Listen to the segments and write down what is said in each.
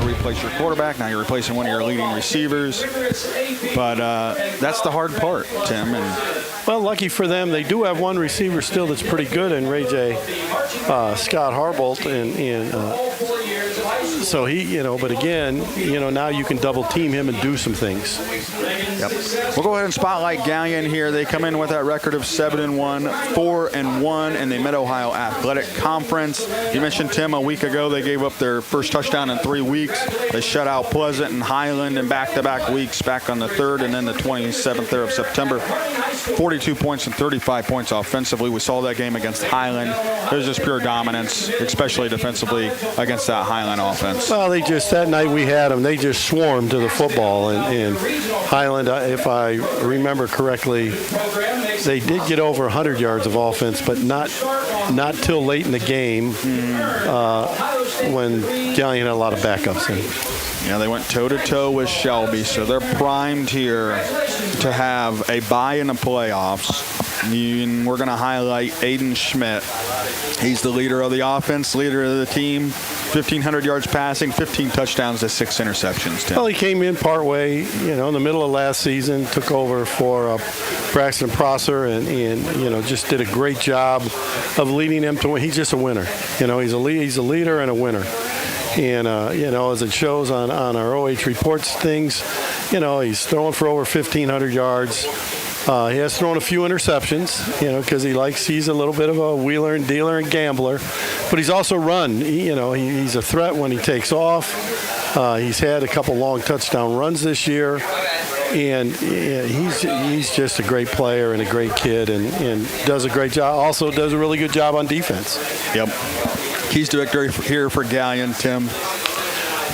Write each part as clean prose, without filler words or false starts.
to replace your quarterback. Now you're replacing one of your leading receivers. But that's the hard part, Tim. Well, lucky for them, they do have one receiver still that's pretty good in Ray J. Scott Harbolt, and so he, but again, now you can double team him and do some things. Yep. We'll go ahead and spotlight Galion here. They come in with that record of 7-1, 4-1 in the Mid-Ohio Athletic Conference. You mentioned, Tim, a week ago they gave up their first touchdown in 3 weeks. They shut out Pleasant and Highland in back-to-back weeks back on the 3rd and then the 27th there of September. 42 points and 35 points offensively. We saw that game against Highland. It was just pure dominance, especially defensively against that Highland offense. Well, that night we had them, they just swarmed to the football. And Highland, if I remember correctly, they did get over 100 yards of offense, but not till late in the game when Galion had a lot of backups in. Yeah, they went toe-to-toe with Shelby, so they're primed here to have a bye in the playoffs. And we're going to highlight Aiden Schmidt. He's the leader of the offense, leader of the team. 1,500 yards passing, 15 touchdowns to 6 interceptions, Tim. Well, he came in partway, in the middle of last season, took over for Braxton Prosser, and just did a great job of leading him to win. He's just a winner. He's a leader and a winner. And, as it shows on our OH reports things, he's throwing for over 1,500 yards. He has thrown a few interceptions, because he's a little bit of a wheeler and dealer and gambler. But he's also run. He's a threat when he takes off. He's had a couple long touchdown runs this year. And he's just a great player and a great kid and does a great job. Also does a really good job on defense. Yep. Keys to victory here for Galion, Tim.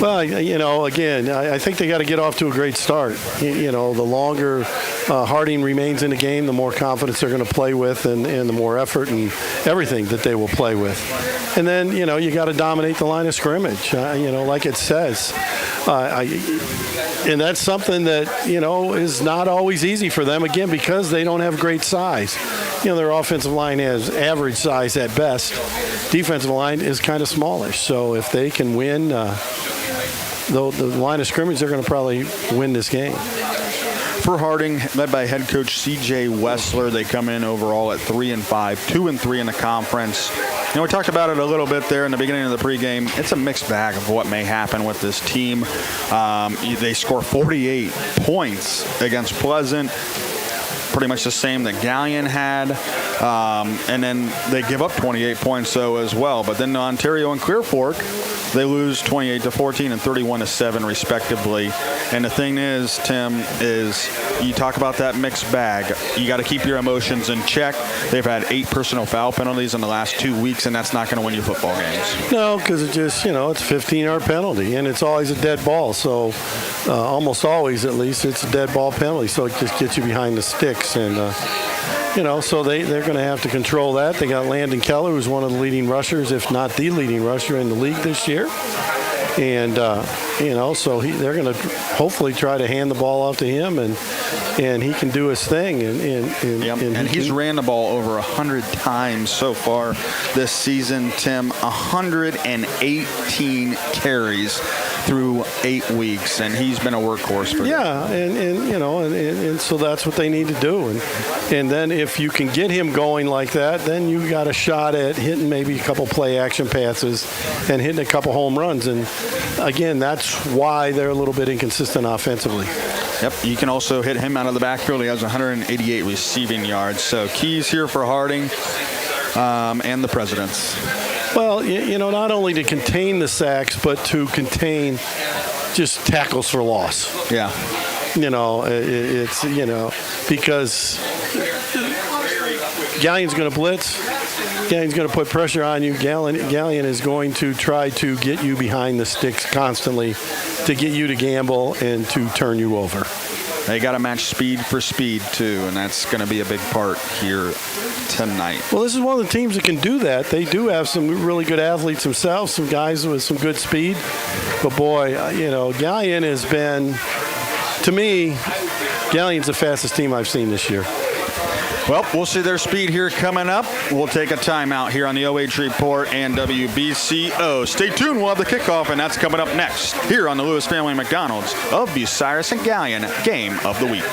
Well, again, I think they got to get off to a great start. The longer Harding remains in the game, the more confidence they're going to play with and the more effort and everything that they will play with. And then, you got to dominate the line of scrimmage, like it says. And that's something that, is not always easy for them, again, because they don't have great size. Their offensive line has average size at best. Defensive line is kind of smallish. So if they can win the line of scrimmage, they're going to probably win this game. For Harding, led by head coach C.J. Wessler, they come in overall at 3-5, 2-3 in the conference. We talked about it a little bit there in the beginning of the pregame. It's a mixed bag of what may happen with this team. They score 48 points against Pleasant, pretty much the same that Galion had. And then they give up 28 points, though, as well. But then Ontario and Clear Fork, they lose 28-14 and 31-7, respectively. And the thing is, Tim, is you talk about that mixed bag. You got to keep your emotions in check. They've had 8 personal foul penalties in the last 2 weeks, and that's not going to win you football games. No, because it just, it's a 15-yard penalty, and it's always a dead ball. So almost always, at least, it's a dead ball penalty. So it just gets you behind the sticks. And, so they're going to have to control that. They got Landon Keller, who's one of the leading rushers, if not the leading rusher in the league this year. And, so they're going to hopefully try to hand the ball off to him, and he can do his thing. And he's ran the ball over 100 times so far this season, Tim. 118 carries through 8 weeks, and he's been a workhorse for them. Yeah, and so that's what they need to do. And then if you can get him going like that, then you got a shot at hitting maybe a couple play action passes and hitting a couple home runs. And again, that's why they're a little bit inconsistent offensively. Yep, you can also hit him out of the backfield. He has 188 receiving yards. So keys here for Harding and the Presidents. Well, not only to contain the sacks, but to contain just tackles for loss. Yeah. It's, because Galion's going to blitz. Galion's going to put pressure on you. Galion is going to try to get you behind the sticks constantly to get you to gamble and to turn you over. They got to match speed for speed, too, and that's going to be a big part here tonight. Well, this is one of the teams that can do that. They do have some really good athletes themselves, some guys with some good speed. But, boy, Galion has been, to me, Galion's the fastest team I've seen this year. Well, we'll see their speed here coming up. We'll take a timeout here on the OH Report and WBCO. Stay tuned. We'll have the kickoff, and that's coming up next here on the Lewis Family McDonald's of Bucyrus and Galion Game of the Week.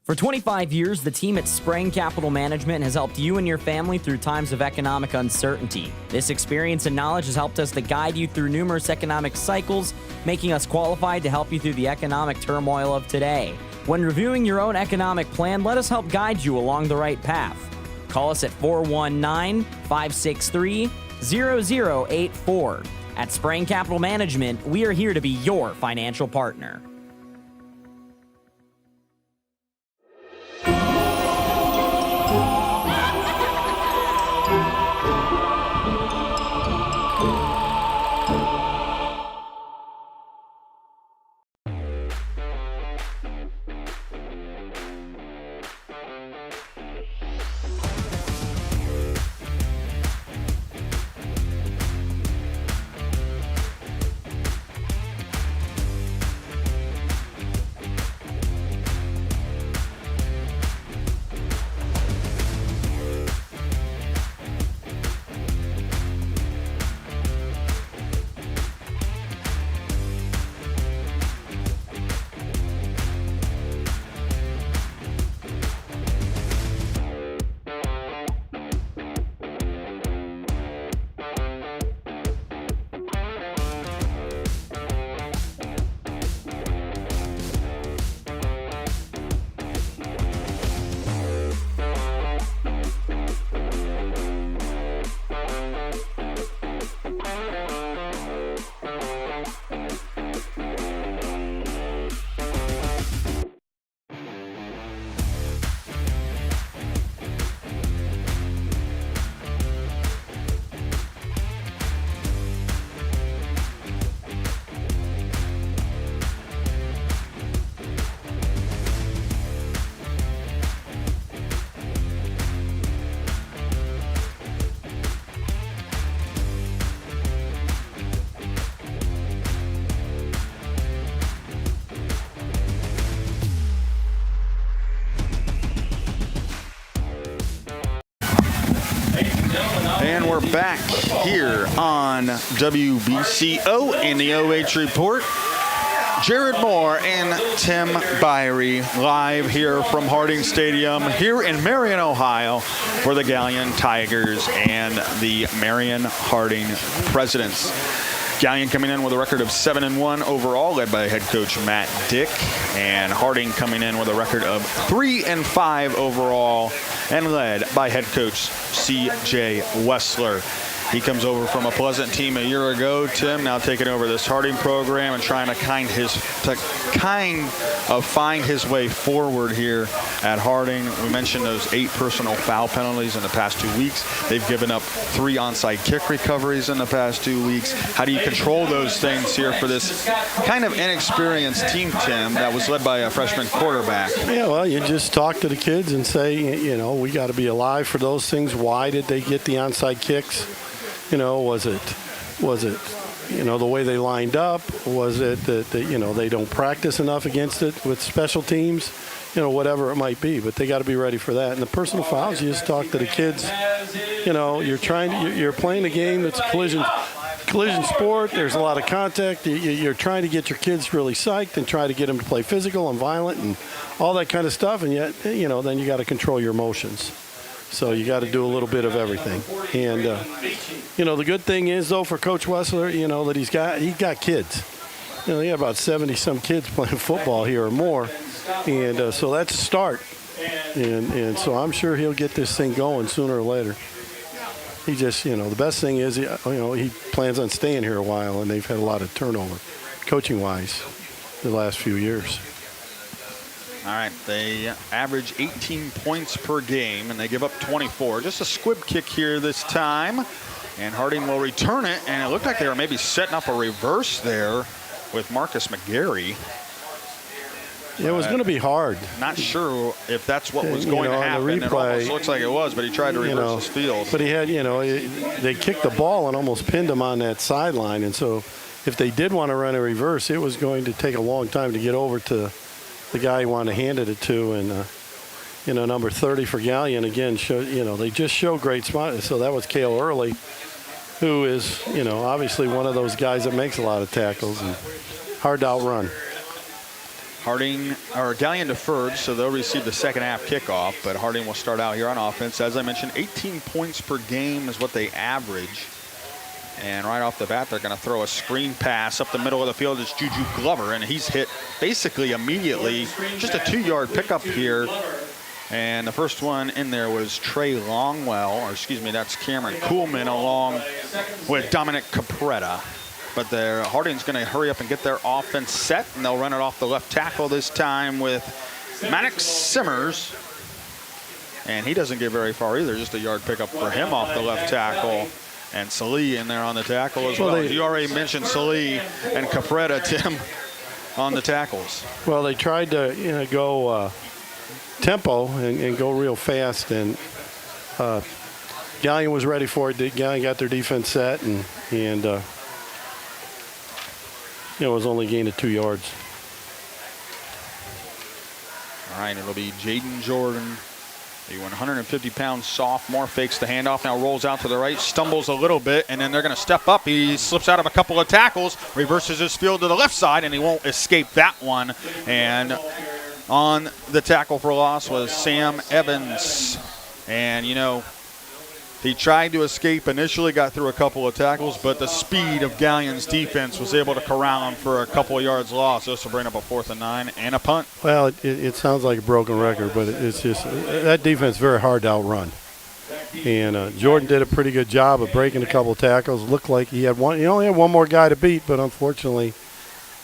For 25 years, the team at Spreng Capital Management has helped you and your family through times of economic uncertainty. This experience and knowledge has helped us to guide you through numerous economic cycles, making us qualified to help you through the economic turmoil of today. When reviewing your own economic plan, let us help guide you along the right path. Call us at 419-563-0084. At Spreng Capital Management, we are here to be your financial partner. And we're back here on WBCO in the OH Report. Jared Moore and Tim Birie live here from Harding Stadium here in Marion, Ohio for the Galion Tigers and the Marion Harding Presidents. Galion coming in with a record of 7-1 overall, led by head coach Matt Dick, and Harding coming in with a record of 3-5 overall and led by head coach C.J. Wessler. He comes over from a Pleasant team a year ago, Tim, now taking over this Harding program and trying to kind of find his way forward here at Harding. We mentioned those 8 personal foul penalties in the past 2 weeks. They've given up 3 onside kick recoveries in the past 2 weeks. How do you control those things here for this kind of inexperienced team, Tim, that was led by a freshman quarterback? Yeah, well, you just talk to the kids and say, you know, we got to be alive for those things. Why did they get the onside kicks? You know, was it, you know, the way they lined up? Was it that, you know, they don't practice enough against it with special teams? You know, whatever it might be, but they got to be ready for that. And the personal fouls, you just talk to the kids. You know, you're playing a game that's a collision sport. There's a lot of contact. You're trying to get your kids really psyched and try to get them to play physical and violent and all that kind of stuff. And yet, you know, then you got to control your emotions. So you got to do a little bit of everything. And, you know, the good thing is, though, for Coach Wessler, you know, that he got kids. You know, he got about 70-some kids playing football here or more. And so that's a start. And so I'm sure he'll get this thing going sooner or later. He just, the best thing is, he plans on staying here a while, and they've had a lot of turnover, coaching-wise, the last few years. All right, they average 18 points per game, and they give up 24. Just a squib kick here this time, and Harding will return it, and it looked like they were maybe setting up a reverse there with Marcus McGarry. It was going to be hard. Not sure if that's what was going to happen. The replay, it almost looks like it was, but he tried to reverse his field. But he had, they kicked the ball and almost pinned him on that sideline, and so if they did want to run a reverse, it was going to take a long time to get over to the guy he wanted to hand it to. And, number 30 for Galion, again, they just show great spot. So that was Cale Early, who is, obviously one of those guys that makes a lot of tackles and hard to outrun. Galion deferred, so they'll receive the second half kickoff, but Harding will start out here on offense. As I mentioned, 18 points per game is what they average. And right off the bat, they're going to throw a screen pass up the middle of the field. It's Juju Glover, and he's hit basically immediately. Just a 2-yard pickup here. And the first one in there was Trey Longwell, or excuse me, that's Cameron Kuhlman along with Dominic Capretta. But Harding's going to hurry up and get their offense set, and they'll run it off the left tackle this time with Maddox Simmers. And he doesn't get very far either, just a yard pickup for him off the left tackle. And Salih in there on the tackle as well. You already mentioned Salih and Capretta, Tim, on the tackles. Well, they tried to go tempo and go real fast, and Galion was ready for it. Galion got their defense set, and it was only gained of 2 yards. All right, it'll be Jaden Jordan. The 150-pound sophomore fakes the handoff, now rolls out to the right, stumbles a little bit, and then they're going to step up. He slips out of a couple of tackles, reverses his field to the left side, and he won't escape that one. And on the tackle for loss was Sam Evans. And, he tried to escape initially, got through a couple of tackles, but the speed of Galion's defense was able to corral him for a couple of yards lost. This will bring up a 4th and 9 and a punt. Well, it sounds like a broken record, but it's just that defense is very hard to outrun. And Jordan did a pretty good job of breaking a couple of tackles. Looked like he only had one more guy to beat, but unfortunately,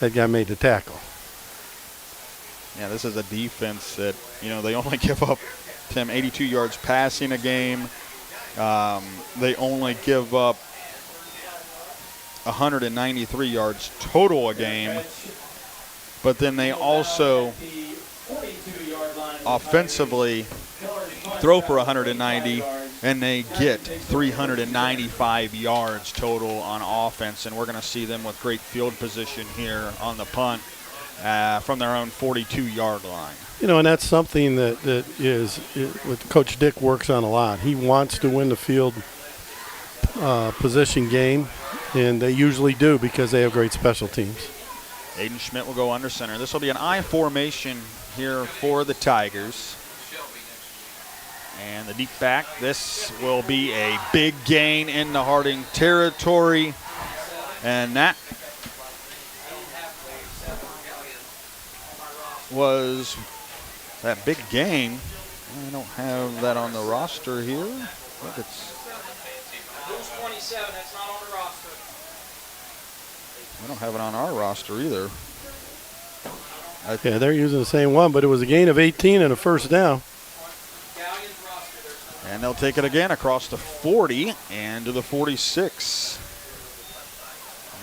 that guy made the tackle. Yeah, this is a defense that, they only give up, Tim, 82 yards passing a game. They only give up 193 yards total a game, but then they also offensively throw for 190, and they get 395 yards total on offense, and we're going to see them with great field position here on the punt from their own 42-yard line. And that's something that is what Coach Dick works on a lot. He wants to win the field position game, and they usually do because they have great special teams. Aiden Schmidt will go under center. This will be an I formation here for the Tigers. And the deep back, this will be a big gain in the Harding territory. And that was that big gain. I don't have that on the roster here. I think it's 27, that's not on the roster. I don't have it on our roster either. Yeah, they're using the same one, but it was a gain of 18 and a first down. And they'll take it again across the 40 and to the 46.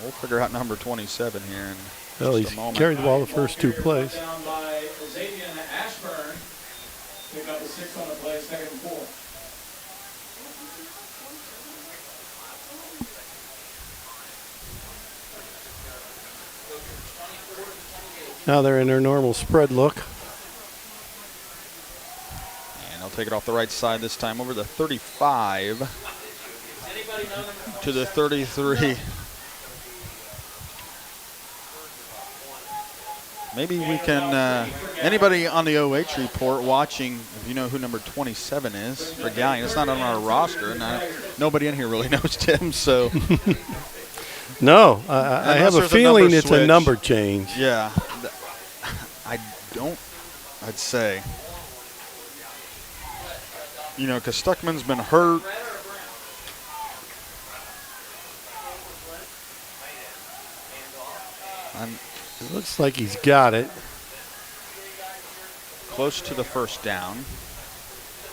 We'll figure out number 27 here in just a moment. Carried the ball the first 2 plays. Down by Xavier Ashburn. Pick up the 6 on the play, 2nd and 4. Now they're in their normal spread look. And they'll take it off the right side this time over the 35 to the 33. Maybe we can, anybody on the OH report watching, if you know who number 27 is for Galion, it's not on our roster, and nobody in here really knows Tim, so. No, I have a feeling it's a number change. Yeah, I'd say. you know, because Stuckman's been hurt. It looks like he's got it. Close to the first down.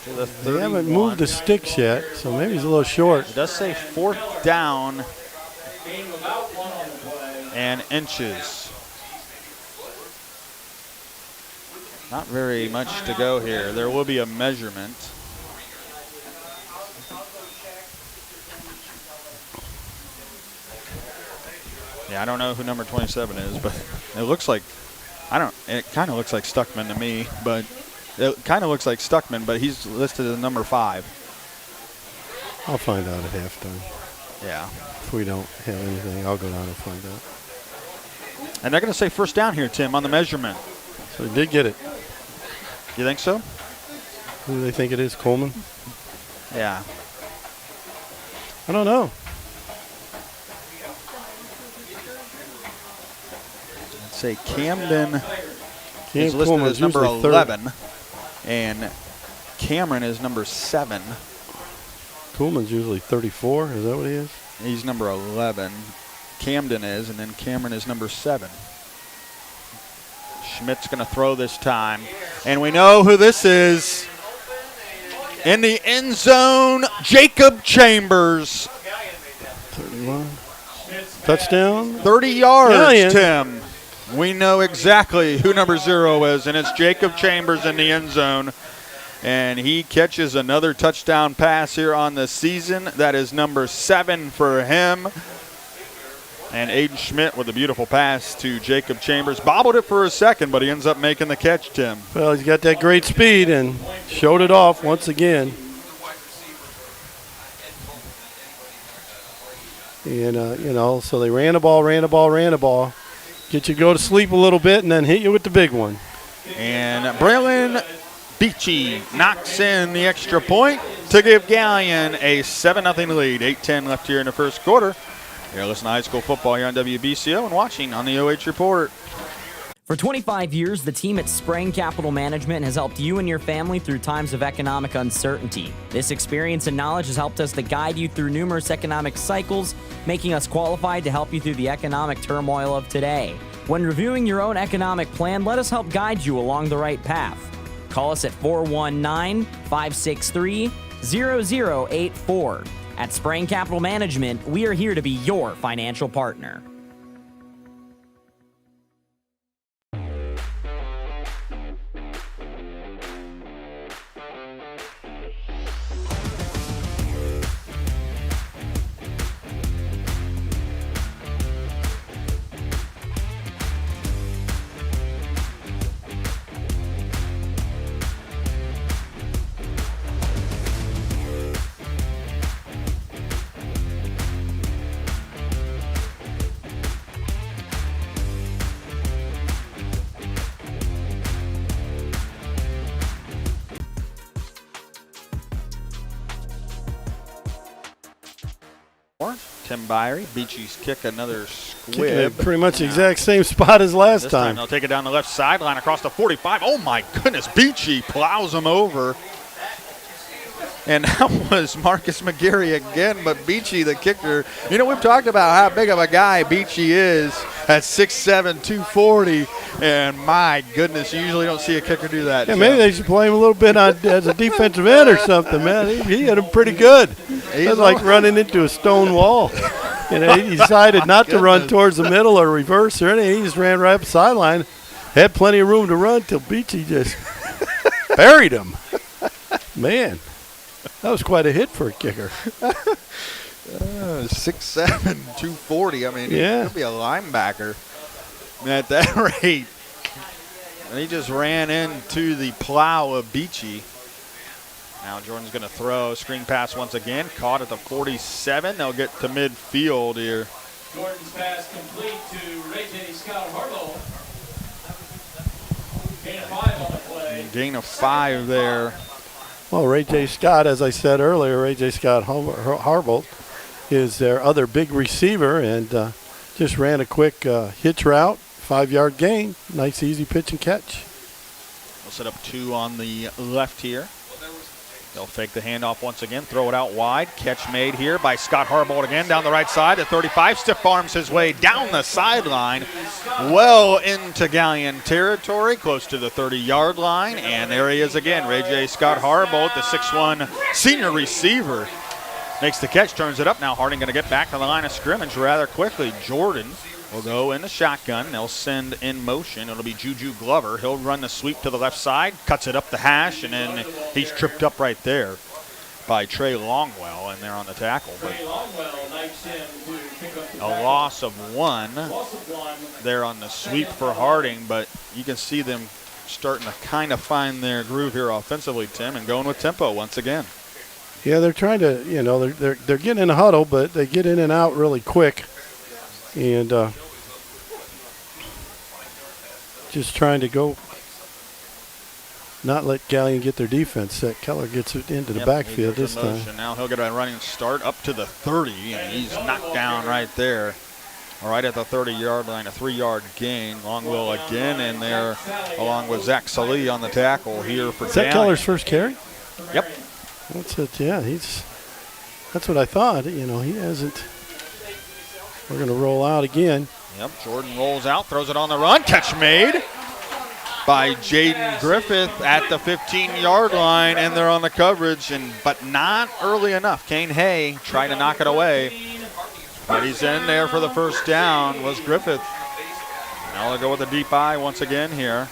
To the They haven't moved the sticks yet, so maybe he's a little short. It does say 4th down Gain of about 1 on the play. and inches. Not very much to go here. There will be a measurement. Yeah, I don't know who number 27 is, but it looks like, it kind of looks like Stuckman to me, but it kind of looks like Stuckman, but he's listed as number 5. I'll find out at halftime. Yeah. If we don't have anything, I'll go down and find out. And they're going to say first down here, Tim, on the measurement. So he did get it. You think so? Who do they think it is, Coleman? Yeah. I don't know. Let's say Camden is Cam listed Coleman's as number usually third. 11, and Cameron is number 7. Coleman's usually 34. Is that what he is? He's number 11. Camden is, and then Cameron is number 7. Schmidt's going to throw this time, and we know who this is. In the end zone, Jacob Chambers. 31. Touchdown. 30 yards, Galion. Tim. We know exactly who number 0 is, and it's Jacob Chambers in the end zone. And he catches another touchdown pass here on the season. That is number 7 for him. And Aiden Schmidt with a beautiful pass to Jacob Chambers. Bobbled it for a second, but he ends up making the catch, Tim. Well, he's got that great speed and showed it off once again. And, you know, so they ran the ball. Get you to go to sleep a little bit and then hit you with the big one. And Braylon Beachy knocks in the extra point to give Galion a 7-0 lead. 8:10 left here in the first quarter. You're listening to high school football here on WBCO and watching on the OH Report. For 25 years, the team at Spreng Capital Management has helped you and your family through times of economic uncertainty. This experience and knowledge has helped us to guide you through numerous economic cycles, making us qualified to help you through the economic turmoil of today. When reviewing your own economic plan, let us help guide you along the right path. Call us at 419-563-0084. At Spreng Capital Management, we are here to be your financial partner. Tim Birie, Beachy's kick another Kicking it squib. pretty much the exact same spot as last This time time. they'll take it down the left sideline across the 45. Oh my goodness, Beachy plows him over. And that was Marcus McGarry again, but Beachy, the kicker. You know, we've talked about how big of a guy Beachy is at 6'7", 240. And my goodness, you usually don't see a kicker do that. Yeah, maybe they should play him a little bit as a defensive end or something, man. He hit him pretty good. It was like running into a stone wall. You know, he decided not to run towards the middle or reverse or anything. He just ran right up the sideline. Had plenty of room to run till Beachy just buried him. Man, that was quite a hit for a kicker. 6'7", 240. I mean, Yeah. he'll be a linebacker at that rate. And he just ran into the plow of Beachy. Now Jordan's going to throw. Screen pass once again. Caught at the 47. They'll get to midfield here. Jordan's pass complete to Ray J. Scott Harlow. Gain of 5 on the play. Gain of 5 there. Well, Ray J. Scott, as I said earlier, Ray J. Scott Harbolt is their other big receiver and just ran a quick hitch route, 5-yard gain. Nice, easy pitch and catch. We'll set up 2 on the left here. They'll fake the handoff once again, throw it out wide. Catch made here by Scott Harbolt again down the right side at 35. Stiff arms his way down the sideline, well into Galion territory, close to the 30-yard line. And there he is again, Ray J. Scott Harbolt, the 6'1 senior receiver. Makes the catch, turns it up. Now Harding going to get back to the line of scrimmage rather quickly. Jordan will go in the shotgun. They'll send in motion. It'll be Juju Glover. He'll run the sweep to the left side, cuts it up the hash, and then he's tripped up right there by Trey Longwell, and they're on the tackle. But a loss of one there on the sweep for Harding, but you can see them starting to kind of find their groove here offensively, Tim, and going with tempo once again. Yeah, they're trying to, they're getting in a huddle, but they get in and out really quick. And just trying to go, not let Galion get their defense set. Keller gets it into the backfield this time. Now he'll get a running start up to the 30, and he's knocked down right there. All right at the 30-yard line, a 3-yard gain. Longwell again in there, along with Zach Salih on the tackle here for Galion. Is that Keller's first carry? Yep. That's it. Yeah, that's what I thought. He hasn't. We're going to roll out again. Yep, Jordan rolls out, throws it on the run. Catch made by Jaden Griffith at the 15-yard line, and they're on the coverage, but not early enough. Kane Hay tried to knock it away, but he's in there for the first down, was Griffith. Now they'll go with a deep eye once again here.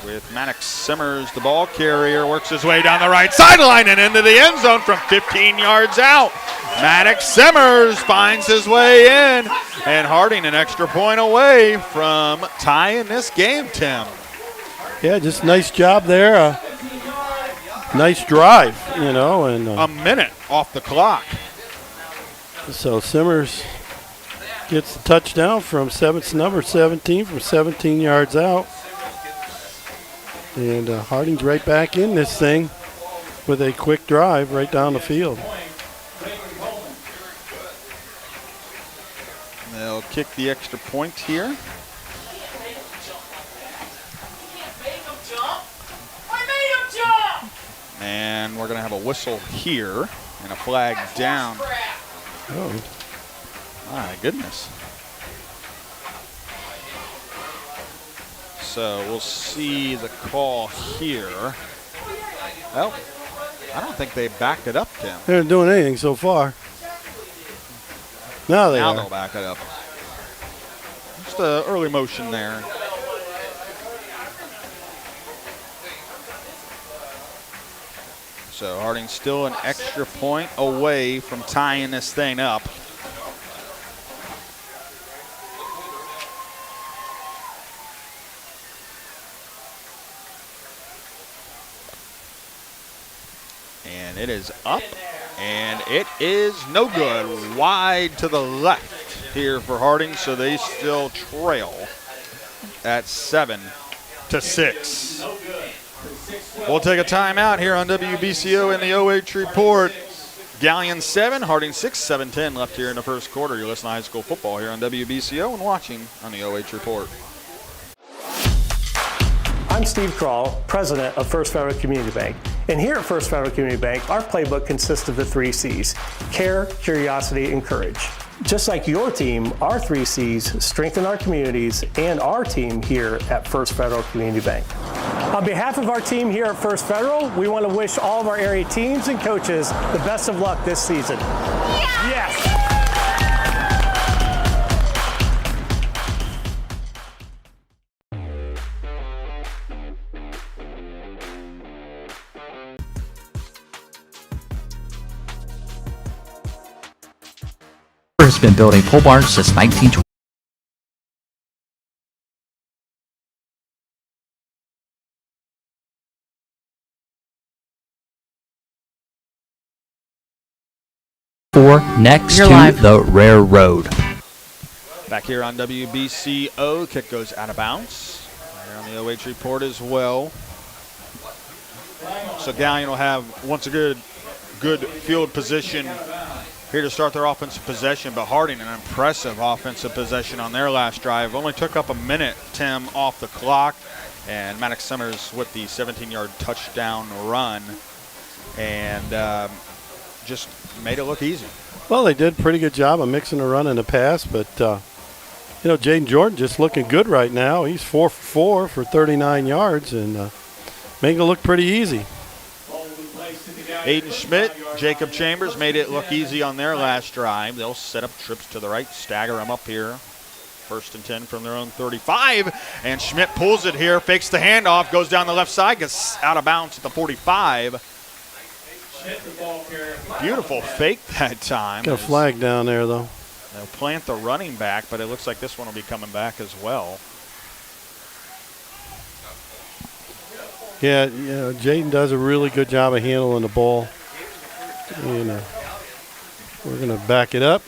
With Maddox Simmers, the ball carrier, works his way down the right sideline and into the end zone from 15 yards out. Maddox Simmers finds his way in, and Harding an extra point away from tying this game, Tim. Yeah, just nice job there. Nice drive, and a minute off the clock. So Simmers gets the touchdown from number 17 from 17 yards out. And Harding's right back in this thing with a quick drive right down the field. They'll kick the extra point here. And we're going to have a whistle here and a flag down. Oh. My goodness. So we'll see the call here. Well, I don't think they backed it up, Tim. They aren't doing anything so far. Now they'll back it up. Just the early motion there. So Harding still an extra point away from tying this thing up. And it is up, and it is no good. Wide to the left here for Harding, so they still trail at 7-6. We'll take a timeout here on WBCO in the OH Report. Galion 7, Harding 6, 7:10 left here in the first quarter. You're listening to high school football here on WBCO and watching on the OH Report. I'm Steve Krall, president of First Federal Community Bank. And here at First Federal Community Bank, our playbook consists of the 3 C's: care, curiosity, and courage. Just like your team, our 3 C's strengthen our communities and our team here at First Federal Community Bank. On behalf of our team here at First Federal, we want to wish all of our area teams and coaches the best of luck this season. Yes! Has been building pole barns since 1920. Next to the railroad. Back here on WBCO, kick goes out of bounds. Here on the OH Report as well. So Galion will have once a good field position here to start their offensive possession, but Harding an impressive offensive possession on their last drive. Only took up a minute, Tim, off the clock, and Maddox Simmers with the 17-yard touchdown run and just made it look easy. Well, they did a pretty good job of mixing the run and the pass, but Jaden Jordan just looking good right now. He's 4 for 4 for 39 yards and making it look pretty easy. Aiden Schmidt, Jacob Chambers made it look easy on their last drive. They'll set up trips to the right, stagger them up here. 1st and 10 from their own 35, and Schmidt pulls it here, fakes the handoff, goes down the left side, gets out of bounds at the 45. Beautiful fake that time. Got a flag down there, though. They'll plant the running back, but it looks like this one will be coming back as well. Yeah, Jaden does a really good job of handling the ball. And we're going to back it up.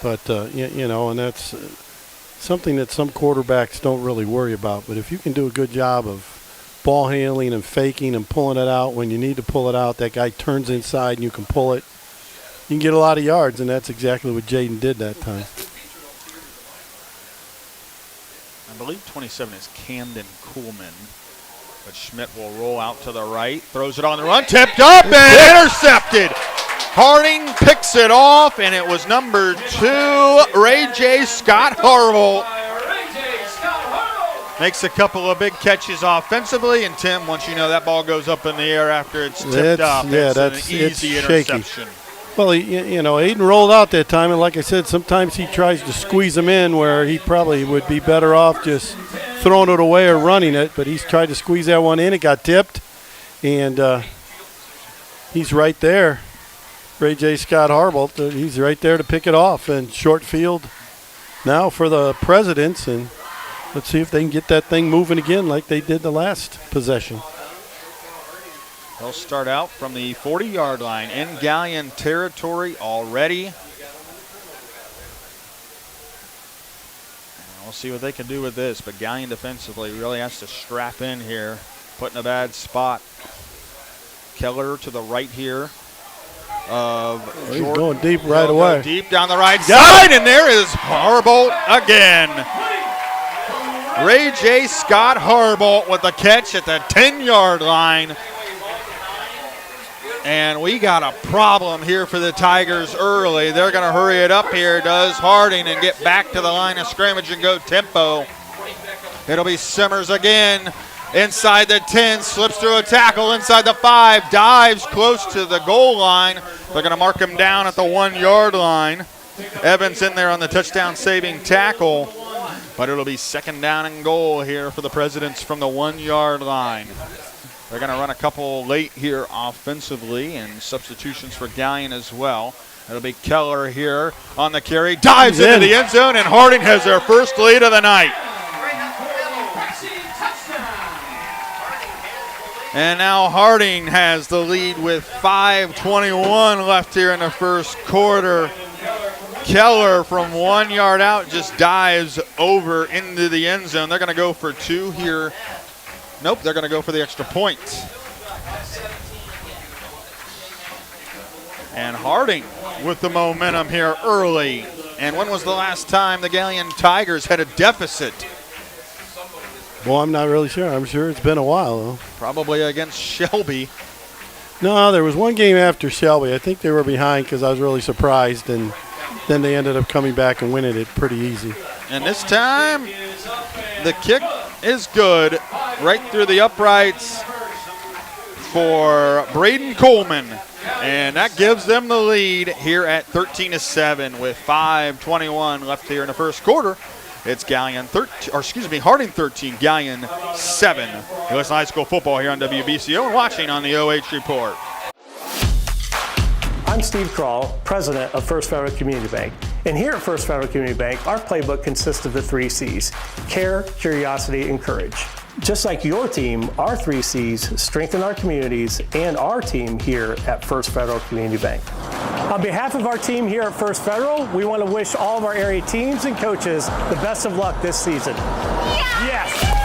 But, and that's something that some quarterbacks don't really worry about. But if you can do a good job of ball handling and faking and pulling it out when you need to pull it out, that guy turns inside and you can pull it. You can get a lot of yards, and that's exactly what Jaden did that time. I believe 27 is Camden Kuhlman. But Schmidt will roll out to the right, throws it on the run, tipped up and intercepted. Harding picks it off, and it was number 2, Ray J. Scott Harville. Makes a couple of big catches offensively, and Tim, once you know that ball goes up in the air after it's tipped up, it's an easy interception. Well, Aiden rolled out that time, and like I said, sometimes he tries to squeeze him in where he probably would be better off just throwing it away or running it, but he's tried to squeeze that one in. It got tipped, and he's right there. Ray J. Scott Harbolt, he's right there to pick it off, and short field now for the Presidents, and let's see if they can get that thing moving again like they did the last possession. They'll start out from the 40-yard line in Galion territory already. And we'll see what they can do with this, but Galion defensively really has to strap in here, put in a bad spot. Keller to the right here. He's going deep right away. Deep down the right side, and there is Harbolt again. Ray J. Scott Harbolt with the catch at the 10-yard line. And we got a problem here for the Tigers early. They're going to hurry it up here, does Harding, and get back to the line of scrimmage and go tempo. It'll be Simmers again. Inside the 10, slips through a tackle inside the 5, dives close to the goal line. They're going to mark him down at the 1-yard line. Evans in there on the touchdown-saving tackle. But it'll be 2nd down and goal here for the Presidents from the 1-yard line. They're going to run a couple late here offensively, and substitutions for Galion as well. It'll be Keller here on the carry. Dives into the end zone, and Harding has their first lead of the night. And now Harding has the lead with 5:21 left here in the first quarter. Keller from 1 yard out just dives over into the end zone. They're going to go for 2 here. Nope, they're going to go for the extra point. And Harding with the momentum here early. And when was the last time the Galion Tigers had a deficit? Well, I'm not really sure. I'm sure it's been a while, though. Probably against Shelby. No, there was one game after Shelby. I think they were behind because I was really surprised, and then they ended up coming back and winning it pretty easy. And this time, the kick is good right through the uprights for Braden Coleman. And that gives them the lead here at 13-7 with 5:21 left here in the first quarter. It's Harding 13, Galion 7. You listen to high school football here on WBCO and watching on the OH Report. I'm Steve Krall, president of First Federal Community Bank. And here at First Federal Community Bank, our playbook consists of the 3 C's: care, curiosity, and courage. Just like your team, our 3 C's strengthen our communities and our team here at First Federal Community Bank. On behalf of our team here at First Federal, we want to wish all of our area teams and coaches the best of luck this season. Yes!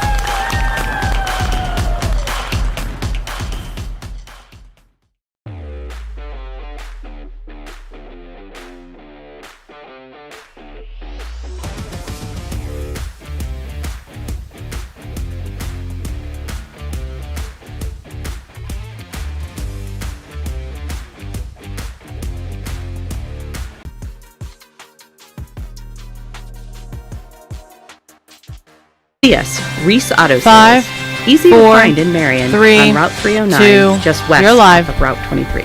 Yes, Reese Auto Sales. 5, Easy 4, to find in Marion 3, on Route 309, 2, just west you're live. of Route 23.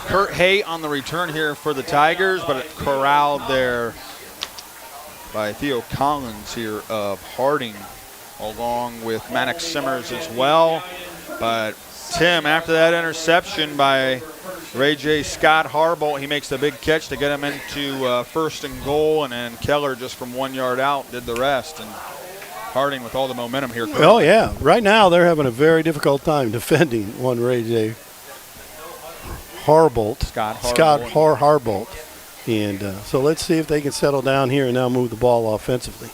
Kurt Hay on the return here for the Tigers, but corralled there by Theo Collins here of Harding, along with Maddox Simmers as well. But Tim, after that interception by Ray J. Scott Harbolt, he makes the big catch to get him into first and goal, and then Keller just from 1 yard out did the rest. And Harding with all the momentum here. Oh, yeah. Right now they're having a very difficult time defending one Ray J. Harbolt. Scott Harbolt. And so let's see if they can settle down here and now move the ball offensively.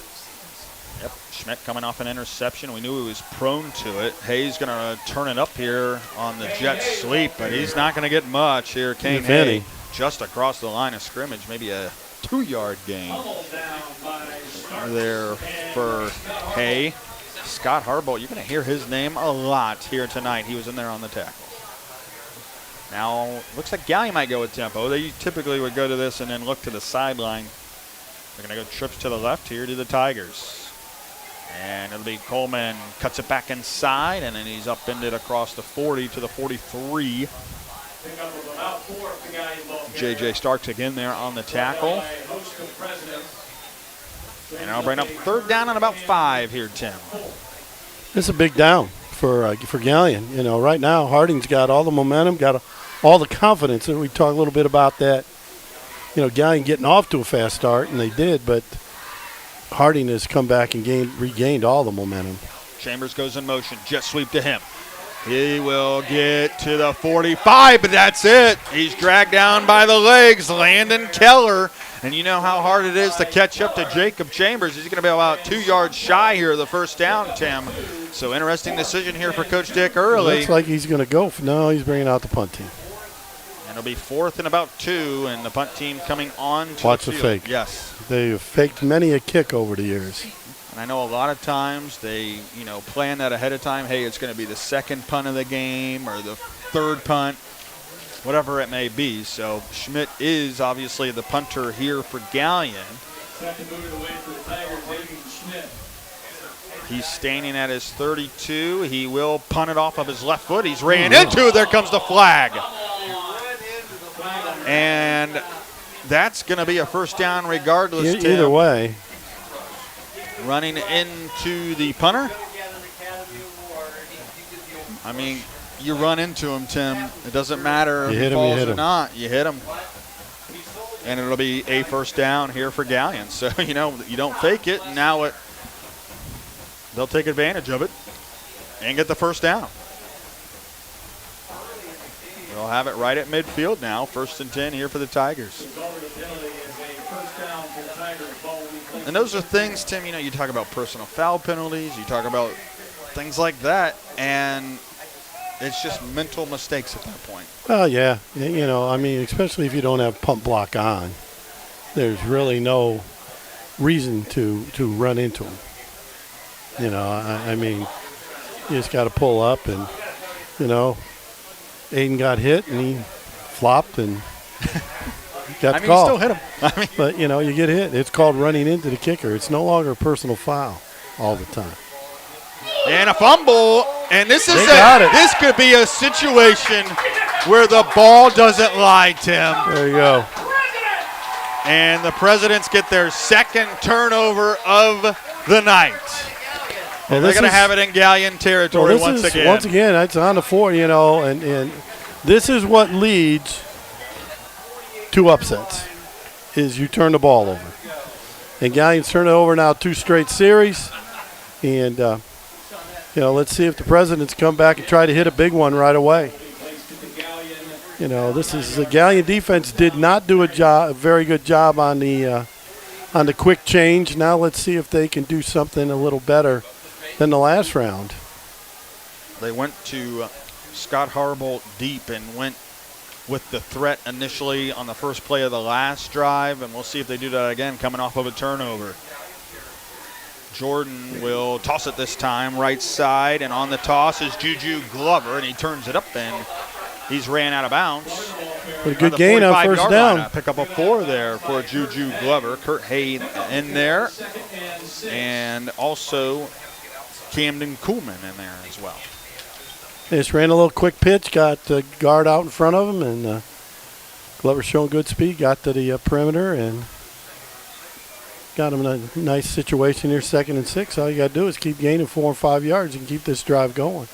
Yep, Schmidt coming off an interception. We knew he was prone to it. Hayes going to turn it up here on the jet sweep, but he's not going to get much here. Kane Hay just across the line of scrimmage, maybe a 2-yard gain there for Hay. Scott Harbolt, you're going to hear his name a lot here tonight. He was in there on the tackle. Now, looks like Galion might go with tempo. They typically would go to this and then look to the sideline. They're going to go trips to the left here to the Tigers. And it'll be Coleman cuts it back inside, and then he's upended across the 40 to the 43. J.J. Starks again there on the tackle. And I'll bring up third down and about 5 here, Tim. It's a big down for Galion. You know, right now Harding's got all the momentum, got all the confidence. And we talk a little bit about that. You know, Galion getting off to a fast start, and they did, but Harding has come back and regained all the momentum. Chambers goes in motion, jet sweep to him. He will get to the 45, but that's it. He's dragged down by the legs, Landon Keller. And you know how hard it is to catch up to Jacob Chambers. He's going to be about 2 yards shy here of the first down, Tim. So interesting decision here for Coach Dick early. Looks like he's going to go. No, he's bringing out the punt team. And it'll be 4th and about 2, and the punt team coming on to Watch the the field. fake. Yes. They've faked many a kick over the years. And I know a lot of times they, plan that ahead of time. Hey, it's going to be the second punt of the game or the third punt, whatever it may be. So Schmidt is obviously the punter here for Galion. Second move away for the Tigers, Aiden Schmidt. He's standing at his 32. He will punt it off of his left foot. He's ran into it. There comes the flag. And that's going to be a first down regardless. Either way. Running into the punter. I mean, you run into him, Tim. It doesn't matter if he falls or not. You hit him. And it'll be a first down here for Galion. So, you don't fake it. And now they'll take advantage of it and get the first down. They'll have it right at midfield now. 1st and 10 here for the Tigers. And those are things, Tim, you talk about personal foul penalties. You talk about things like that. And it's just mental mistakes at that point. Well, yeah. Especially if you don't have pump block on, there's really no reason to run into them. You just got to pull up and, Aiden got hit and he flopped and got the call. You still hit him. But, you get hit. It's called running into the kicker. It's no longer a personal foul all the time. And a fumble. And this is this could be a situation where the ball doesn't lie, Tim. There you go. And the Presidents get their second turnover of the night. And they're going to have it in Galion territory once again. Once again, it's on the 4, and this is what leads to upsets, is you turn the ball over. And Galion's turned it over now 2 straight series. And, let's see if the Presidents come back and try to hit a big one right away. This is the Galion defense did not do a very good job on the quick change. Now let's see if they can do something a little better than the last round. They went to Scott Harbolt deep and went with the threat initially on the first play of the last drive, and we'll see if they do that again coming off of a turnover. Jordan will toss it this time, right side, and on the toss is Juju Glover, and he turns it up, and he's ran out of bounds. But a good gain on first down. Pick up a 4 there for Juju Glover. Kurt Hay in there. and also Camden Kuhlman in there as well. They just ran a little quick pitch, got the guard out in front of him, and Glover showing good speed, got to the perimeter, and got him in a nice situation here, 2nd and 6. All you got to do is keep gaining 4 and 5 yards and keep this drive going.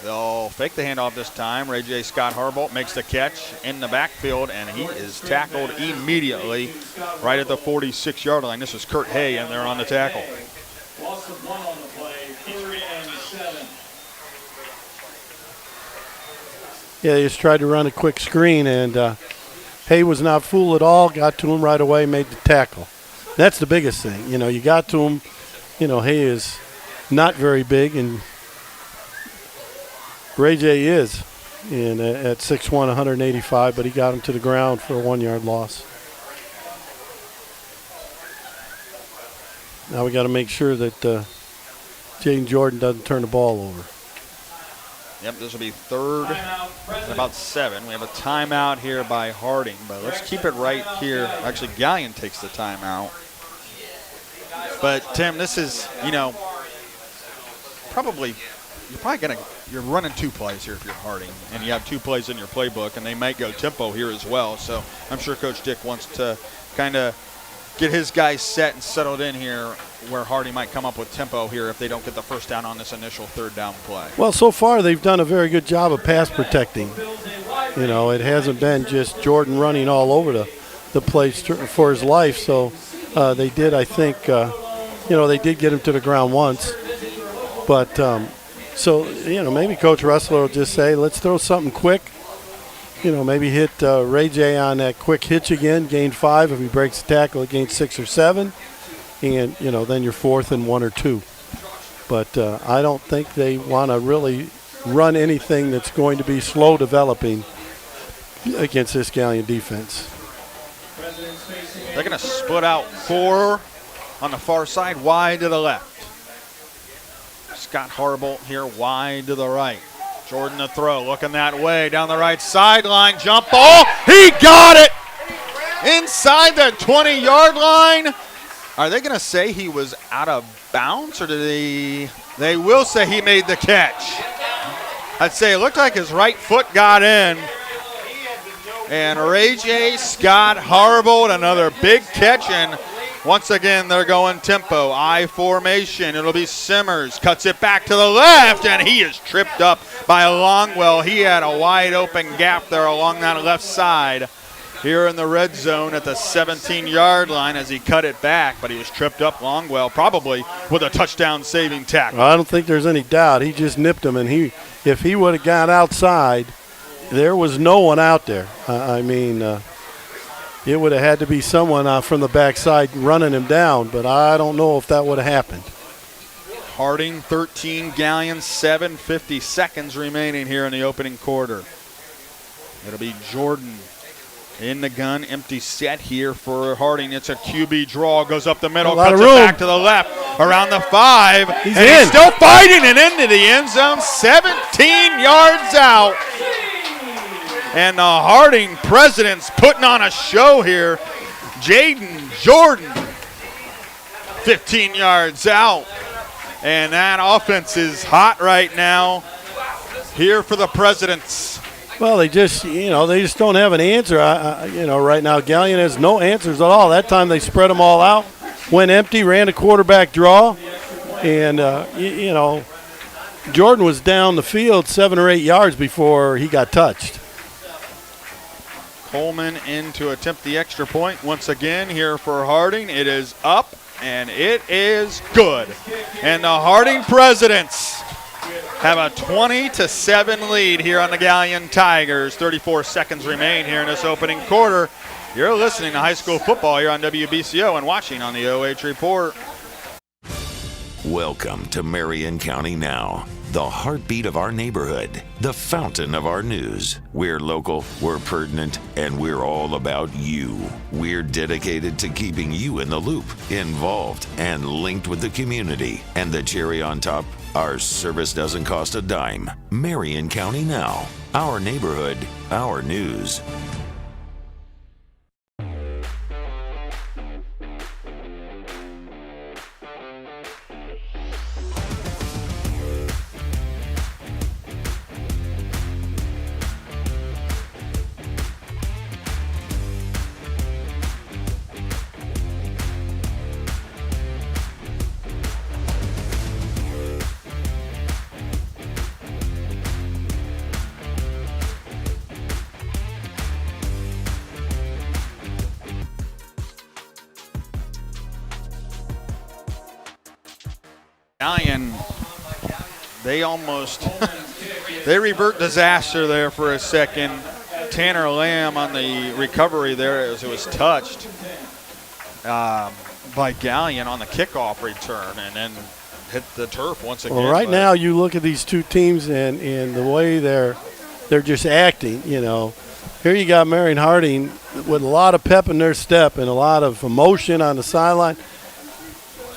They'll fake the handoff this time. Ray J. Scott Harbolt makes the catch in the backfield, and he is tackled immediately right at the 46-yard line. This is Kurt Hay in there on the tackle. Loss of 1 on the play, 3rd and 7. Yeah, they just tried to run a quick screen, and Hay was not fooled at all, got to him right away, made the tackle. That's the biggest thing. You got to him. Hay is not very big, and Ray J is at 6'1", 185, but he got him to the ground for a 1-yard loss. Now we got to make sure that Jaden Jordan doesn't turn the ball over. Yep, this will be 3rd and about 7. We have a timeout here by Harding, but let's keep it right here. Actually, Galion takes the timeout. But, Tim, this is, you're running 2 plays here if you're Harding, and you have 2 plays in your playbook, and they might go tempo here as well. So I'm sure Coach Dick wants to kind of get his guys set and settled in here where Harding might come up with tempo here if they don't get the first down on this initial 3rd down play. Well, so far they've done a very good job of pass protecting. It hasn't been just Jordan running all over the place for his life. So they did, I think, they did get him to the ground once. But, maybe Coach Ressler will just say, let's throw something quick. Maybe hit Ray J on that quick hitch again, gain 5. If he breaks the tackle, gain 6 or 7. And, then you're 4th and 1 or 2. But I don't think they want to really run anything that's going to be slow developing against this Galion defense. They're going to split out 4 on the far side, wide to the left. Scott Harbolt here wide to the right. Jordan the throw, looking that way, down the right sideline, jump ball. He got it inside the 20-yard line. Are they going to say he was out of bounds, or did they will say he made the catch? I'd say it looked like his right foot got in. And Ray J. Scott Harbolt, another big catch, and once again, they're going tempo, I formation. It'll be Simmers, cuts it back to the left, and he is tripped up by Longwell. He had a wide open gap there along that left side here in the red zone at the 17-yard line as he cut it back, but he was tripped up, Longwell, probably with a touchdown-saving tackle. I don't think there's any doubt. He just nipped him, and if he would have gone outside, there was no one out there. It would have had to be someone from the backside running him down, but I don't know if that would have happened. Harding 13, Galion 7, 50 seconds remaining here in the opening quarter. It'll be Jordan in the gun, empty set here for Harding. It's a QB draw, goes up the middle, cuts it back to the left, around the 5. He's still fighting it into the end zone, 17 yards out. And the Harding Presidents putting on a show here. Jaden Jordan, 15 yards out. And that offense is hot right now here for the Presidents. Well, they just don't have an answer. Right now Galion has no answers at all. That time they spread them all out, went empty, ran a quarterback draw, and Jordan was down the field 7 or 8 yards before he got touched. Coleman in to attempt the extra point once again here for Harding. It is up, and it is good. And the Harding Presidents have a 20-7 lead here on the Galion Tigers. 34 seconds remain here in this opening quarter. You're listening to high school football here on WBCO and watching on the OH Report. Welcome to Marion County Now, the heartbeat of our neighborhood, the fountain of our news. We're local, we're pertinent, and we're all about you. We're dedicated to keeping you in the loop, involved, and linked with the community. And the cherry on top, our service doesn't cost a dime. Marion County Now, our neighborhood, our news. Galion, they almost they revert disaster there for a second. Tanner Lamb on the recovery there as it was touched by Galion on the kickoff return and then hit the turf once again. Well, right now you look at these two teams and the way they're just acting, you know. Here you got Marion Harding with a lot of pep in their step and a lot of emotion on the sideline.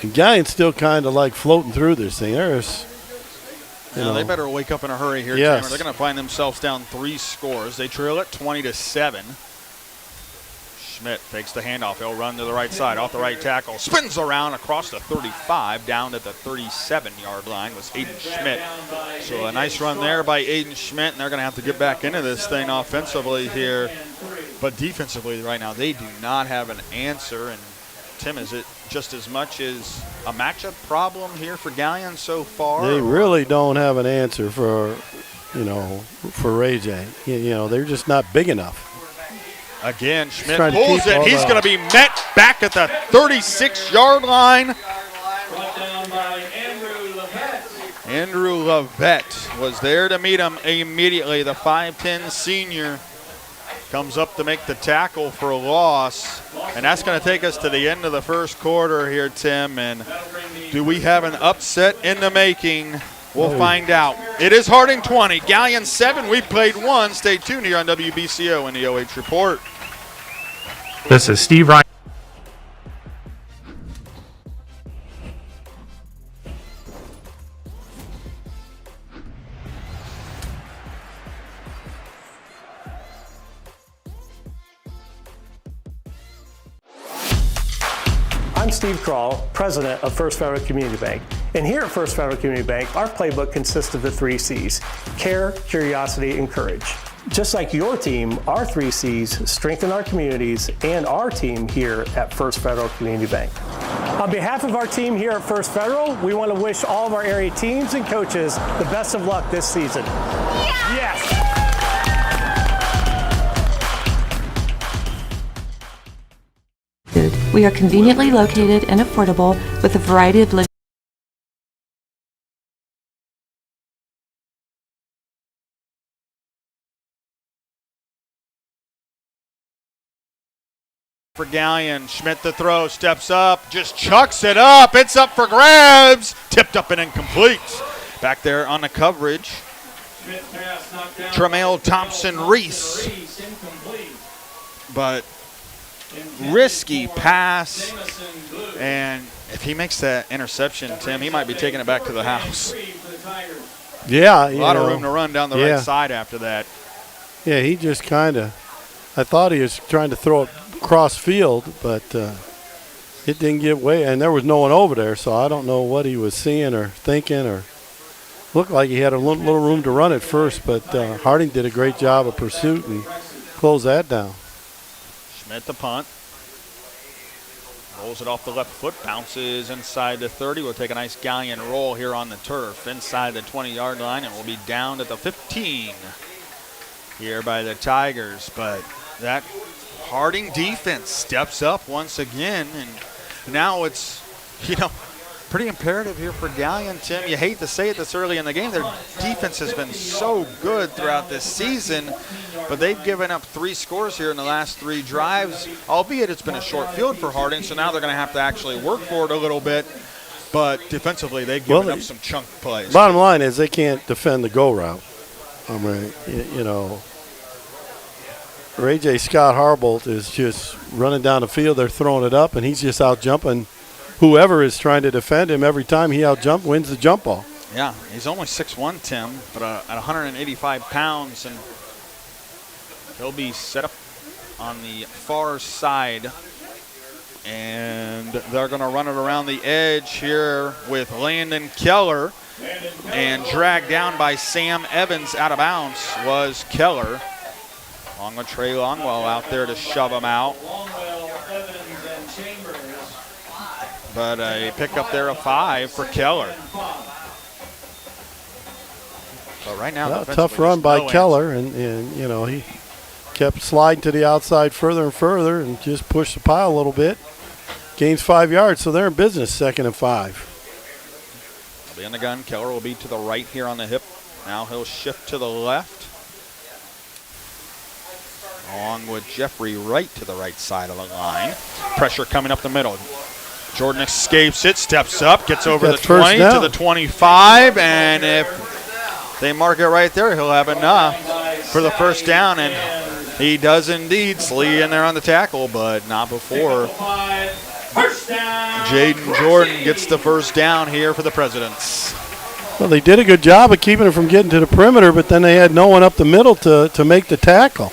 And Galion's still kind of like floating through this thing. They better wake up in a hurry here, yes. Tamer. They're going to find themselves down 3 scores. They trail it 20-7. Schmidt takes the handoff. He'll run to the right side, off the right tackle, spins around across the 35, down at the 37-yard line was Aiden Schmidt. So a nice run there by Aiden Schmidt, and they're going to have to get back into this thing offensively here. But defensively right now, they do not have an answer. And Tim, is it just as much as a matchup problem here for Galion so far? They really don't have an answer for Ray J. You know, they're just not big enough. Again, Schmidt pulls it. He's going to be met back at the 36-yard line. Brought down by Andrew Levette. Andrew Levette was there to meet him immediately. The 5'10 senior comes up to make the tackle for a loss. And that's going to take us to the end of the first quarter here, Tim. And do we have an upset in the making? We'll find out. It is Harding 20, Galion 7. We played 1. Stay tuned here on WBCO in the OH Report. This is Steve Ryan. I'm Steve Kroll, president of First Federal Community Bank. And here at First Federal Community Bank, our playbook consists of the 3 C's: care, curiosity, and courage. Just like your team, our 3 C's strengthen our communities and our team here at First Federal Community Bank. On behalf of our team here at First Federal, we want to wish all of our area teams and coaches the best of luck this season. Yes! We are conveniently located and affordable with a variety of living. For Galion, Schmidt the throw, steps up, just chucks it up. It's up for grabs. Tipped up and incomplete. Back there on the coverage, Tremail Thompson-Reese. But risky pass, and if he makes that interception, Tim, he might be taking it back to the house. Yeah. A lot of room to run down the right side after that. Yeah, he just kind of, I thought he was trying to throw it cross field, but it didn't give way, and there was no one over there, so I don't know what he was seeing or thinking, or looked like he had a little room to run at first, but Harding did a great job of pursuit and closed that down. Schmidt the punt. Rolls it off the left foot, bounces inside the 30. We'll take a nice Galion roll here on the turf inside the 20-yard line, and we'll be down at the 15 here by the Tigers. But that Harding defense steps up once again, and now it's, pretty imperative here for Galion, Tim. You hate to say it this early in the game. Their defense has been so good throughout this season, but they've given up 3 scores here in the last 3 drives, albeit it's been a short field for Harding, so now they're going to have to actually work for it a little bit. But defensively, they've given up some chunk plays. Bottom line is they can't defend the go route. Ray J. Scott Harbolt is just running down the field. They're throwing it up, and he's just out jumping whoever is trying to defend him. Every time he out jump wins the jump ball. Yeah, he's only 6'1", Tim, but at 185 pounds, and he'll be set up on the far side, and they're going to run it around the edge here with Landon Keller, and dragged down by Sam Evans out of bounds was Keller. Along with Trey Longwell out there to shove him out. But a pickup there of 5 for Keller. But right now, tough run by Keller, and he kept sliding to the outside further and further and just pushed the pile a little bit. Gains 5 yards, so they're in business, 2nd and 5. He'll be in the gun. Keller will be to the right here on the hip. Now he'll shift to the left. Along with Jeffrey Wright to the right side of the line. Pressure coming up the middle. Jordan escapes it, steps up, gets over the 20 to the 25, and if they mark it right there, he'll have enough for the first down, and he does indeed. Slee in there on the tackle, but not before Jaden Jordan gets the first down here for the Presidents. Well, they did a good job of keeping it from getting to the perimeter, but then they had no one up the middle to make the tackle.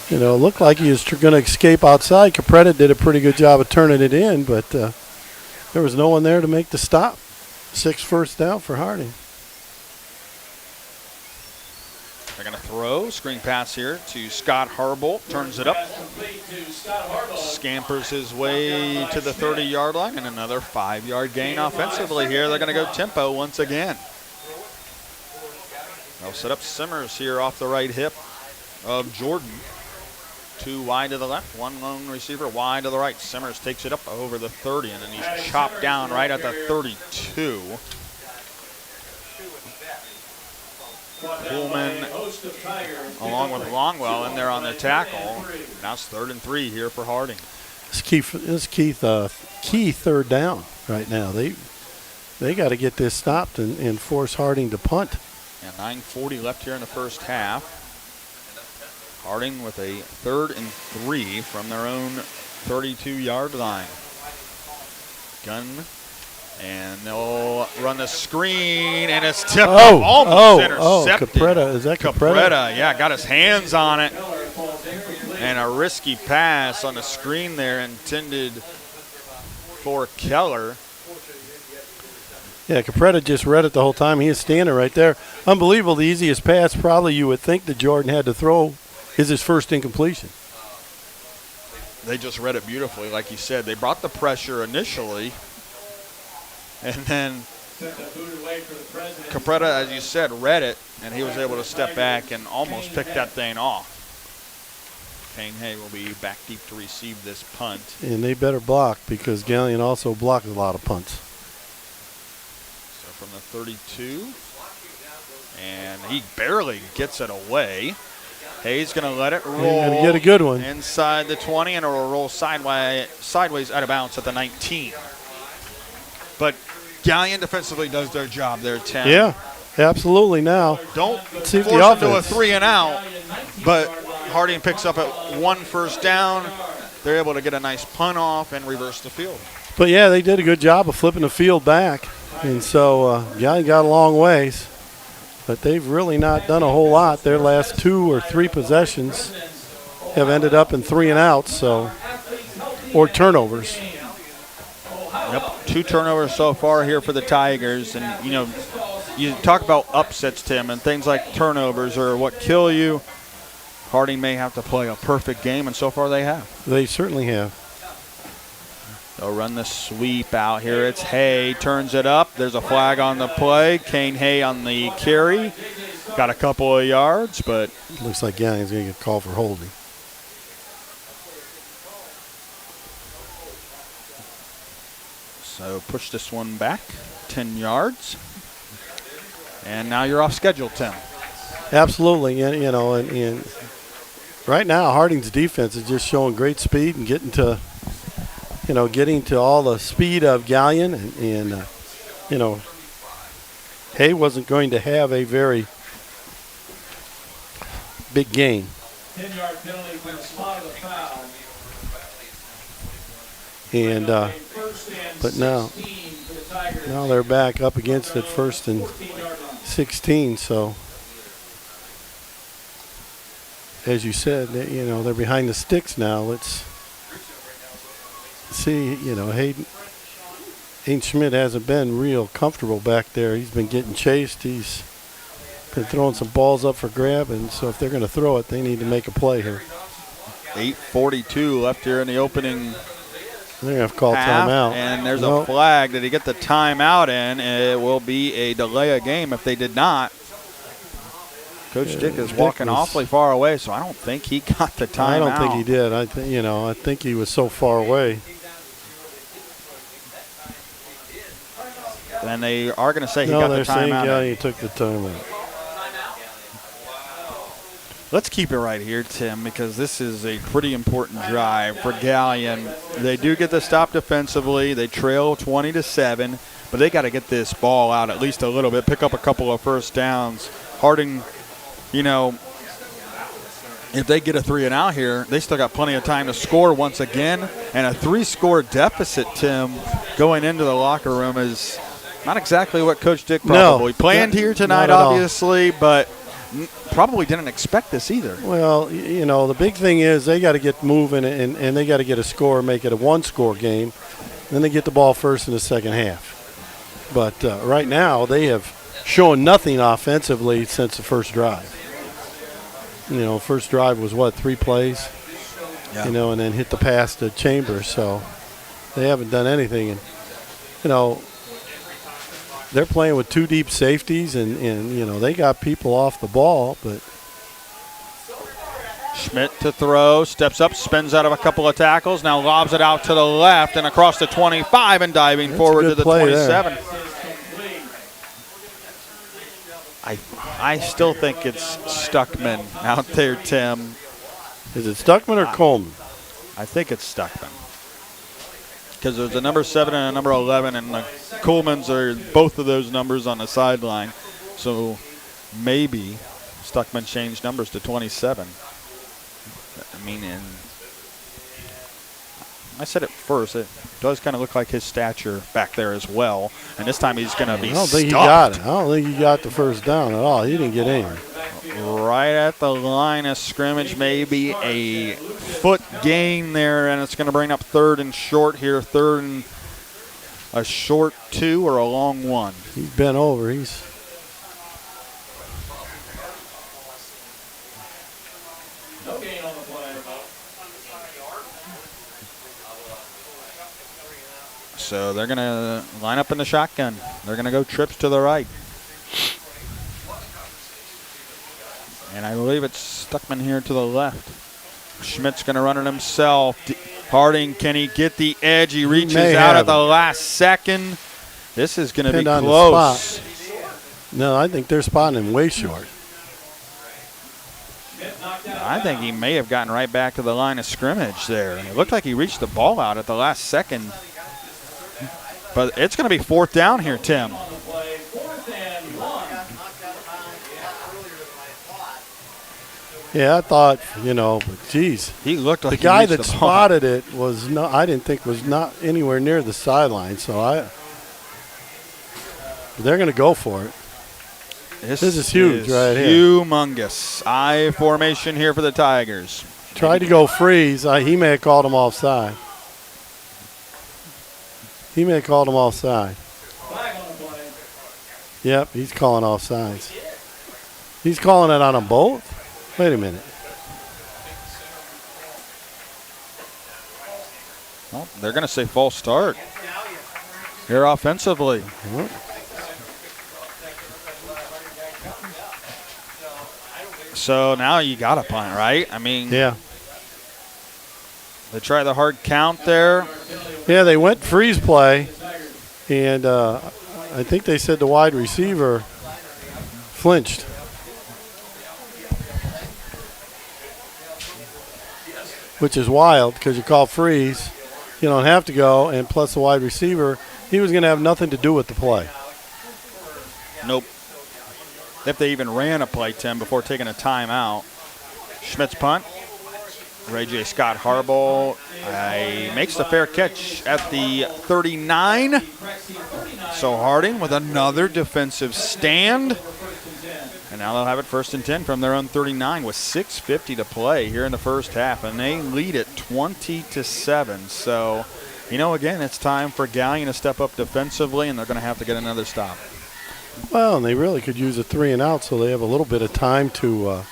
You know, it looked like he was going to escape outside. Capretta did a pretty good job of turning it in, but there was no one there to make the stop. 6 first down for Harding. They're going to throw. Screen pass here to Scott Harbolt. Turns it up. Scampers his way to the 30-yard line, and another 5-yard gain offensively here. They're going to go tempo once again. They'll set up Simmers here off the right hip of Jordan. 2 wide to the left, 1 lone receiver wide to the right. Simmers takes it up over the 30, and then he's chopped down right at the 32. Pullman along with Longwell in there on the tackle. Now it's 3rd and 3 here for Harding. This Keith key third down right now. They got to get this stopped and force Harding to punt. And 9:40 left here in the first half. Harding with a 3rd and 3 from their own 32-yard line. Gun, and they'll run the screen, and it's tipped up, almost intercepted. Capretta, is that Capretta? Capretta, yeah, got his hands on it. And a risky pass on the screen there intended for Keller. Yeah, Capretta just read it the whole time. He is standing right there. Unbelievable. The easiest pass probably you would think that Jordan had to throw is his first incompletion. They just read it beautifully, like you said. They brought the pressure initially, and then Capretta, as you said, read it, and he was able to step back and almost pick that thing off. Kane Hay will be back deep to receive this punt. And they better block because Galion also blocked a lot of punts. So from the 32, and he barely gets it away. Hayes going to let it roll. Going to get a good one. Inside the 20, and it will roll sideways out of bounds at the 19. But Galion defensively does their job there, Tim. Yeah, absolutely. Now, don't see force them to a 3 and out, but Harding picks up at 1 first down. They're able to get a nice punt off and reverse the field. But, yeah, they did a good job of flipping the field back. And so Galion got a long ways. But they've really not done a whole lot. Their last 2 or 3 possessions have ended up in 3 and outs, or turnovers. Yep, 2 turnovers so far here for the Tigers. And, you know, you talk about upsets, Tim, and things like turnovers are what kill you. Harding may have to play a perfect game, and so far they have. They certainly have. They'll run the sweep out here. It's Hay, turns it up. There's a flag on the play. Kane Hay on the carry. Got a couple of yards, but looks like Galion's going to get called for holding. So push this one back 10 yards. And now you're off schedule, Tim. Absolutely. And, you know, and right now Harding's defense is just showing great speed and getting to all the speed of Galion. And you know, Hay wasn't going to have a very big game. 10-yard penalty for the spot of the foul. And but now they're back up against it, 1st and 16. So as you said, you know, they're behind the sticks now. Let's see. You know, Hayden Schmidt hasn't been real comfortable back there. He's been getting chased. He's been throwing some balls up for grab, and so if they're going to throw it, they need to make a play here. 8:42 left here in the opening. They're going to have to call timeout. And there's a flag. Did he get the timeout in? It will be a delay of game if they did not. Coach Dick is walking awfully far away, so I don't think he got the timeout. I don't think he did. I think he was so far away. And they are going to say he No, got the they're saying timeout. Galion took the timeout. Let's keep it right here, Tim, because this is a pretty important drive for Galion. They do get the stop defensively. They trail 20-7, but they got to get this ball out at least a little bit, pick up a couple of first downs. Harding, you know, if they get a 3-and-out here, they still got plenty of time to score once again. And a 3-score deficit, Tim, going into the locker room is not exactly what Coach Dick probably planned here tonight, obviously, but probably didn't expect this either. Well, you know, the big thing is they got to get moving and they got to get a score, make it a one-score game. Then they get the ball first in the second half. But right now they have shown nothing offensively since the first drive. You know, first drive was, 3 plays? Yeah. You know, and then hit the pass to Chambers. So they haven't done anything. And, you know, they're playing with 2 deep safeties, and you know, they got people off the ball, but Schmidt to throw, steps up, spins out of a couple of tackles, now lobs it out to the left and across the 25 and diving forward to the 27. There. I still think it's Stuckman out there, Tim. Is it Stuckman or Coleman? I think it's Stuckman. Because there's a number 7 and a number 11, and the Coleman's are both of those numbers on the sideline. So maybe Stuckman changed numbers to 27. I mean, and I said it first. It does kind of look like his stature back there as well. And this time he's going to be I don't think he stuffed. got it. I don't think he got the first down at all. He didn't get anything. Right at the line of scrimmage, maybe a foot gain there, and it's going to bring up 3rd and short here. 3rd and a short 2 or a long 1. He's bent over. He's No gain on the play. So they're going to line up in the shotgun. They're going to go trips to the right. And I believe it's Stuckman here to the left. Schmidt's going to run it himself. Harding, can he get the edge? He reaches out at the last second. This is going to be close. No, I think they're spotting him way short. I think he may have gotten right back to the line of scrimmage there. It looked like he reached the ball out at the last second. But it's going to be 4th down here, Tim. Yeah, I thought, you know, but geez. He looked like the guy that spotted it was no, I didn't think was not anywhere near the sideline. So they're going to go for it. This is huge right here. Humongous. I formation here for the Tigers. Tried to go freeze. He may have called him offside. He may have called him offside. Yep, he's calling offsides. He's calling it on them both? Wait a minute. Well, they're going to say false start here offensively. So now you got to punt, right? I mean, yeah. They try the hard count there. Yeah, they went freeze play, and I think they said the wide receiver flinched. Which is wild because you call freeze, you don't have to go, and plus the wide receiver, he was going to have nothing to do with the play. Nope. If they even ran a play, Tim, before taking a timeout. Schmidt's punt. Ray J. Scott Harbaugh makes the fair catch at the 39. So Harding with another defensive stand. And now they'll have it 1st and 10 from their own 39 with 6:50 to play here in the first half. And they lead it 20-7. So, you know, again, it's time for Galion to step up defensively, and they're going to have to get another stop. Well, and they really could use a 3-and-out, so they have a little bit of time to,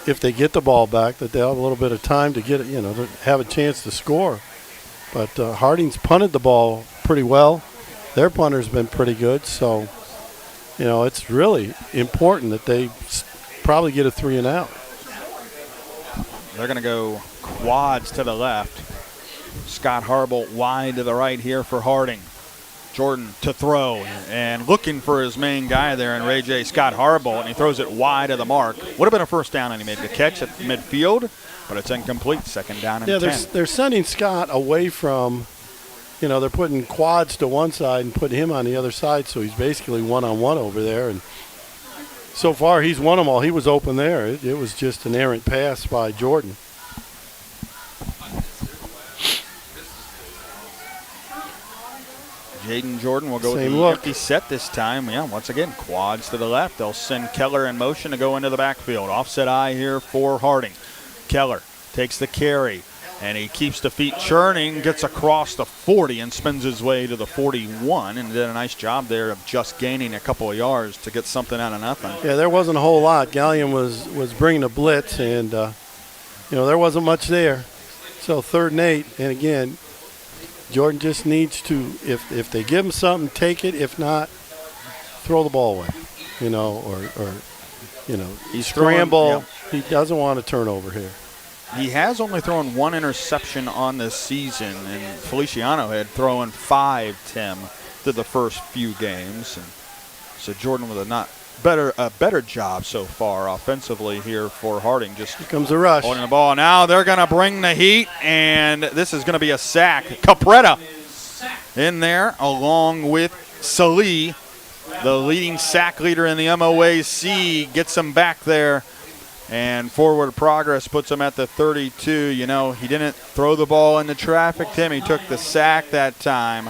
if they get the ball back, that they'll have a little bit of time to get it, you know, to have a chance to score. But Harding's punted the ball pretty well. Their punter's been pretty good, so, you know, it's really important that they probably get a 3-and-out. They're going to go quads to the left. Scott Harbaugh wide to the right here for Harding. Jordan to throw and looking for his main guy there in Ray J. Scott Harbaugh, and he throws it wide of the mark. Would have been a first down, and he made the catch at midfield, but it's incomplete. Second down and 10. They're sending Scott away from, they're putting quads to one side and putting him on the other side, so he's basically one-on-one over there. And so far, he's won them all. He was open there. It was just an errant pass by Jordan. Jaden Jordan will go with the empty set this time. Yeah, once again, quads to the left. They'll send Keller in motion to go into the backfield. Offset eye here for Harding. Keller takes the carry, and he keeps the feet churning, gets across the 40 and spins his way to the 41, and did a nice job there of just gaining a couple of yards to get something out of nothing. Yeah, there wasn't a whole lot. Galion was bringing a blitz, and, there wasn't much there. So 3rd and 8, and again, Jordan just needs to, if they give him something, take it. If not, throw the ball away, He's scramble. He doesn't want a turnover here. He has only thrown 1 interception on this season, and Feliciano had thrown 5, Tim, through the first few games. And so Jordan with a better job so far offensively here for Harding. Just here comes the rush. Holding the ball. Now they're going to bring the heat, and this is going to be a sack. Capretta in there along with Salih, the leading sack leader in the MOAC, gets him back there. And forward progress puts him at the 32. He didn't throw the ball into traffic, Tim. He took the sack that time.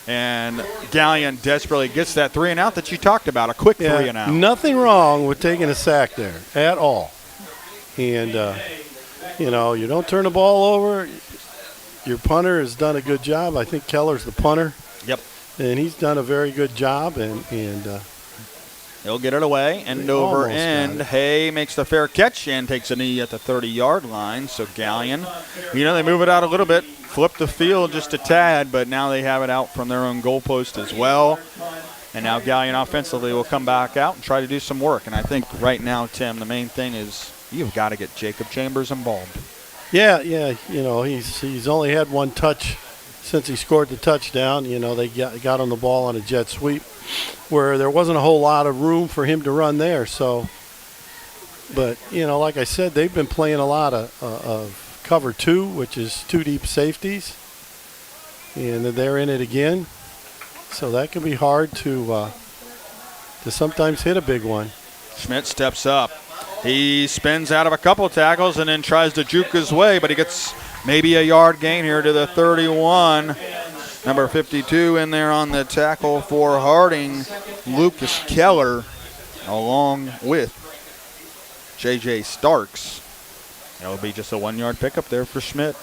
And Galion desperately gets that 3 and out that you talked about, a quick 3 and out. Nothing wrong with taking a sack there at all. And, you don't turn the ball over. Your punter has done a good job. I think Keller's the punter. Yep. And he's done a very good job. And he'll get it away, end over end. Hay makes the fair catch and takes a knee at the 30-yard line. So Galion, they move it out a little bit, flip the field just a tad, but now they have it out from their own goalpost as well. And now Galion offensively will come back out and try to do some work. And I think right now, Tim, the main thing is you've got to get Jacob Chambers involved. Yeah. He's only had 1 touch since he scored the touchdown. They got on the ball on a jet sweep where there wasn't a whole lot of room for him to run there. So, but, like I said, they've been playing a lot of cover 2, which is 2 deep safeties. And they're in it again. So that can be hard to sometimes hit a big one. Schmidt steps up. He spins out of a couple of tackles and then tries to juke his way, but he gets maybe a yard gain here to the 31. Number 52 in there on the tackle for Harding, Lucas Keller, along with J.J. Starks. It'll be just a 1-yard pickup there for Schmidt.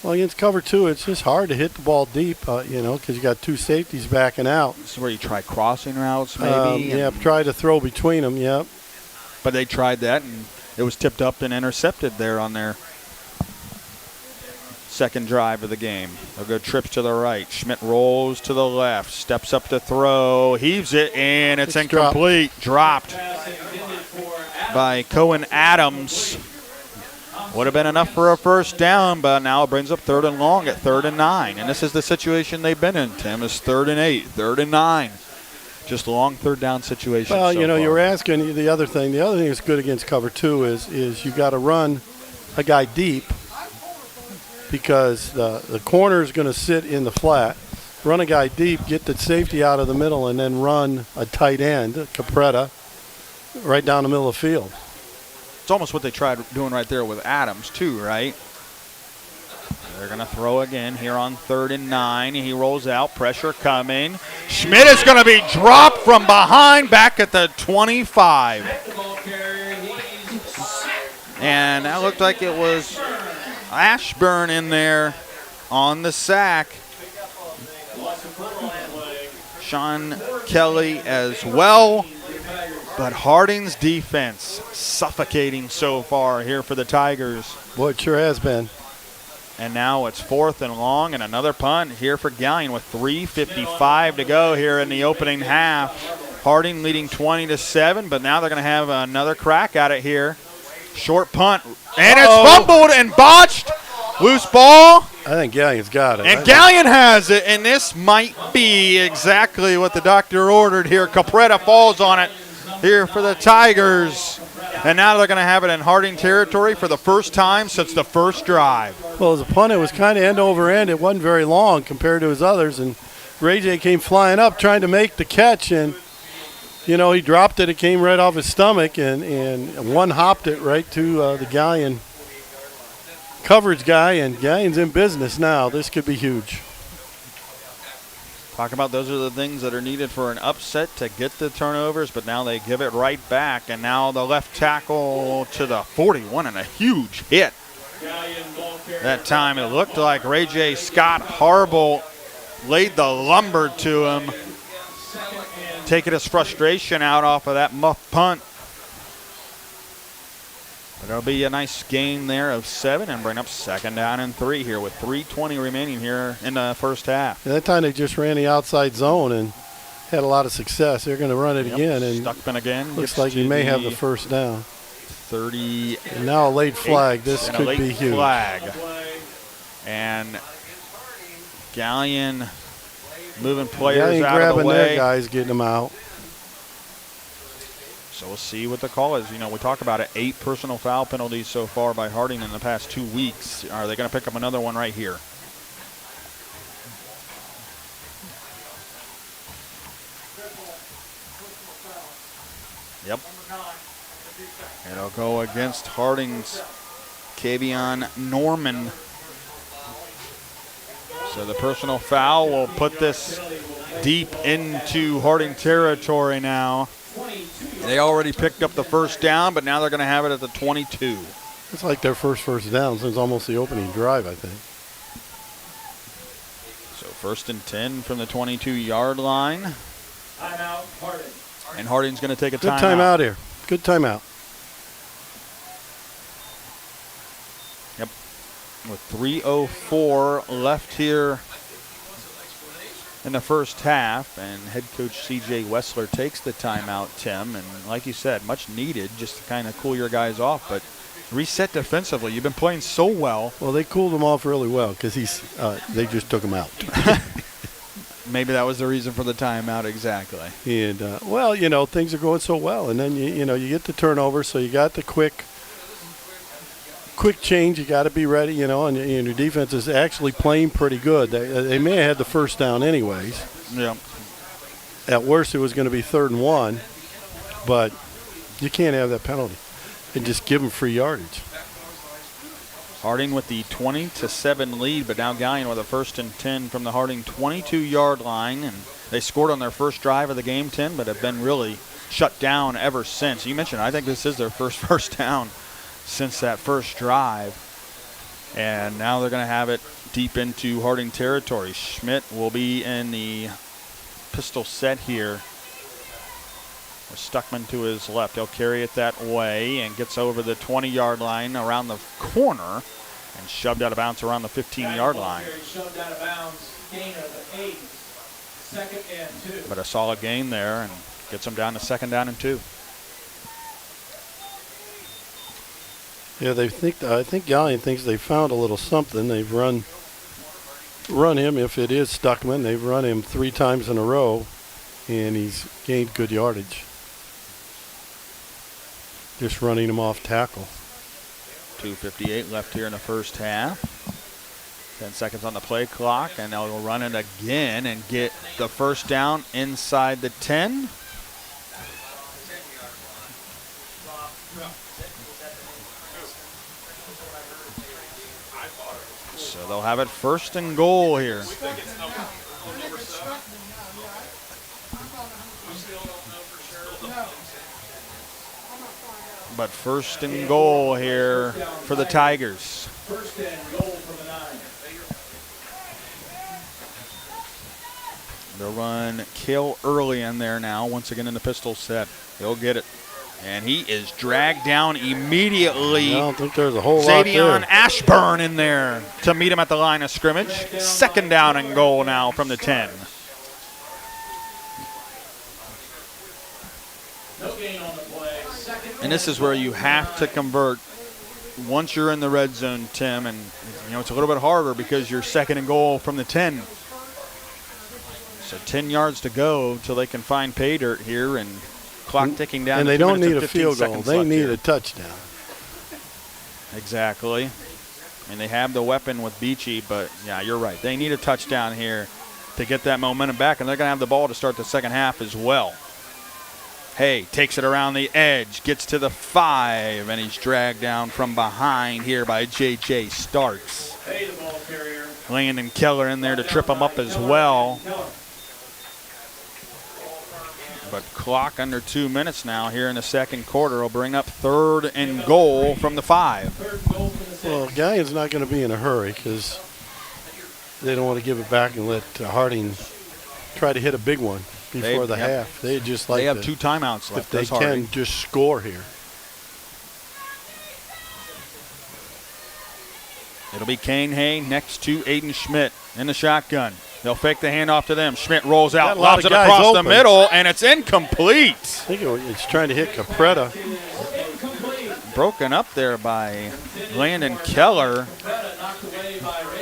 Well, against cover 2, it's just hard to hit the ball deep, because you got 2 safeties backing out. This is where you try crossing routes, maybe. Try to throw between them, yep. But they tried that, and it was tipped up and intercepted there on their second drive of the game. They'll go trips to the right. Schmidt rolls to the left, steps up to throw, heaves it, and it's incomplete. Dropped by Cohen Adams. Would have been enough for a first down, but now it brings up 3rd and long at 3rd and 9. And this is the situation they've been in, Tim, is 3rd and 8, 3rd and 9. Just long 3rd down situations. Well, so you were asking the other thing. The other thing that's good against cover 2 is you got to run a guy deep, because the corner is going to sit in the flat. Run a guy deep, get the safety out of the middle, and then run a tight end, Capretta, right down the middle of the field. It's almost what they tried doing right there with Adams too, right? They're going to throw again here on 3rd and 9. He rolls out, pressure coming. Schmidt is going to be dropped from behind back at the 25. And that looked like it was Ashburn in there on the sack. Sean Kelly as well. But Harding's defense suffocating so far here for the Tigers. Boy, it sure has been. And now it's 4th and long and another punt here for Galion with 3:55 to go here in the opening half. Harding leading 20-7, but now they're going to have another crack at it here. Short punt, and it's fumbled and botched. Loose ball. I think Galion's got it. And Galion has it, and this might be exactly what the doctor ordered here. Capretta falls on it here for the Tigers. And now they're going to have it in Harding territory for the first time since the first drive. Well, his punt, it was kind of end over end. It wasn't very long compared to his others. And Ray J came flying up trying to make the catch. And, you know, he dropped it. It came right off his stomach. And one hopped it right to the Galion coverage guy. And Galion's in business now. This could be huge. Talk about those are the things that are needed for an upset to get the turnovers, but now they give it right back. And now the left tackle to the 41 and a huge hit. That time it looked like Ray J. Scott Harble laid the lumber to him, taking his frustration out off of that muff punt. But it'll be a nice gain there of 7 and bring up 2nd down and 3 here with 3:20 remaining here in the first half. And that time they just ran the outside zone and had a lot of success. They're going to run it again. And Stuckman again. Looks like he may have the first down. 30. And now a late flag. This could be huge. Flag. And Galion moving players out of the way. Grabbing their guys, getting them out. So we'll see what the call is. You know, we talk about it, 8 personal foul penalties so far by Harding in the past 2 weeks. Are they going to pick up another one right here? Yep. It'll go against Harding's Kavion Norman. So the personal foul will put this deep into Harding territory now. They already picked up the first down, but now they're going to have it at the 22. It's like their first down since almost the opening drive, I think. So 1st and 10 from the 22-yard line. Timeout, Harding. And Harding's going to take a timeout. Good timeout here. Good timeout. Yep. With 3:04 left here in the first half, and head coach C.J. Wessler takes the timeout, Tim, and like you said, much needed just to kind of cool your guys off, but reset defensively. You've been playing so well. Well, they cooled him off really well because they just took him out. Maybe that was the reason for the timeout, exactly. And, well, you know, things are going so well, and then, you know, you get the turnover, so you got the quick change. You got to be ready, you know, and your defense is actually playing pretty good. They may have had the first down anyways. Yeah. At worst, it was going to be 3rd and 1, but you can't have that penalty and just give them free yardage. Harding with the 20-7 lead, but now Galion with a 1st and 10 from the Harding 22-yard line, and they scored on their first drive of the game, 10, but have been really shut down ever since. You mentioned, I think this is their first down since that first drive. And now they're going to have it deep into Harding territory. Schmidt will be in the pistol set here. With Stuckman to his left. He'll carry it that way and gets over the 20-yard line around the corner and shoved out of bounds around the 15-yard line. Shoved out of bounds, gain of 8. 2nd and 2. But a solid gain there and gets them down to 2nd down and 2. Yeah, I think Galion thinks they found a little something. They've run him, if it is Stuckman, they've run him 3 times in a row, and he's gained good yardage. Just running him off tackle. 2:58 left here in the first half. 10 seconds on the play clock, and they'll run it again and get the first down inside the 10. So they'll have it 1st and goal here. But 1st and goal here for the Tigers. 1st and goal from the 9. They'll run Cale early in there now, once again in the pistol set. He'll get it. And he is dragged down immediately. I don't think there's a whole lot there. Xavion Ashburn in there to meet him at the line of scrimmage. 2nd down and goal now from the 10. No gain on the play. And this is where you have to convert once you're in the red zone, Tim, and it's a little bit harder because you're 2nd and goal from the 10. So 10 yards to go till they can find pay dirt here, and clock ticking down. And they don't need a field goal. They need a touchdown. Exactly. I mean, they have the weapon with Birie, but, yeah, you're right. They need a touchdown here to get that momentum back, and they're going to have the ball to start the second half as well. Hay takes it around the edge, gets to the 5, and he's dragged down from behind here by J.J. Starks. Hay, the ball carrier. Landon Keller in there to trip him up as well. But clock under 2 minutes now here in the second quarter will bring up 3rd and goal from the 5. Well, Galion's not going to be in a hurry because they don't want to give it back and let Harding try to hit a big one before the half. They just like they have 2 timeouts left. If they can just score here. It'll be Kane Hay next to Aiden Schmidt in the shotgun. They'll fake the handoff to them. Schmidt rolls out, lobs it across the middle, and it's incomplete. I think it's trying to hit Capretta. Broken up there by Landon Keller.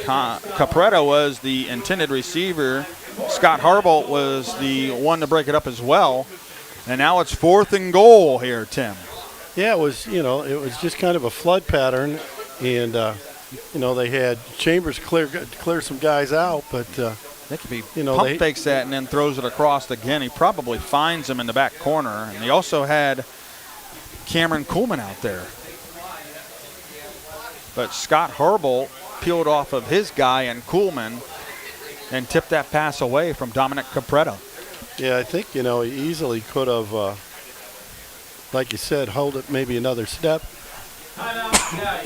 Capretta was the intended receiver. Scott Harbolt was the one to break it up as well. And now it's 4th and goal here, Tim. Yeah, it was just kind of a flood pattern, and they had Chambers clear some guys out, but they could be pump fakes that and then throws it across again. He probably finds him in the back corner, and they also had Cameron Coleman out there. But Scott Harbolt peeled off of his guy and Coleman and tipped that pass away from Dominic Capretta. Yeah, I think, he easily could have, like you said, hold it maybe another step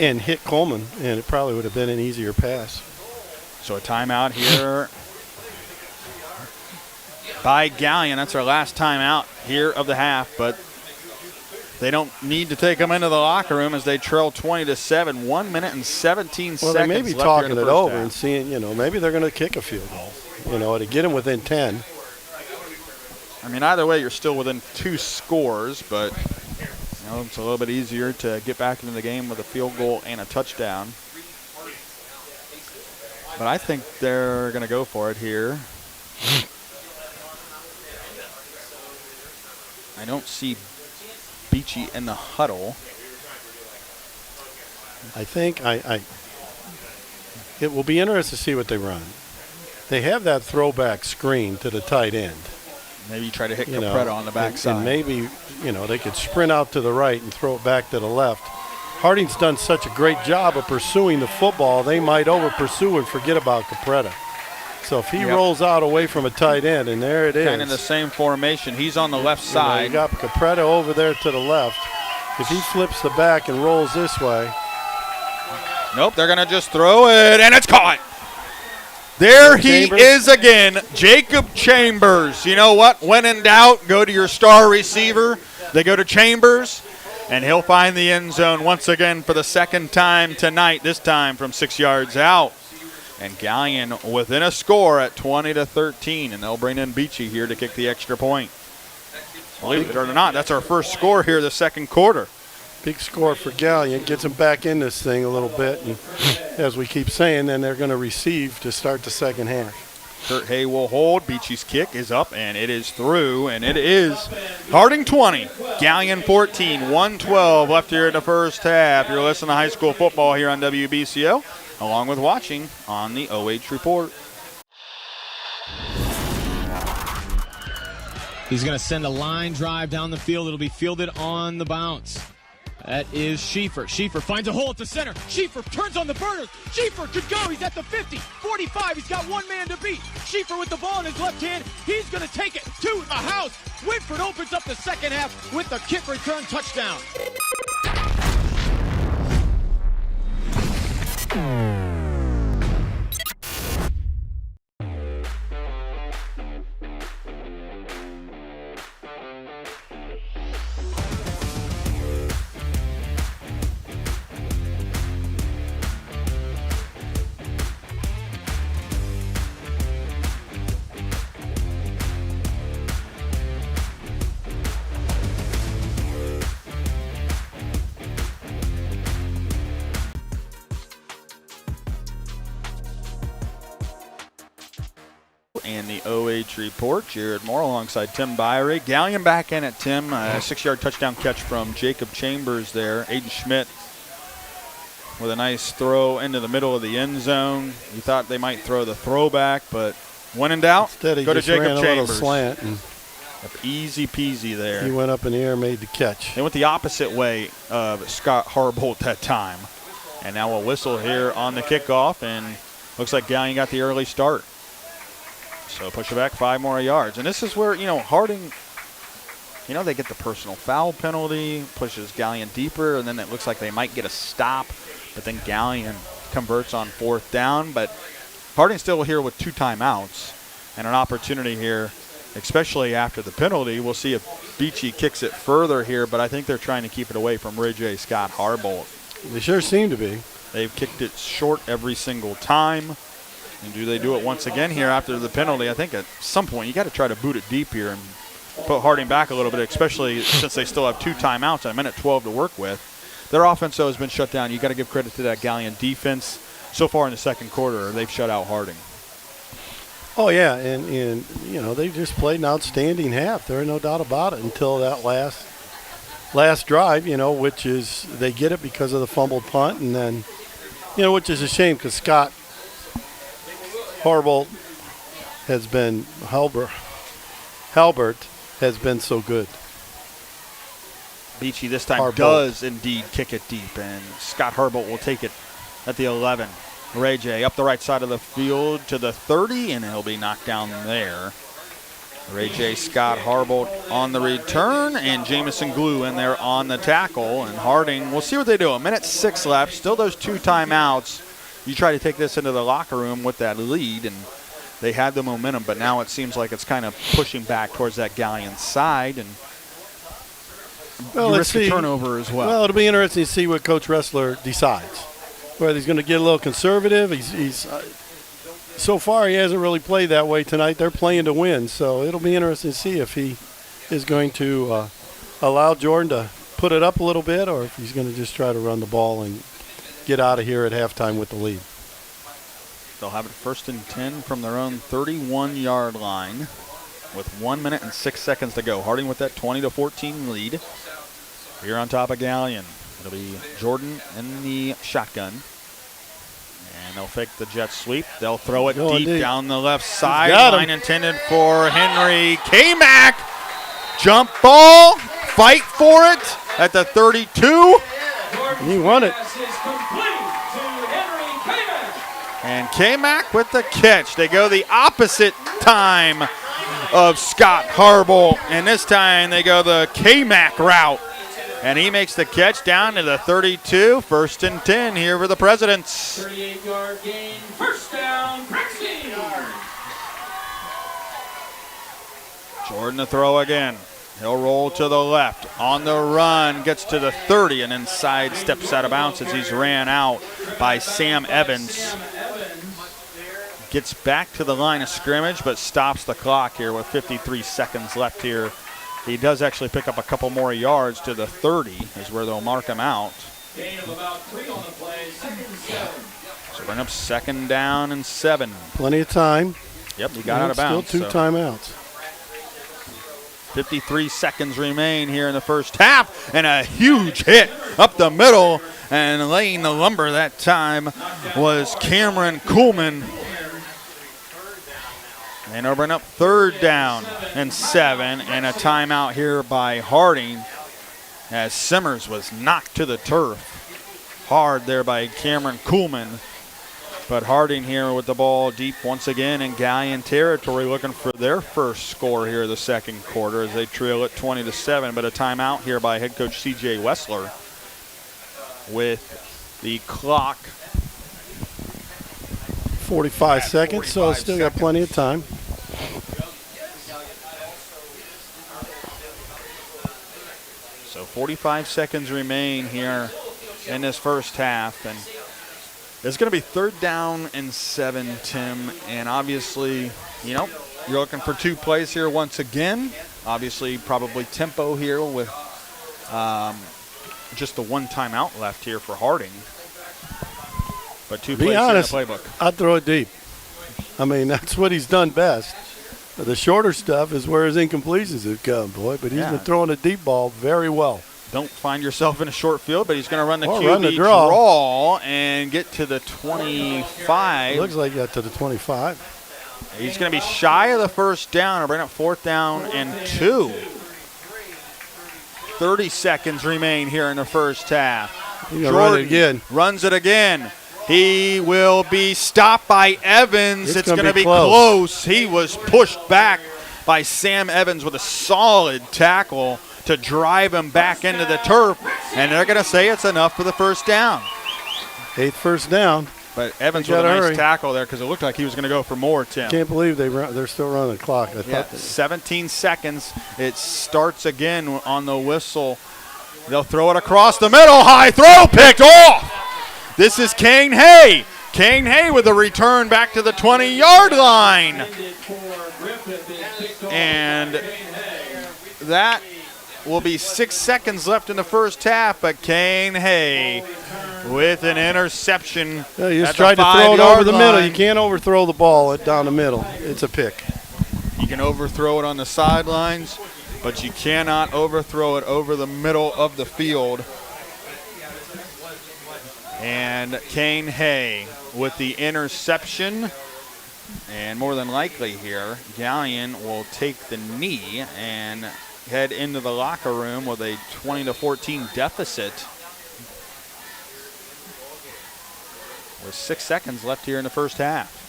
and hit Coleman, and it probably would have been an easier pass. So a timeout here by Galion. That's our last timeout here of the half, but they don't need to take them into the locker room as they trail 20-7. 1 minute and 17 seconds. Well, they may be left talking here in it the first over half. and seeing, maybe they're going to kick a field goal, to get them within 10. I mean, either way, you're still within 2 scores, but it's a little bit easier to get back into the game with a field goal and a touchdown. But I think they're going to go for it here. I don't see Birie in the huddle. I think it will be interesting to see what they run. They have that throwback screen to the tight end. Maybe you try to hit Capretta on the backside. And maybe, they could sprint out to the right and throw it back to the left. Harding's done such a great job of pursuing the football, they might over-pursue and forget about Capretta. So if he rolls out away from a tight end, and there it is. Kind of the same formation. He's on the left side. You got Capretta over there to the left. If he flips the back and rolls this way. Nope, they're going to just throw it, and it's caught. There he is again, Jacob Chambers. You know what? When in doubt, go to your star receiver. They go to Chambers, and he'll find the end zone once again for the second time tonight, this time from 6 yards out. And Galion within a score at 20-13, and they'll bring in Birie here to kick the extra point. Believe it or not, that's our first score here the second quarter. Big score for Galion, gets them back in this thing a little bit, and as we keep saying, then they're going to receive to start the second half. Kurt Hay will hold. Bichie's kick is up, and it is through, and it is Harding 20, Galion 14, 1:12 left here in the first half. You're listening to high school football here on WBCO, along with watching on the OH Report. He's going to send a line drive down the field. It'll be fielded on the bounce. That is Schieffer. Schieffer finds a hole at the center. Schieffer turns on the burners. Schieffer could go. He's at the 50, 45. He's got one man to beat. Schieffer with the ball in his left hand. He's going to take it to the house. Whitford opens up the second half with the kick return touchdown. Page Report. Jared Moore alongside Tim Birie. Galion back in at Tim. A 6-yard touchdown catch from Jacob Chambers there. Aiden Schmidt with a nice throw into the middle of the end zone. You thought they might throw the throwback, but when in doubt, Instead, he go to just Jacob ran a Chambers. little slant. And easy peasy there. he went up in the air and made the catch. They went the opposite way of Scott Harbolt that time. And now a whistle here on the kickoff, and looks like Galion got the early start. So push it back 5 more yards. And this is where, Harding, they get the personal foul penalty, pushes Galion deeper, and then it looks like they might get a stop. But then Galion converts on 4th down. But Harding still here with 2 timeouts and an opportunity here, especially after the penalty. We'll see if Birie kicks it further here, but I think they're trying to keep it away from Ray J. Scott Harbolt. They sure seem to be. They've kicked it short every single time. And do they do it once again here after the penalty? I think at some point you got to try to boot it deep here and put Harding back a little bit, especially since they still have 2 timeouts and a minute 12 to work with. Their offense, though, has been shut down. You got to give credit to that Galion defense. So far in the second quarter, they've shut out Harding. Oh, yeah, and they just played an outstanding half. There is no doubt about it until that last drive, which is they get it because of the fumbled punt, and then, which is a shame because Scott Harbolt has been, Halbert has been so good. Birie this time Harbolt does indeed kick it deep, and Scott Harbolt will take it at the 11. Ray J up the right side of the field to the 30, and he'll be knocked down there. Ray J. Scott Harbolt on the return, and Jamison Glue in there on the tackle. And Harding, we'll see what they do. A minute 6 left, still those 2 timeouts. You try to take this into the locker room with that lead, and they had the momentum, but now it seems like it's kind of pushing back towards that Galion side, and risk a turnover as well. Well, it'll be interesting to see what Coach Ressler decides. Whether he's going to get a little conservative. He's so far he hasn't really played that way tonight. They're playing to win, so it'll be interesting to see if he is going to allow Jordan to put it up a little bit, or if he's going to just try to run the ball and get out of here at halftime with the lead. They'll have it 1st and 10 from their own 31-yard line with 1 minute and 6 seconds to go. Harding with that 20-14 lead. Here on top of Galion, it'll be Jordan in the shotgun. And they'll fake the jet sweep. They'll throw it deep down the left sideline, intended for Henry K-Mac. Jump ball, fight for it at the 32. He won it. And K-Mac with the catch. They go the opposite time of Scott Harbolt, and this time they go the K-Mac route. And he makes the catch down to the 32. 1st and 10 here for the Presidents. 38-yard gain, 1st down, Brixie. Jordan the throw again. He'll roll to the left. On the run, gets to the 30, and then side steps out of bounds as he's ran out by Sam Evans. Gets back to the line of scrimmage, but stops the clock here with 53 seconds left here. He does actually pick up a couple more yards to the 30 is where they'll mark him out. Gain of about 3 on the play, 2nd and 7. So bring up 2nd down and 7. Plenty of time. Yep, he got out of bounds. Still 2 timeouts. 53 seconds remain here in the first half, and a huge hit up the middle, and laying the lumber that time was Cameron Kuhlman. And they'll bring up 3rd down and 7, and a timeout here by Harding as Simmers was knocked to the turf. Hard there by Cameron Kuhlman. But Harding here with the ball deep once again in Galion territory, looking for their first score here the second quarter as they trail it 20-7. But a timeout here by head coach C.J. Wessler with the clock 45 seconds, so still got plenty of time. So 45 seconds remain here in this first half, and it's going to be 3rd down and 7, Tim. And obviously, you're looking for 2 plays here once again. Obviously, probably tempo here with just the 1 timeout left here for Harding. But 2 plays in the playbook. I'd throw it deep. I mean, that's what he's done best. The shorter stuff is where his incompletions have come, boy. But he's been throwing the deep ball very well. Don't find yourself in a short field, but he's going to run the QB draw. draw and get to the 25. Looks like that to the 25. He's going to be shy of the first down or bring up 4th down and 2. 30 seconds remain here in the first half. He's going to run it again. Runs it again. He will be stopped by Evans. It's going to be close. He was pushed back by Sam Evans with a solid tackle to drive him back into the turf, and they're going to say it's enough for the first down. 8th first down. But Evans with a nice tackle there because it looked like he was going to go for more, Tim. Can't believe they're still running the clock. 17 seconds. It starts again on the whistle. They'll throw it across the middle. High throw, picked off. This is Kane Hay. Kane Hay with a return back to the 20-yard line. And that will be 6 seconds left in the first half, but Kane Hay with an interception. Yeah, you just tried to throw it over the middle. You can't overthrow the ball down the middle. It's a pick. You can overthrow it on the sidelines, but you cannot overthrow it over the middle of the field. And Kane Hay with the interception. And more than likely here, Galion will take the knee and head into the locker room with a 20-14 deficit. With 6 seconds left here in the first half.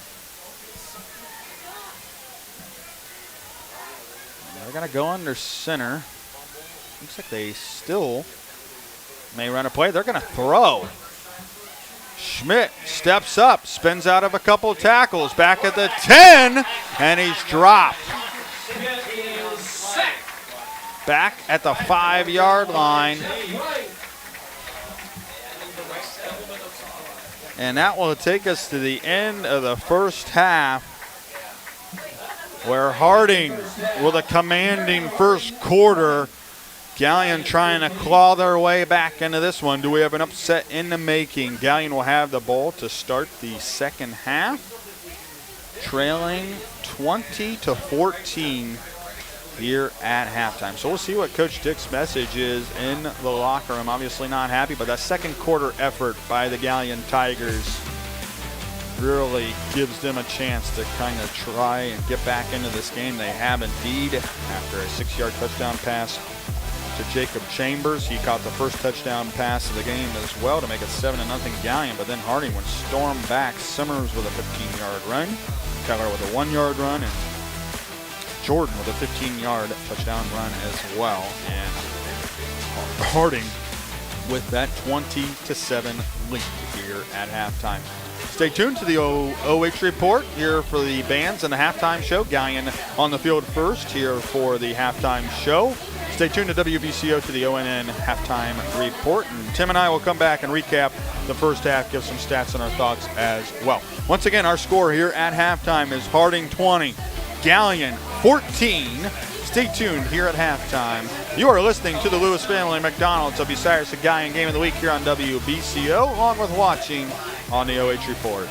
They're going to go under center. Looks like they still may run a play. They're going to throw. Schmidt steps up, spins out of a couple tackles, back at the 10, and he's dropped. Back at the 5-yard line. And that will take us to the end of the first half, where Harding with a commanding first quarter. Galion trying to claw their way back into this one. Do we have an upset in the making? Galion will have the ball to start the second half, trailing 20-14 here at halftime. So we'll see what Coach Dick's message is in the locker room. Obviously not happy, but that second quarter effort by the Galion Tigers really gives them a chance to kind of try and get back into this game. They have indeed, after a 6-yard touchdown pass to Jacob Chambers. He caught the first touchdown pass of the game as well to make it 7-0 Galion, but then Harding would storm back. Summers with a 15-yard run, Keller with a 1-yard run, and Jordan with a 15-yard touchdown run as well. And Harding with that 20-7 lead here at halftime. Stay tuned to the OH Report here for the bands and the halftime show. Galion on the field first here for the halftime show. Stay tuned to WBCO to the ONN halftime report. And Tim and I will come back and recap the first half, give some stats and our thoughts as well. Once again, our score here at halftime is Harding 20, Galion 14. Stay tuned here at halftime. You are listening to the Lewis Family McDonald's Bucyrus and Galion Game of the Week here on WBCO, along with watching on the OH Report.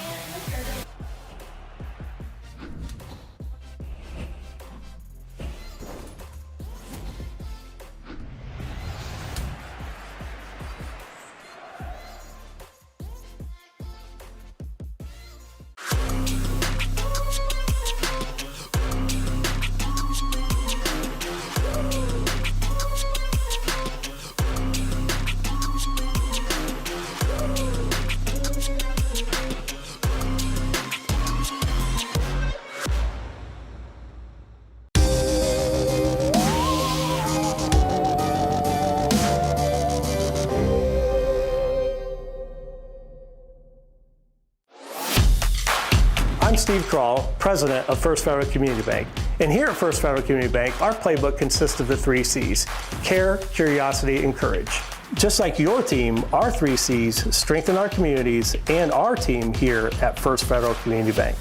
I'm Steve Kroll, president of First Federal Community Bank. And here at First Federal Community Bank, our playbook consists of the 3 C's: care, curiosity, and courage. Just like your team, our 3 C's strengthen our communities and our team here at First Federal Community Bank.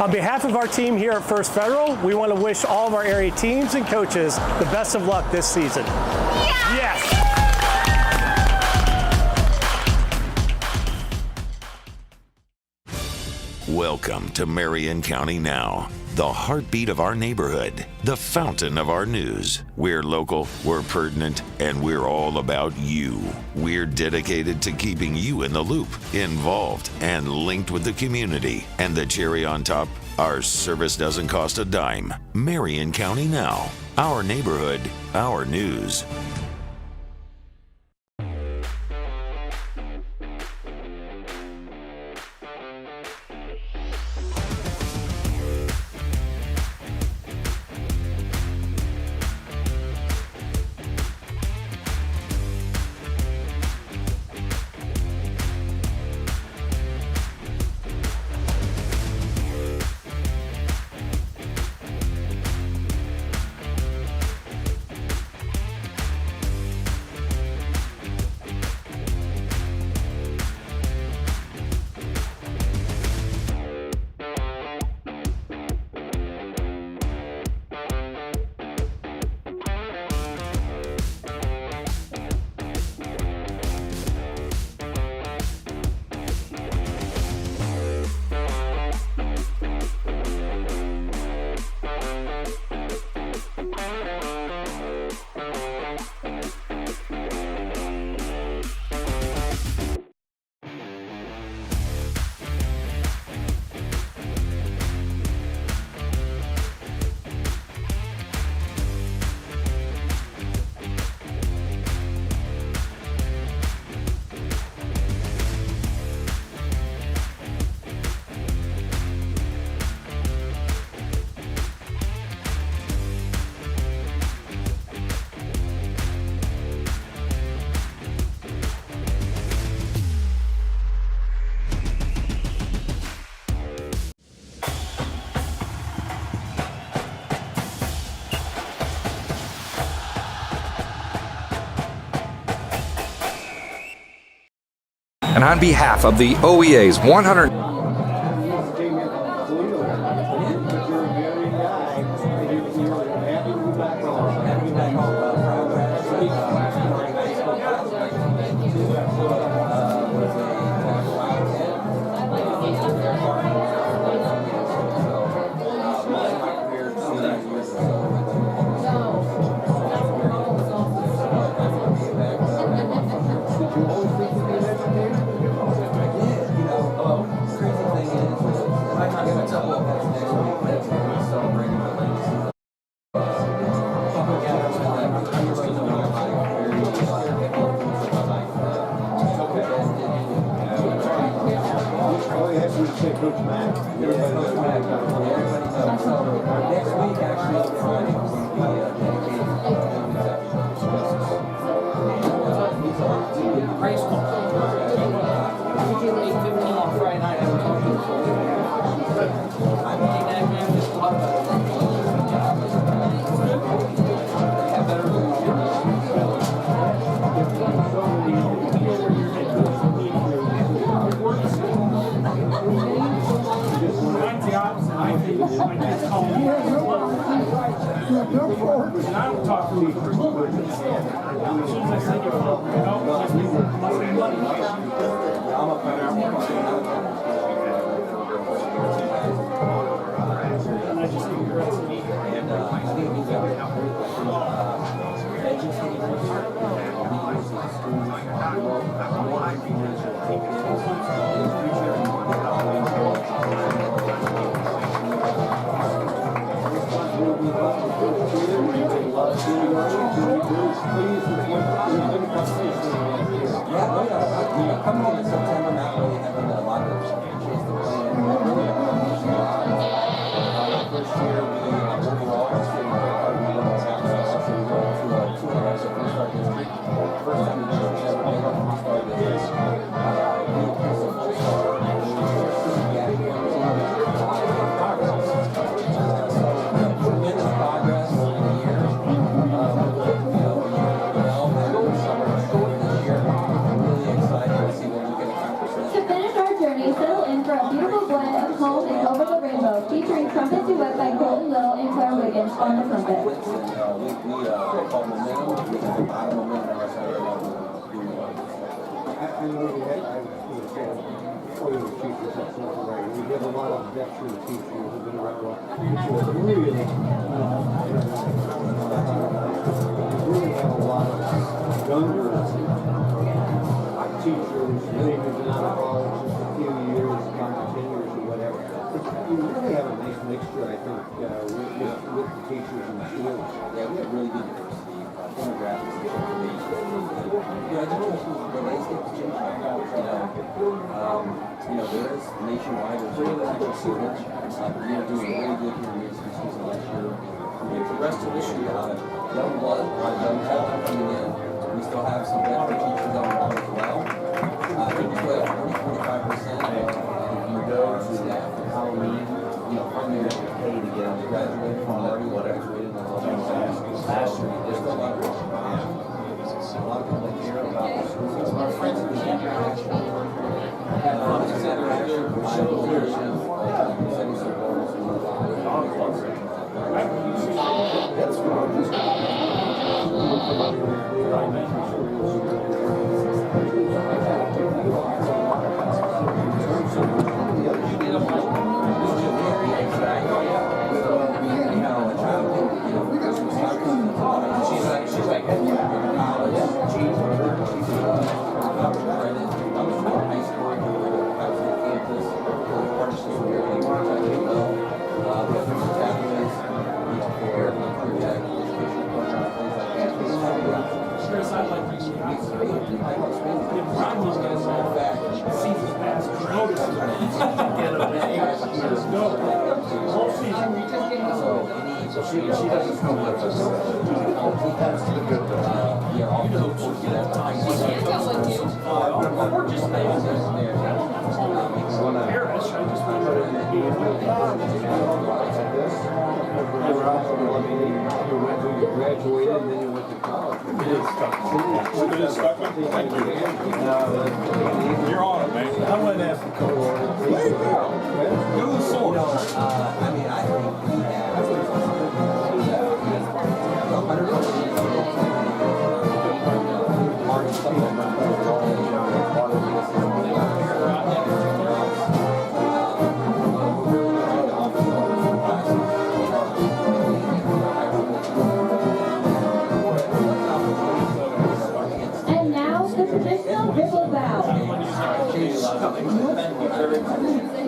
On behalf of our team here at First Federal, we want to wish all of our area teams and coaches the best of luck this season. Yes! Welcome to Marion County Now, the heartbeat of our neighborhood, the fountain of our news. We're local, we're pertinent, and we're all about you. We're dedicated to keeping you in the loop, involved, and linked with the community. And the cherry on top, our service doesn't cost a dime. Marion County Now. Our neighborhood, our news. And on behalf of the OEA's 100... We have a lot of veteran teachers who've been around a while. So it's really have a lot of younger teachers, maybe been out of college just a few years, gone to 10 years or whatever. You really have a nice mixture, I think, with the teachers and the schools. Yeah, we have really good diversity, demographics, information. I just the landscape is changing. There is nationwide, there's really actual shortage. We are doing really good here in the season last year. The rest of this year, young blood, young talent coming in. We still have some veteran teachers on board as well. I think we still have 40-45% of our staff for Halloween, from their pay to get them to graduate from already graduated. Last year, there's still a lot of work. A lot of people that care about the schools. Our friends in the interaction. She doesn't come with us. That's the good thing. You graduated and then you went to college. You're on it, man. I went to ask the coach. There you go. Go to the source. I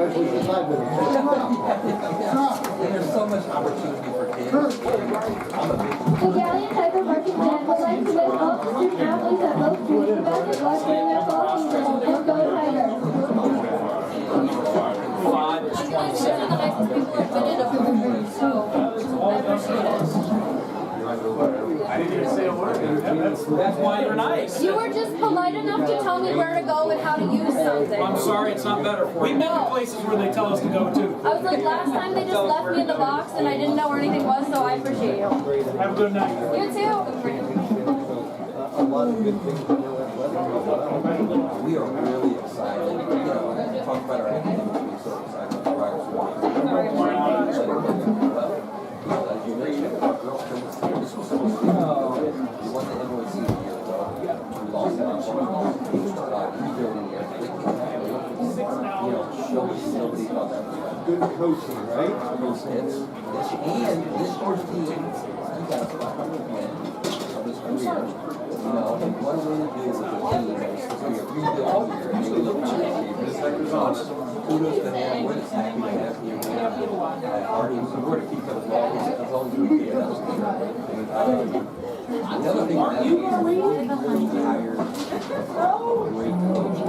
think we have 5 minutes. There's so much opportunity for kids. The Galion Tigers marching band would like to wish all the student athletes at both teams the best of luck during their fall season. Let's go Tigers! 5 is 27. I didn't even say a word. That's why you're nice. You were just polite enough to tell me where to go and how to use something. I'm sorry, it's not better for you. We've been to places where they tell us to go too. I was like, last time they just left me in the box and I didn't know where anything was, so I appreciate you. Have a good night. You too. A lot of good things to know. We are really excited. Talk about our academic. We're so excited about progress we're making. As you mentioned, our girls tennis team, this was supposed to be, we won the NYC a year ago. We lost that on rebuilding it. They came back and show us nobody thought that was right. Good coaching, right? This year's team, you got 500 men of this career. And what we're going to do with the team is to rebuild here. And we look at kudos to them. We're just happy to have you. Harding, so we're to keep them as long as we can. The other thing that we hired a great coach.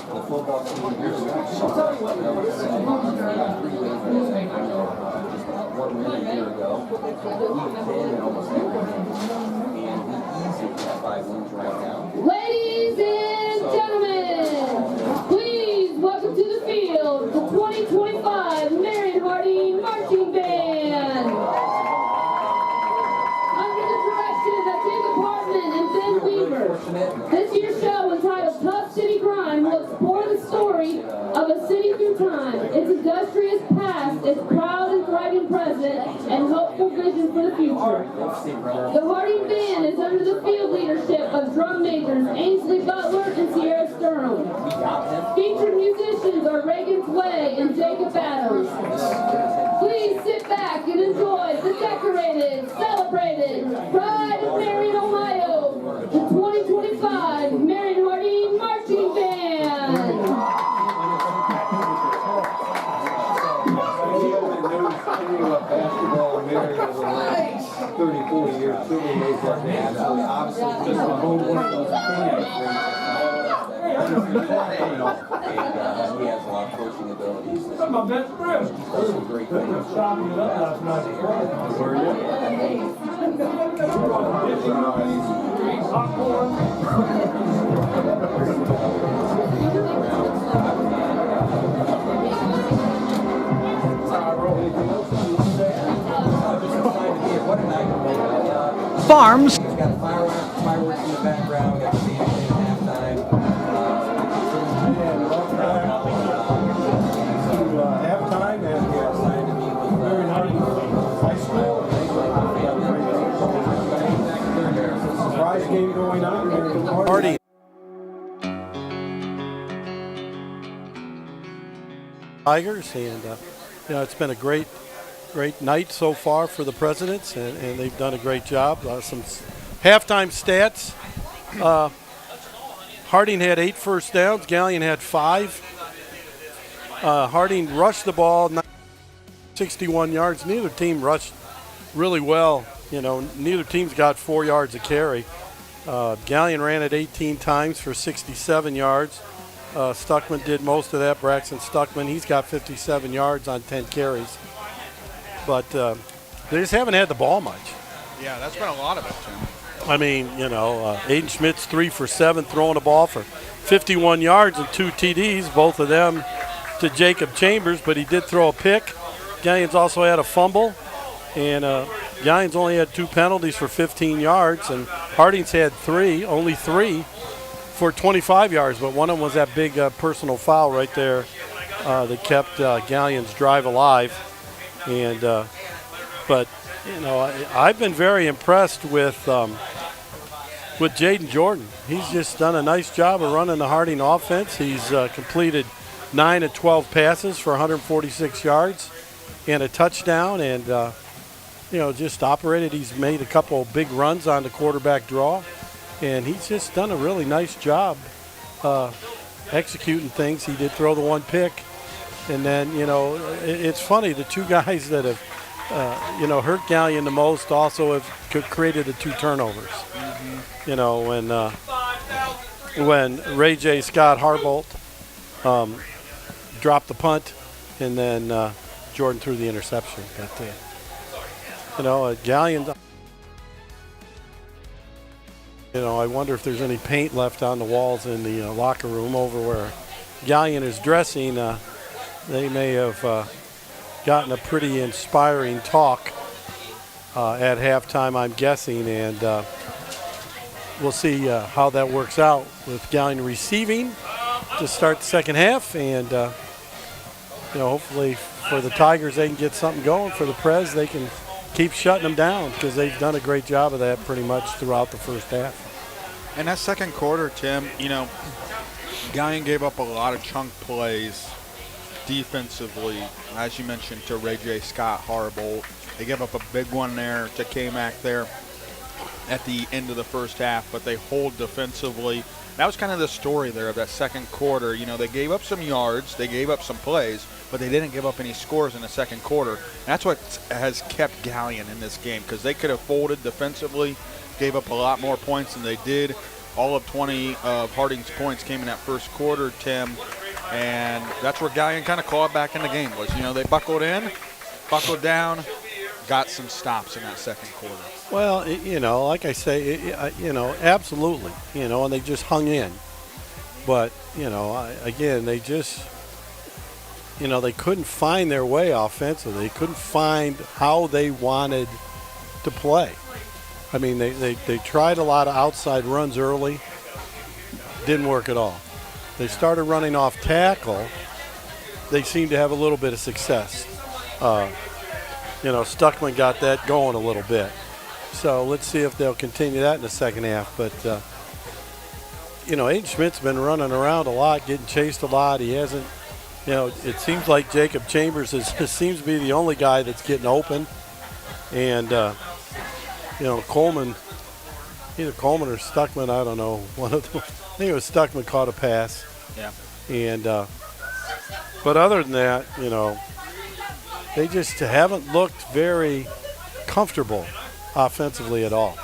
The football team here is one win a year ago. We've been in almost every game. And we easily have 5 wins right now. Ladies and gentlemen, please welcome to the field the 2025 Marion Harding Marching Band. Under the direction of David Partman and Ben Weaver, this year's show entitled Tough City Grind will explore the story of a city through time, its industrious past, its proud and thriving present, and hopeful vision for the future. The Harding Band is under the field leadership of drum majors Ainsley Butler and Sierra Sturm. Featured musicians are Reagan's Way and Jacob Adams. Please sit back and enjoy the decorated, celebrated Pride of Marion, Ohio, the 2025 Marion Harding Marching Band. Basketball in Marion over the last 30, 40 years truly made that band. So obviously just a home one of those fans. And he has a lot of coaching abilities. That's my best friend. Those are great things. Chopping it up last night. Were you? Popcorn. Farms. We've got fireworks in the background. We got the band playing at halftime. Halftime and Very high school. Surprise game going on. Party. Tigers, and it's been a great night so far for the Presidents, and they've done a great job. Some halftime stats. Harding had 8 first downs. Galion had 5. Harding rushed the ball 61 yards. Neither team rushed really well. Neither team's got 4 yards a carry. Galion ran it 18 times for 67 yards. Stuckman did most of that. Braxton Stuckman, he's got 57 yards on 10 carries. But they just haven't had the ball much. Yeah, that's been a lot of it, Tim. I mean, Aiden Schmidt's 3 for 7 throwing the ball for 51 yards and 2 TDs, both of them to Jacob Chambers, but he did throw a pick. Gallion's also had a fumble, and Gallion's only had 2 penalties for 15 yards, and Harding's had only three for 25 yards, but one of them was that big personal foul right there that kept Gallion's drive alive. And but I've been very impressed with Jaden Jordan. He's just done a nice job of running the Harding offense. He's completed 9 of 12 passes for 146 yards and a touchdown, and just operated. He's made a couple of big runs on the quarterback draw, and he's just done a really nice job executing things. He did throw the 1 pick. And then, it's funny, the 2 guys that have, hurt Galion the most also have created the 2 turnovers. Mm-hmm. When Ray J. Scott Harbolt dropped the punt, and then Jordan threw the interception. But, Galion, I wonder if there's any paint left on the walls in the locker room over where Galion is dressing. They may have gotten a pretty inspiring talk at halftime, I'm guessing, and we'll see how that works out with Galion receiving to start the second half, and hopefully for the Tigers they can get something going. For the Prez, they can keep shutting them down because they've done a great job of that pretty much throughout the first half. And that second quarter, Tim, Galion gave up a lot of chunk plays defensively, as you mentioned, to Ray J. Scott Harbolt. They gave up a big one there to K-Mac there at the end of the first half, but they hold defensively. That was kind of the story there of that second quarter. They gave up some yards, they gave up some plays, but they didn't give up any scores in the second quarter. And that's what has kept Galion in this game, because they could have folded defensively, gave up a lot more points than they did. All of 20 of Harding's points came in that first quarter, Tim. And that's where Galion kind of clawed back in the game was. They buckled in, buckled down, got some stops in that second quarter. Well, like I say, absolutely, and they just hung in. But, again, they just, they couldn't find their way offensively. They couldn't find how they wanted to play. I mean, they tried a lot of outside runs early. Didn't work at all. They started running off tackle. They seemed to have a little bit of success. Stuckman got that going a little bit. So let's see if they'll continue that in the second half. But, Aiden Schmidt's been running around a lot, getting chased a lot. He hasn't, it seems like Jacob Chambers seems to be the only guy that's getting open. And, Coleman, either Coleman or Stuckman, I don't know. One of them, I think it was Stuckman caught a pass. Yeah. And, but other than that, they just haven't looked very comfortable offensively at all.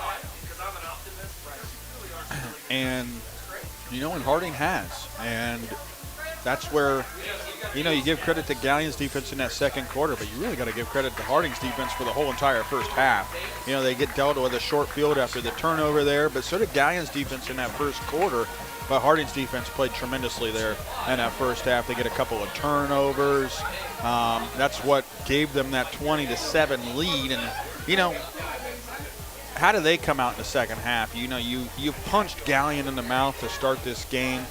And, and Harding has. And that's where, you give credit to Galion's defense in that second quarter, but you really got to give credit to Harding's defense for the whole entire first half. They get dealt with a short field after the turnover there, but so did Galion's defense in that first quarter. But Harding's defense played tremendously there in that first half. They get a couple of turnovers. That's what gave them that 20-7 lead. And, how do they come out in the second half? You punched Galion in the mouth to start this game.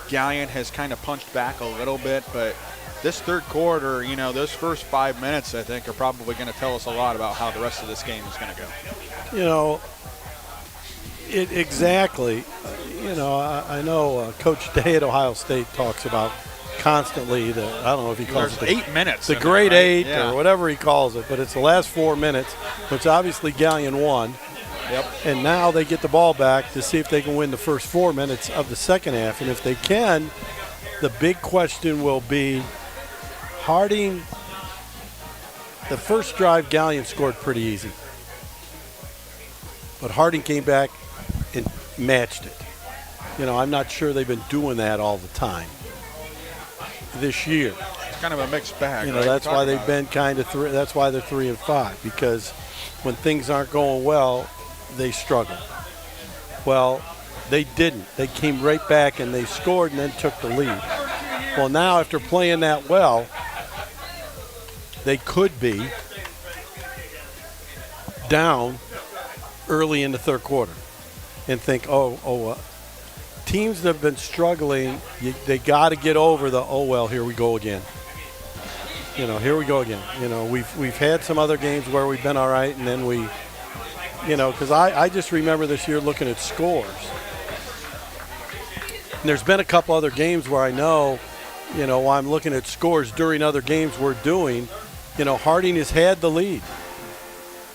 Galion has kind of punched back a little bit, but this third quarter, those first 5 minutes, I think, are probably going to tell us a lot about how the rest of this game is going to go. Exactly. I know Coach Day at Ohio State talks about constantly I don't know if he calls There's it 8 minutes. the grade right? 8 yeah. or whatever he calls it, but it's the last 4 minutes, which obviously Galion won. Yep. And now they get the ball back to see if they can win the first 4 minutes of the second half. And if they can, the big question will be Harding. The first drive, Galion scored pretty easy. But Harding came back and matched it. I'm not sure they've been doing that all the time this year. It's kind of a mixed bag. Right? That's why they've been kind of that's why they're 3-5, because when things aren't going well, they struggle. Well, they didn't. They came right back and they scored and then took the lead. Well, now after playing that well, they could be down early in the third quarter and think, teams that have been struggling, they got to get over here we go again. Here we go again. We've had some other games where we've been all right, and then we, because I just remember this year looking at scores. And there's been a couple other games where I know, while I'm looking at scores during other games we're doing, Harding has had the lead.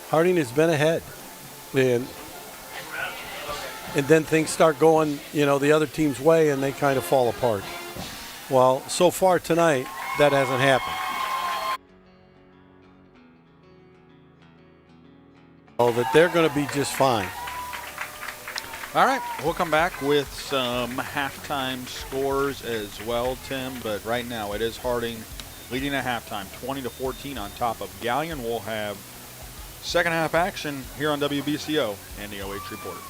Harding has been ahead. And then things start going, the other team's way, and they kind of fall apart. Well, so far tonight, that hasn't happened. So that they're going to be just fine. All right, we'll come back with some halftime scores as well, Tim. But right now, it is Harding leading at halftime, 20-14 on top of Galion. We'll have second half action here on WBCO and the OH Reporter.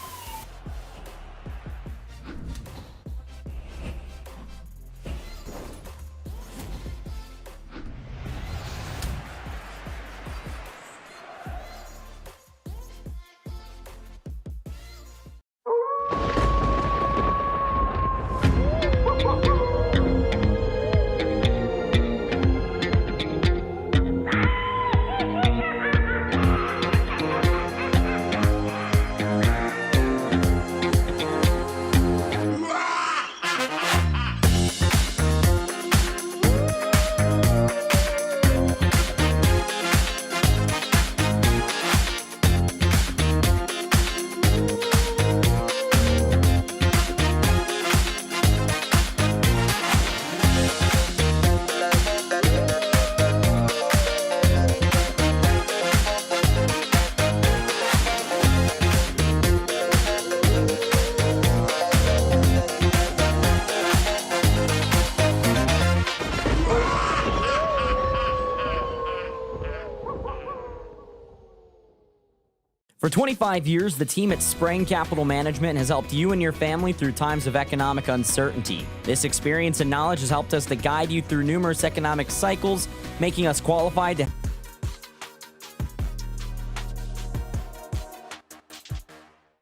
For 25 years, the team at Spreng Capital Management has helped you and your family through times of economic uncertainty. This experience and knowledge has helped us to guide you through numerous economic cycles, making us qualified to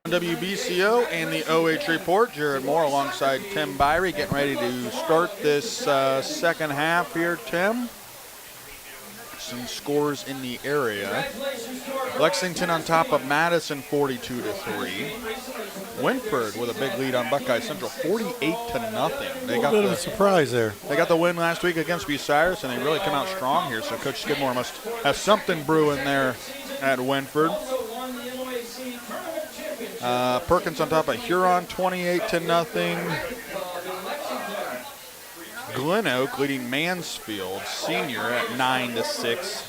WBCO and the OH Report. Jared Moore alongside Tim Birie getting ready to start this second half here, Tim. some scores in the area. Lexington on top of Madison 42-3. Winford with a big lead on Buckeye Central 48-0. They got a bit of a surprise there. They got the win last week against Bucyrus, and they really come out strong here. So Coach Skidmore must have something brewing there at Winford. Perkins on top of Huron 28-0. Glen Oak leading Mansfield Senior at 9-6.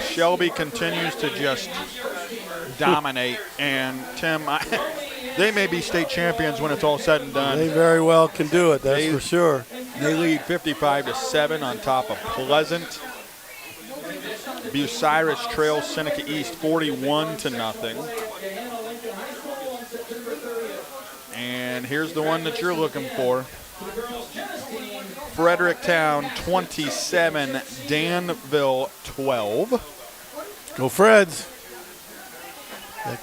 Shelby continues to just dominate, and Tim, they may be state champions when it's all said and done. They very well can do it, that's for sure. They lead 55-7 on top of Pleasant. Bucyrus trails Seneca East 41-0. And here's the one that you're looking for. Fredericktown 27, Danville 12. Go Freds.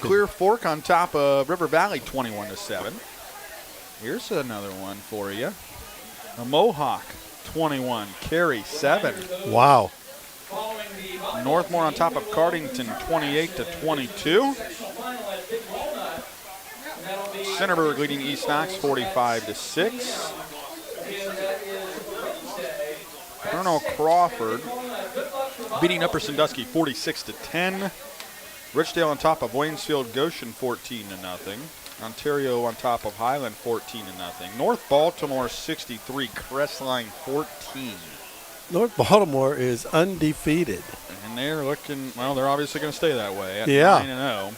Clear Fork on top of River Valley 21-7. Here's another one for you. A Mohawk 21, Cary 7. Wow. Northmore on top of Cardington 28-22. Centerburg leading East Knox 45-6. Colonel Crawford beating Upper Sandusky 46-10. Richdale on top of Waynesfield Goshen 14-0. Ontario on top of Highland 14-0. North Baltimore 63, Crestline 14. North Baltimore is undefeated. And they're looking, well, they're obviously going to stay that way at 9-0.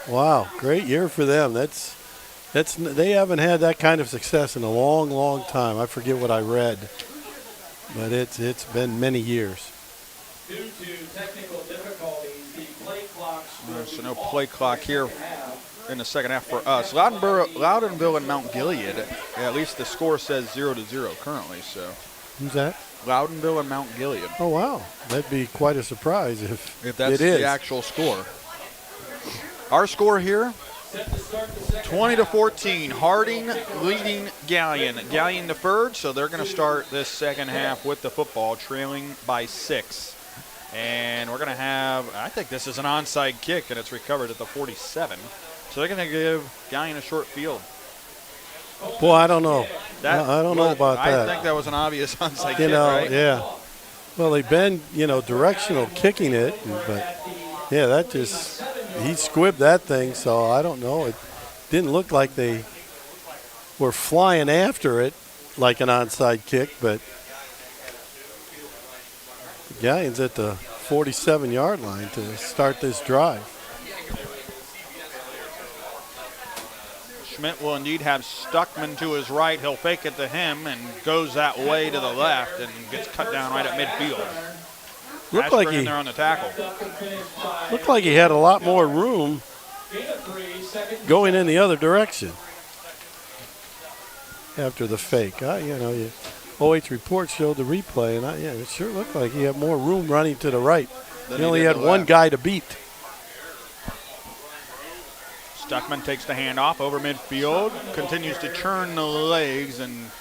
Wow, great year for them. They haven't had that kind of success in a long, long time. I forget what I read, but it's been many years. Due to technical difficulties, the play clock. So no play clock here in the second half for us. Loudonville and Mount Gilead, at least the score says 0-0 currently. So who's that? Loudonville and Mount Gilead. Oh, wow. That'd be quite a surprise if that's the actual score. Our score here, 20-14. Harding leading Galion. Galion deferred, so they're going to start this second half with the football, trailing by 6. And we're going to have, I think this is an onside kick, and it's recovered at the 47. So they're going to give Galion a short field. Boy, I don't know. I don't know about that. I think that was an obvious onside kick, right? Yeah. Well, they've been, directional kicking it, but, yeah, that just, he squibbed that thing, so I don't know. It didn't look like they were flying after it like an onside kick, but the Gallion's at the 47-yard line to start this drive. Schmidt will indeed have Stuckman to his right. He'll fake it to him and goes that way to the left and gets cut down right at midfield. Looked like in there on the tackle. Looked like he had a lot more room going in the other direction after the fake. OH report showed the replay, and it sure looked like he had more room running to the right. He only had one guy to beat. Stuckman takes the handoff over midfield, continues to churn the legs, and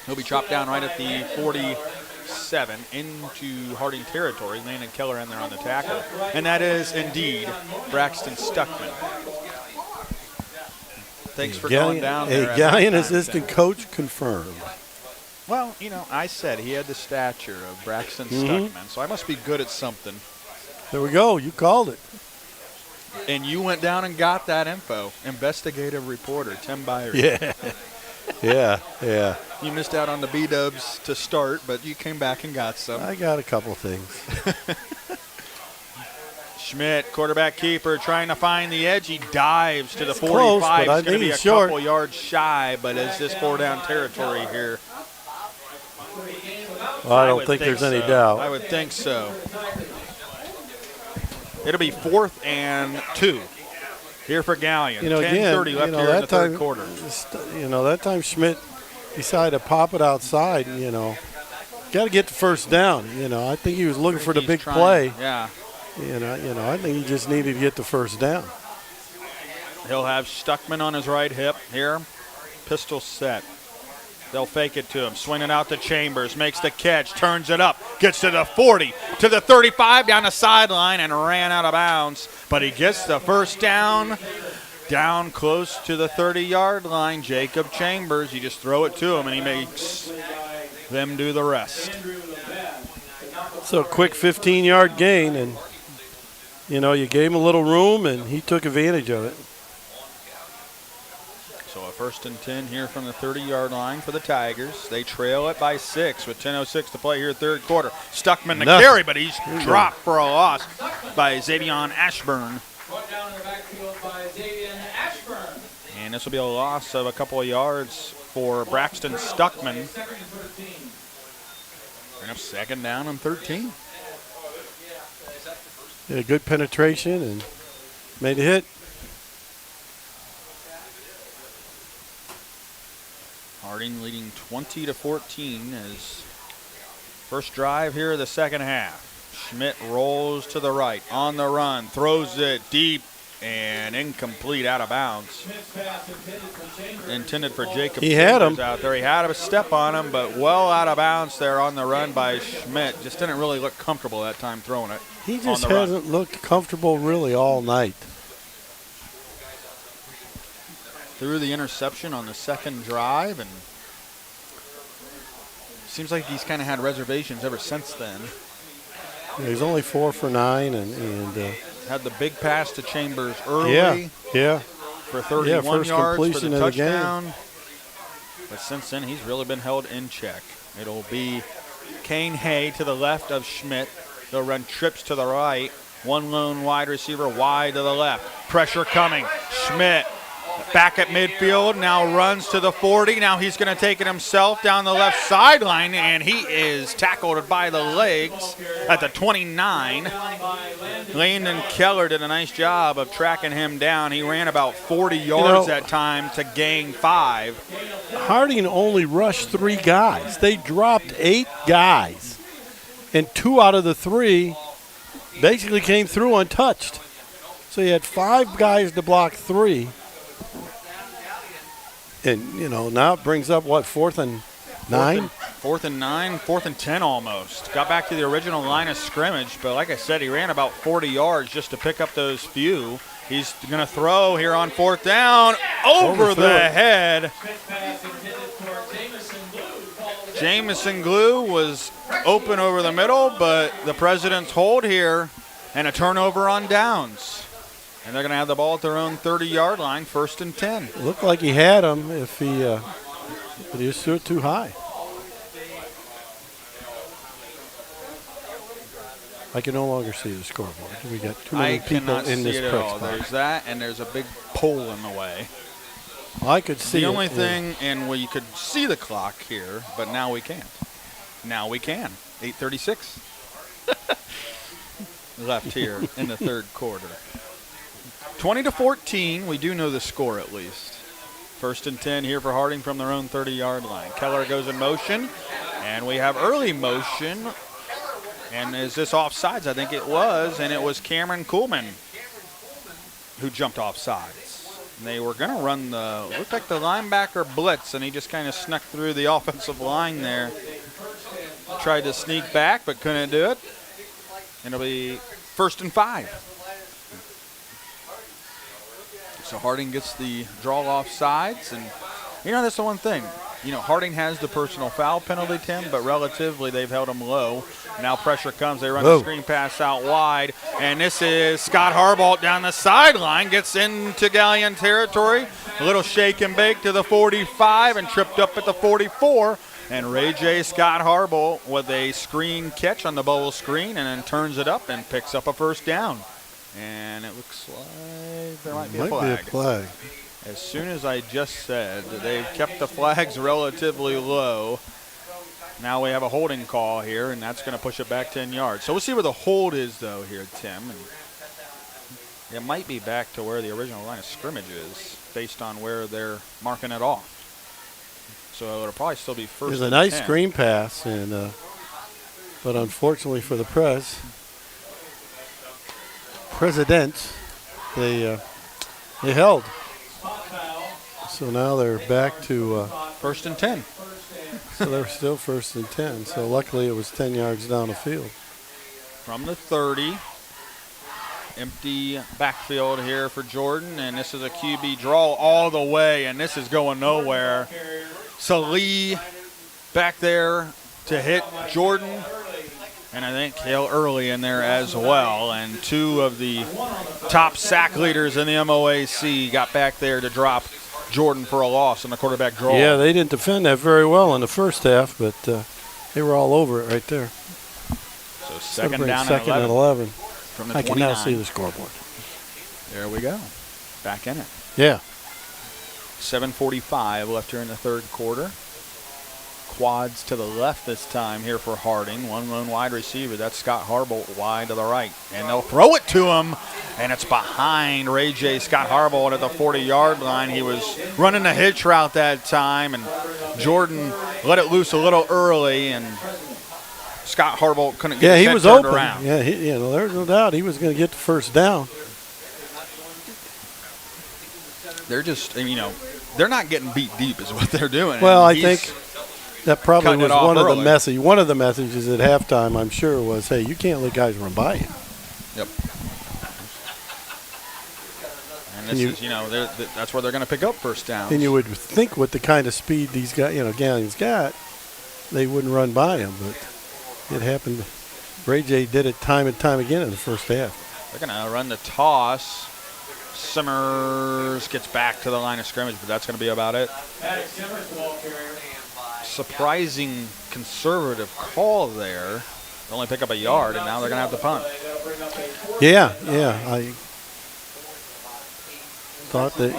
he'll be chopped down right at the 47 into Harding territory. Landon Keller in there on the tackle. And that is indeed Braxton Stuckman. Thanks for going down there. A Galion assistant coach confirmed. Well, I said he had the stature of Braxton Stuckman, so I must be good at something. There we go. You called it. And you went down and got that info. Investigative reporter, Tim Birie. Yeah. You missed out on the B-dubs to start, but you came back and got some. I got a couple things. Schmidt, quarterback keeper, trying to find the edge. He dives to the 45. Close, but I it's going to be a short. couple yards shy, but is this 4-down territory here? Well, I don't think there's any doubt. I would think so. It'll be 4th and 2 here for Galion. 10:30 left here in the third quarter. That time Schmidt decided to pop it outside. Got to get the first down. I think he was looking for the big play. Yeah. I think he just needed to get the first down. He'll have Stuckman on his right hip here. Pistol set. They'll fake it to him, swing it out to Chambers, makes the catch, turns it up, gets to the 40, to the 35, down the sideline, and ran out of bounds. But he gets the first down close to the 30-yard line. Jacob Chambers, you just throw it to him, and he makes them do the rest. So a quick 15-yard gain, and, you gave him a little room, and he took advantage of it. So a 1st and 10 here from the 30-yard line for the Tigers. They trail it by 6 with 10:06 to play here, third quarter. Stuckman to carry, but he's dropped for a loss by Xavion Ashburn. And this will be a loss of a couple of yards for Braxton Stuckman. Bring up 2nd down and 13. Yeah, good penetration and made a hit. Harding leading 20-14 as first drive here of the second half. Schmidt rolls to the right, on the run, throws it deep and incomplete, out of bounds. Intended for Jacob. He had him out there. He had a step on him, but well out of bounds there on the run by Schmidt. Just didn't really look comfortable that time throwing it. He just hasn't looked comfortable really all night. Threw the interception on the second drive, and seems like he's kind of had reservations ever since then. Yeah, he's only 4 for 9, and had the big pass to Chambers early. Yeah. For 31 first yards completion for the of touchdown. the game. But since then, he's really been held in check. It'll be Kane Hay to the left of Schmidt. They'll run trips to the right. One lone wide receiver wide to the left. Pressure coming. Schmidt back at midfield, now runs to the 40. Now he's going to take it himself down the left sideline, and he is tackled by the legs at the 29. Landon Keller did a nice job of tracking him down. He ran about 40 yards that time to gain 5. Harding only rushed 3 guys. They dropped 8 guys, and 2 out of the 3 basically came through untouched. So you had 5 guys to block 3. And, now it brings up, 4th and 9? 4th and 9, 4th and 10 almost. Got back to the original line of scrimmage, but like I said, he ran about 40 yards just to pick up those few. He's going to throw here on 4th down, over the head. Jamison Glue was open over the middle, but the Presidents hold here, and a turnover on downs. And they're going to have the ball at their own 30-yard line, 1st and 10. Looked like he had him if but he just threw it too high. I can no longer see the scoreboard. We got too many people in this press box. There's that, and there's a big pole in the way. I could see the only thing, and we could see the clock here, but now we can't. Now we can. 8:36 left here in the third quarter. 20-14, we do know the score at least. 1st and 10 here for Harding from their own 30-yard line. Keller goes in motion, and we have early motion. And is this offsides? I think it was, and it was Cameron Kuhlman who jumped offsides. And they were going to run looked like the linebacker blitz, and he just kind of snuck through the offensive line there. Tried to sneak back, but couldn't do it. And it'll be 1st and 5. So Harding gets the draw off sides, and that's the one thing. Harding has the personal foul penalty, Tim, but relatively they've held him low. Now pressure comes. They run the screen pass out wide, and this is Scott Harbault down the sideline, gets into Galion territory. A little shake and bake to the 45 and tripped up at the 44. And Ray J. Scott Harbault with a screen catch on the bowl screen, and then turns it up and picks up a 1st down. And it looks like there might be a flag. As soon as I just said, they've kept the flags relatively low. Now we have a holding call here, and that's going to push it back 10 yards. So we'll see where the hold is, though, here, Tim. And it might be back to where the original line of scrimmage is, based on where they're marking it off. So it'll probably still be 1st. There's a nice screen pass, and but unfortunately for the Presidents, they held. So now they're back to 1st and 10. So they were still 1st and 10. So luckily it was 10 yards down the field. From the 30. Empty backfield here for Jordan, and this is a QB draw all the way, and this is going nowhere. Salih back there to hit Jordan, and I think Hale Early in there as well. And two of the top sack leaders in the MOAC got back there to drop Jordan for a loss on the quarterback draw. Yeah, they didn't defend that very well in the first half, but they were all over it right there. So second down second and 11. From the I 29. can now see the scoreboard. There we go. Back in it. Yeah. 7:45 left here in the third quarter. Quads to the left this time here for Harding. One lone wide receiver. That's Scott Harbolt wide to the right. And they'll throw it to him. And it's behind Ray J. Scott Harbolt at the 40-yard line. He was running the hitch route that time. And Jordan let it loose a little early. And Scott Harbolt couldn't get his head turned around. Yeah, there's no doubt he was going to get the first down. They're just, they're not getting beat deep is what they're doing. Well, I think that probably was one of the messages at halftime, I'm sure, was, hey, you can't let guys run by you. Yep. And this is, that's where they're going to pick up first downs. And you would think with the kind of speed these guys, Galion's got, they wouldn't run by him, but it happened. Ray J did it time and time again in the first half. They're going to run the toss. Simmers gets back to the line of scrimmage, but that's going to be about it. Surprising conservative call there. They only pick up a yard, and now they're going to have to punt. Yeah. I thought that,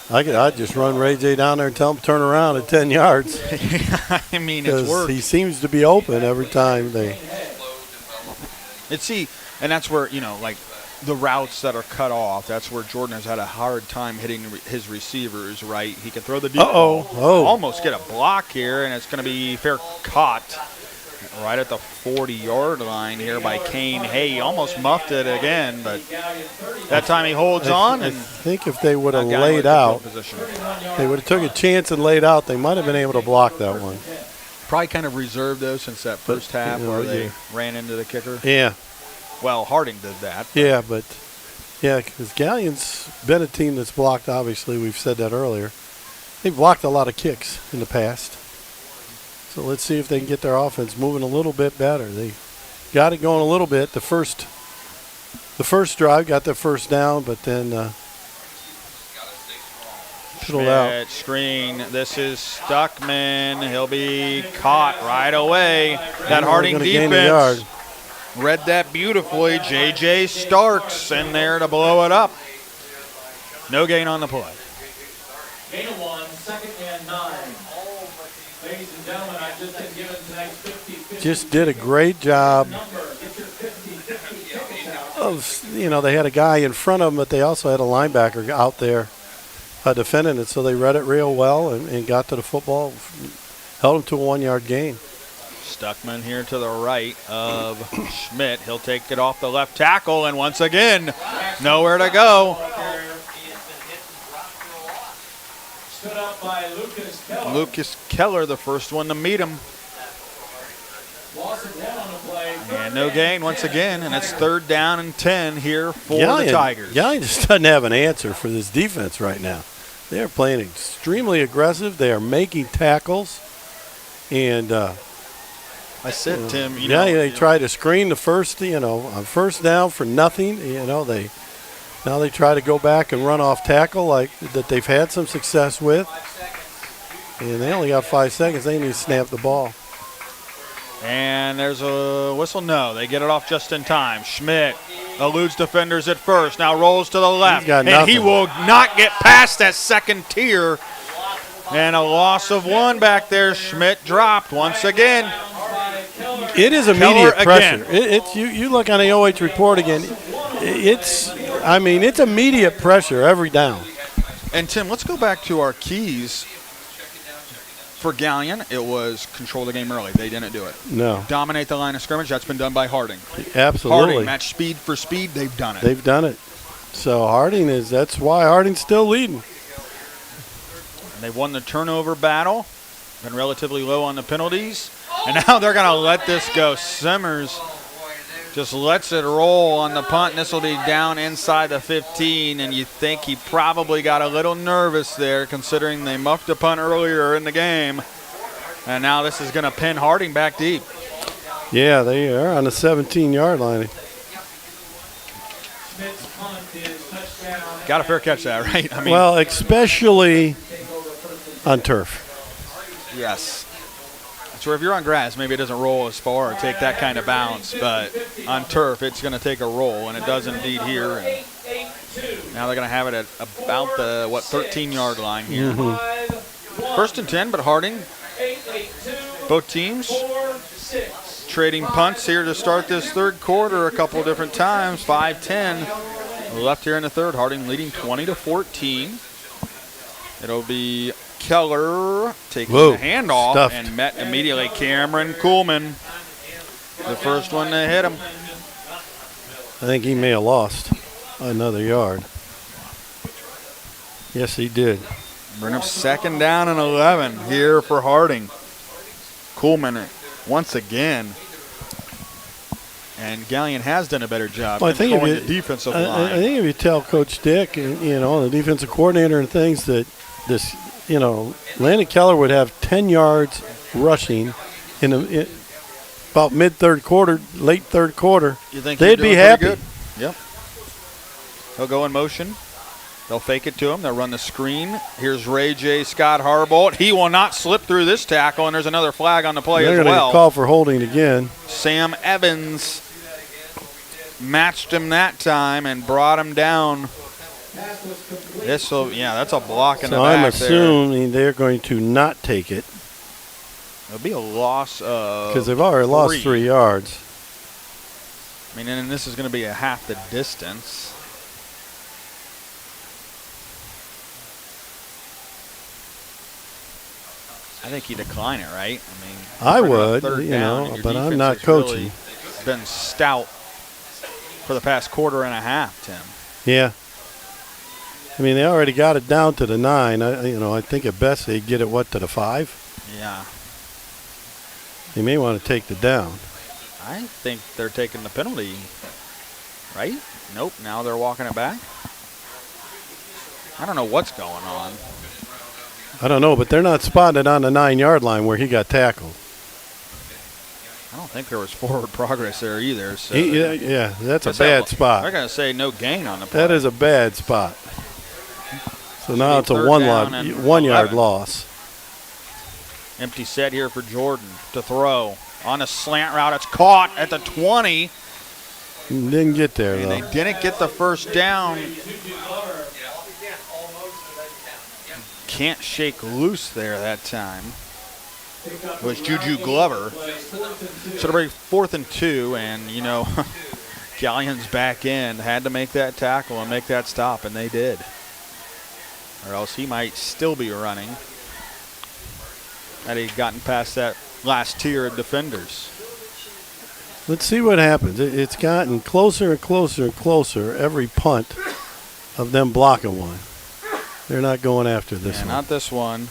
I'd just run Ray J down there and tell him to turn around at 10 yards. I mean, it's worked. He seems to be open every time they. And that's where, the routes that are cut off, that's where Jordan has had a hard time hitting his receivers, right? He can throw the deep ball, almost get a block here, and it's going to be fair caught right at the 40-yard line here by Kane Hay. He almost muffed it again, but that time he holds on. I think if they would have laid out, they would have took a chance and laid out, they might have been able to block that one. Probably kind of reserved, though, since that first half where they ran into the kicker. Yeah. Well, Harding did that. Yeah, because Galion's been a team that's blocked, obviously. We've said that earlier. They've blocked a lot of kicks in the past. So let's see if they can get their offense moving a little bit better. They got it going a little bit. The first drive got their first down, but then fiddled out. Screen. This is Stuckman. He'll be caught right away. That Harding defense read that beautifully. J.J. Starks in there to blow it up. No gain on the play. Gain of 1, 2nd and 9. Ladies and gentlemen, I've just been given tonight's 50-50. Just did a great job of, they had a guy in front of them, but they also had a linebacker out there defending it, so they read it real well and got to the football, held them to a 1-yard gain. Stuckman here to the right of Schmidt. He'll take it off the left tackle, and once again, nowhere to go. Stood up by Lucas Keller. Lucas Keller, the first one to meet him. Loss of 1 on the play. And no gain once again, and it's 3rd down and 10 here for the Tigers. Galion just doesn't have an answer for this defense right now. They are playing extremely aggressive. They are making tackles, and I said, Tim, they try to screen the first, on first down for nothing. They try to go back and run off tackle like that they've had some success with. And they only got 5 seconds. They need to snap the ball. And there's a whistle. No, they get it off just in time. Schmidt eludes defenders at first. Now rolls to the left. And he will not get past that second tier. And a loss of 1 back there. Schmidt dropped once again. It is immediate pressure. It's you look on the OH report again. It's immediate pressure every down. And Tim, let's go back to our keys. For Galion, it was control the game early. They didn't do it. No. Dominate the line of scrimmage. That's been done by Harding. Absolutely. Harding, match speed for speed. They've done it. They've done it. So that's why Harding's still leading. And They've won the turnover battle, been relatively low on the penalties, and now they're going to let this go. Simmers just lets it roll on the punt, and this will be down inside the 15, and you think he probably got a little nervous there considering they muffed a punt earlier in the game, and now this is going to pin Harding back deep. Yeah, they are on the 17-yard line. Got a fair catch that, right? I mean, well, especially on turf. Yes. So if you're on grass, maybe it doesn't roll as far or take that kind of bounce, but on turf, it's going to take a roll, and it does indeed here. And now they're going to have it at about the, 13-yard line here. Mm-hmm. First and 10, but Harding, both teams trading punts here to start this third quarter a couple of different times. 5-10 left here in the third. Harding leading 20-14. It'll be Keller taking the handoff and met immediately Cameron Kuhlman, the first one to hit him. I think he may have lost another yard. Yes, he did. Bring up second down and 11 here for Harding. Kuhlman once again. And Galion has done a better job controlling the defensive line. I think if you tell Coach Dick, and, the defensive coordinator and things that this, Landon Keller would have 10 yards rushing in about mid-third quarter, late third quarter, you think they'd be happy. Good? Yep. He'll go in motion. They'll fake it to him. They'll run the screen. Here's Ray J. Scott Harbolt. He will not slip through this tackle, and there's another flag on the play as well. They're going to call for holding again. Sam Evans matched him that time and brought him down. That's a block in the back. I'm assuming they're going to not take it. It'll be a loss of because they've already lost 3 yards. I mean, and this is going to be a half the distance. I think you decline it, right? I would, but I'm not coaching. Really been stout for the past quarter and a half, Tim. Yeah. They already got it down to the 9. I think at best they get it, to the 5? Yeah. They may want to take the down. I think they're taking the penalty, right? Nope, now they're walking it back. I don't know what's going on. I don't know, but they're not spotting it on the 9-yard line where he got tackled. I don't think there was forward progress there either. So yeah, that's a bad spot. They're going to say no gain on the play. That is a bad spot. So now it's a 1-yard loss. Empty set here for Jordan to throw. On a slant route, it's caught at the 20. Didn't get there, though. They didn't get the first down. Can't shake loose there that time. It was Juju Glover. So it'll be 4th and 2, and, Galion's back end had to make that tackle and make that stop, and they did. Or else he might still be running had he gotten past that last tier of defenders. Let's see what happens. It's gotten closer and closer and closer every punt of them blocking one. They're not going after this one. Not this one.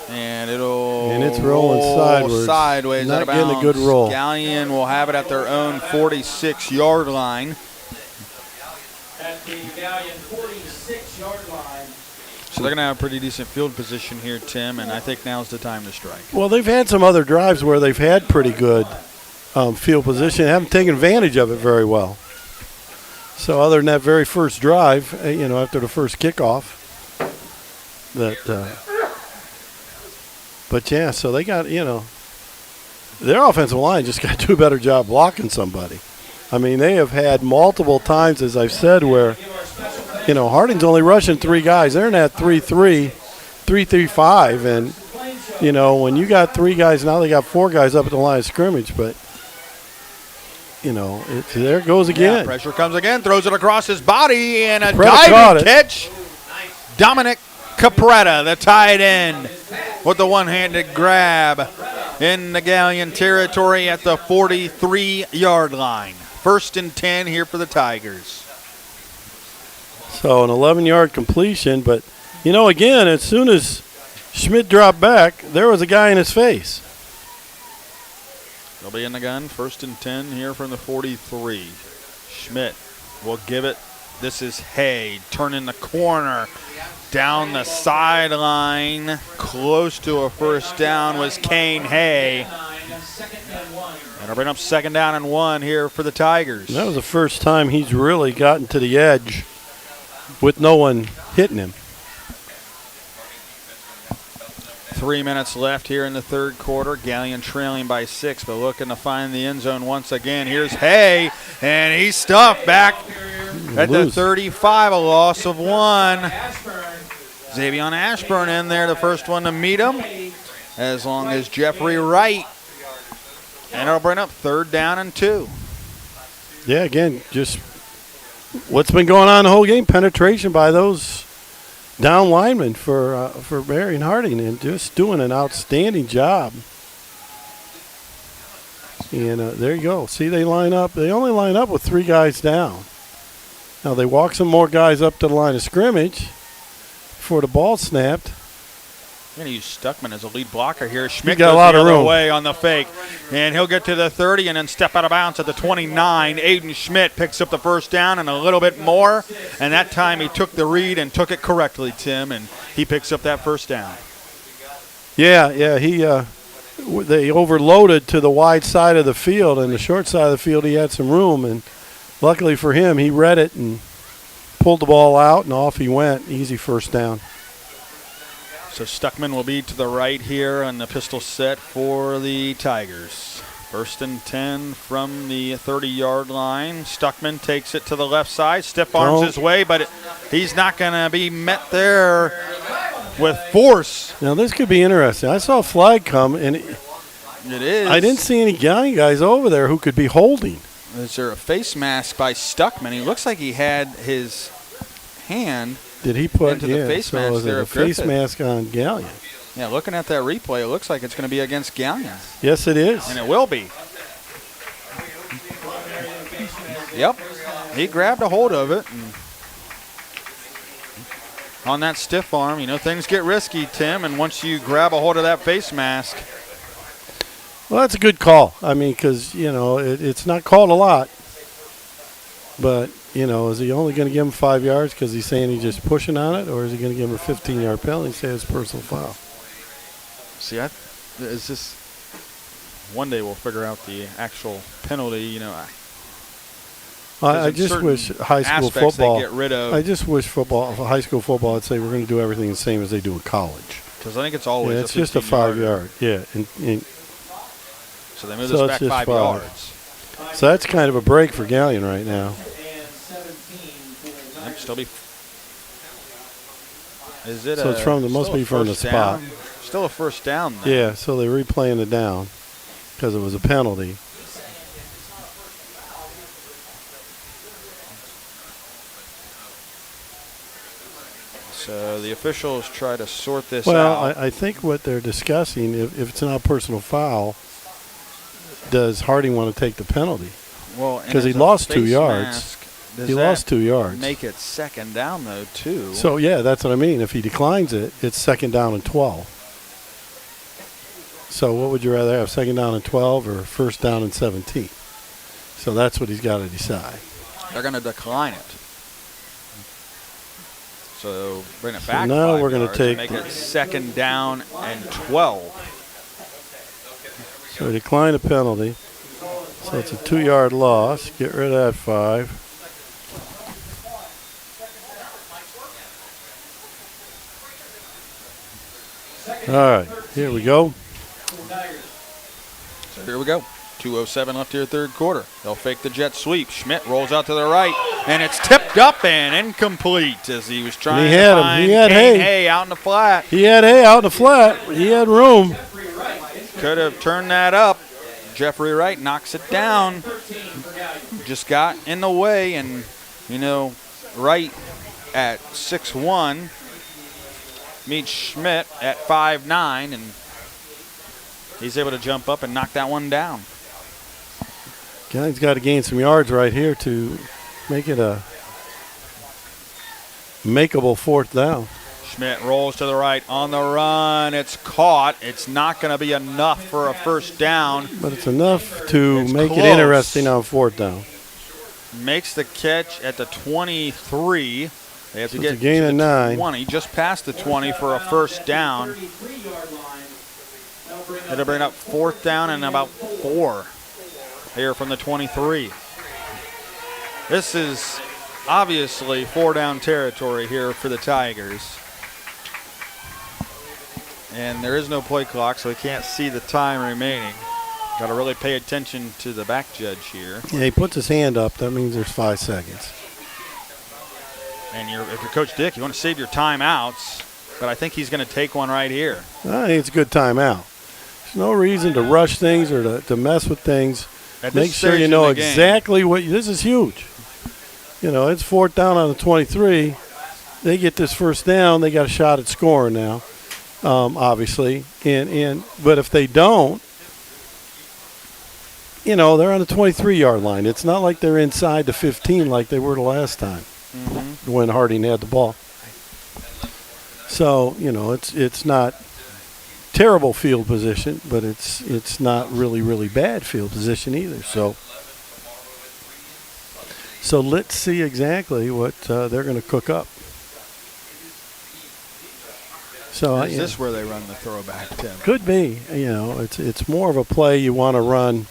And it's rolling sideways. Not getting a good roll. Galion will have it at their own 46-yard line. At the Galion 46-yard line. So they're going to have a pretty decent field position here, Tim, and I think now's the time to strike. Well, they've had some other drives where they've had pretty good field position. Haven't taken advantage of it very well. So other than that very first drive, after the first kickoff, so they got, their offensive line just got to do a better job blocking somebody. They have had multiple times, as I've said, where, Harding's only rushing 3 guys. They're in that 3-3, 3-3-5, and, when you got 3 guys, now they got 4 guys up at the line of scrimmage, but there it goes again. Yeah, pressure comes again, throws it across his body, and a diving catch. Dominic Capretta, the tight end, with the one-handed grab in the Galion territory at the 43-yard line. 1st and 10 here for the Tigers. So an 11-yard completion, but You know, again, as soon as Schmidt dropped back, there was a guy in his face. They'll be in the gun. 1st and 10 here from the 43. Schmidt will give it. This is Hay turning the corner. Down the sideline. Close to a first down was Kane Hay. And it'll bring up 2nd down and 1 here for the Tigers. That was the first time he's really gotten to the edge with no one hitting him. 3 minutes left here in the 3rd quarter. Galion trailing by 6, but looking to find the end zone once again. Here's Hay, and he's stuffed back at the 35, a loss of 1. Xavion Ashburn in there, the first one to meet him, as long as Jeffrey Wright. And it'll bring up 3rd down and 2. Yeah, again, just what's been going on the whole game, penetration by those down linemen for Marion Harding, and just doing an outstanding job. And there you go. See, they line up. They only line up with 3 guys down. Now they walk some more guys up to the line of scrimmage before the ball snapped. Going to use Stuckman as a lead blocker here. Schmidt got goes a lot the of other room. way on the fake, and he'll get to the 30 and then step out of bounds at the 29. Aiden Schmidt picks up the first down and a little bit more, and that time he took the read and took it correctly, Tim, and he picks up that first down. Yeah, they overloaded to the wide side of the field, and the short side of the field he had some room, and luckily for him, he read it and pulled the ball out, and off he went. Easy first down. So Stuckman will be to the right here on the pistol set for the Tigers. 1st and 10 from the 30-yard line. Stuckman takes it to the left side, stiff arms his way, but he's not going to be met there with force. Now this could be interesting. I saw a flag come, and it is. I didn't see any guys over there who could be holding. Is there a face mask by Stuckman? He looks like he had his hand. Did he put into the face mask is it there a of face Griffith. Mask on Galion? Yeah, looking at that replay, it looks like it's going to be against Galion. Yes, it is. And it will be. Yep. He grabbed a hold of it. And on that stiff arm, you know, things get risky, Tim, and once you grab a hold of that face mask. Well, that's a good call. I mean, because, you know, it's not called a lot. But, you know, is he only going to give him 5 yards because he's saying he's just pushing on it, or is he going to give him a 15-yard penalty and say it's personal foul? See, is this one day we'll figure out the actual penalty, you know. I just wish high school football. Get rid of. I just wish high school football, I'd say we're going to do everything the same as they do in college. Because I think it's always it's just a 5-yard. Yeah. So they move this back 5 yards. So that's kind of a break for Galion right now. Yep, still be. Is it? So it's must be from the spot. Still a first down. Then. Yeah. So they're replaying the down because it was a penalty. So the officials try to sort this out. out. Well, I think what they're discussing, if it's not a personal foul, does Harding want to take the penalty? Well, because he lost 2 yards. He lost 2 yards. Make it second down though too. So yeah, that's what I mean. If he declines it, it's 2nd down and 12. So what would you rather have, 2nd down and 12 or 1st down and 17? So that's what he's got to decide. They're going to decline it. So bring it back. Now we're going to make it 2nd down and 12. So decline a penalty. So it's a 2-yard loss. Get rid of that 5. All right, here we go. So here we go. 2:07 left here, 3rd quarter. They'll fake the jet sweep. Schmidt rolls out to the right, and it's tipped up and incomplete as he was trying to find Hay out in the flat. He had Hay out in the flat. He had room. Could have turned that up. Jeffrey Wright knocks it down. Just got in the way, and, you know, Wright at 6'1", meets Schmidt at 5'9", and he's able to jump up and knock that one down. Guy's got to gain some yards right here to make it a makeable 4th down. Schmidt rolls to the right on the run. It's caught. It's not going to be enough for a first down. But it's enough to make close. it interesting on fourth down. Makes the catch at the 23. They have to get a gain to of the 9. 20, just past the 20 for a first down. It'll bring up fourth down and about 4 here from the 23. This is obviously 4-down territory here for the Tigers. And there is no play clock, so we can't see the time remaining. Got to really pay attention to the back judge here. Yeah, he puts his hand up. That means there's 5 seconds. And if you're Coach Dick, you want to save your timeouts, but I think he's going to take one right here. I think it's a good timeout. There's no reason to rush things or to mess with things. Make sure you know exactly what – this is huge. You know, it's fourth down on the 23. They get this first down. They got a shot at scoring now, obviously. But if they don't, you know, they're on the 23-yard line. It's not like they're inside the 15 like they were the last time when Harding had the ball. So, you know, it's not terrible field position, but it's not really, really bad field position either. So let's see exactly what they're going to cook up. So is this where they run the throwback, Tim? Could be. You know, it's more of a play you want to run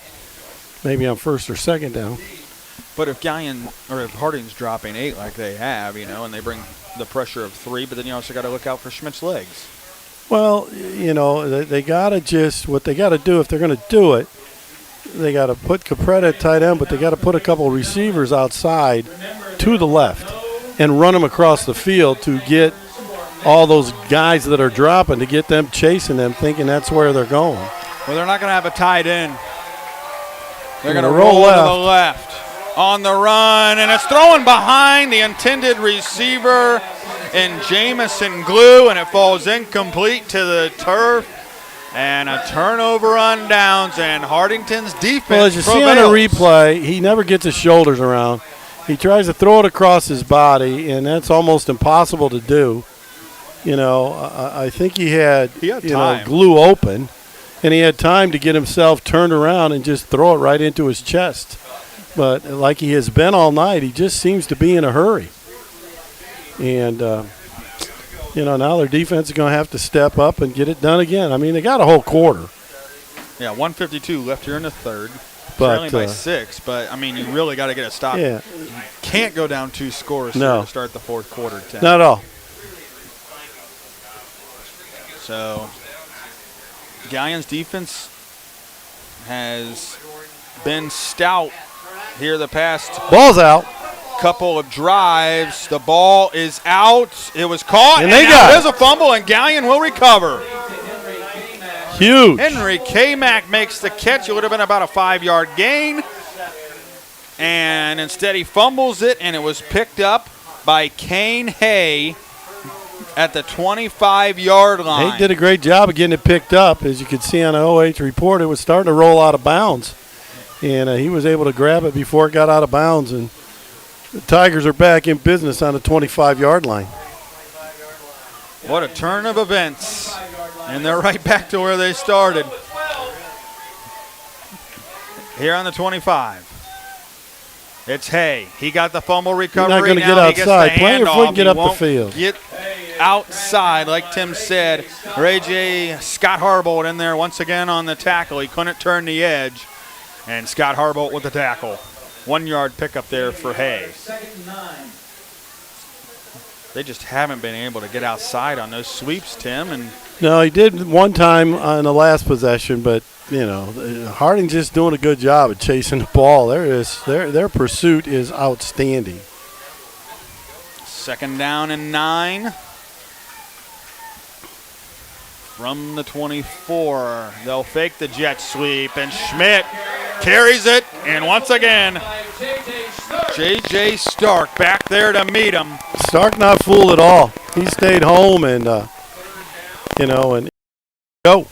maybe on first or second down. But if Harding's dropping 8 like they have, you know, and they bring the pressure of 3, but then you also got to look out for Schmidt's legs. Well, you know, they got to what they got to do if they're going to do it, they got to put Capretta at tight end, but they got to put a couple of receivers outside to the left and run them across the field to get all those guys that are dropping, to get them chasing them, thinking that's where they're going. Well, they're not going to have a tight end. They're going to roll to the left on the run, and it's thrown behind the intended receiver and Jamison Glue, and it falls incomplete to the turf. And a turnover on downs, and Hardington's defense Well, as you see on the replay, he never gets his shoulders around. He tries to throw it across his body, and that's almost impossible to do. You know, I think he had Glue open, and he had time to get himself turned around and just throw it right into his chest. But like he has been all night, he just seems to be in a hurry. And you know, now their defense is going to have to step up and get it done again. I mean, they got a whole quarter. Yeah, 1:52 left here in the third. Trailing by 6, but, I mean, you really got to get a stop. Yeah. You can't go down 2 scores to start the fourth quarter. Tim. Not at all. So, Galion's defense has been stout here the past ball's out. Couple of drives. The ball is out. It was caught. And there's a fumble, and Galion will recover. Huge. Henry K-Mac makes the catch. It would have been about a 5-yard gain. And instead he fumbles it, and it was picked up by Kane Hay at the 25-yard line. He did a great job of getting it picked up. As you could see on the OH report, it was starting to roll out of bounds. And he was able to grab it before it got out of bounds. And the Tigers are back in business on the 25-yard line. What a turn of events. And they're right back to where they started. Here on the 25. It's Hay. He got the fumble recovery. He's not going to get outside. Playing if we can get up the field. Get outside, like Tim said. Ray J. Scott Harbolt in there once again on the tackle. He couldn't turn the edge. And Scott Harbolt with the tackle. 1-yard pickup there for Hay. They just haven't been able to get outside on those sweeps, Tim. And no, he did one time on the last possession, but you know, Harding's just doing a good job of chasing the ball. Their pursuit is outstanding. 2nd down and 9. From the 24, they'll fake the jet sweep, and Schmidt carries it, and once again, J.J. Stark back there to meet him. Stark not fooled at all. He stayed home and, you know, and go.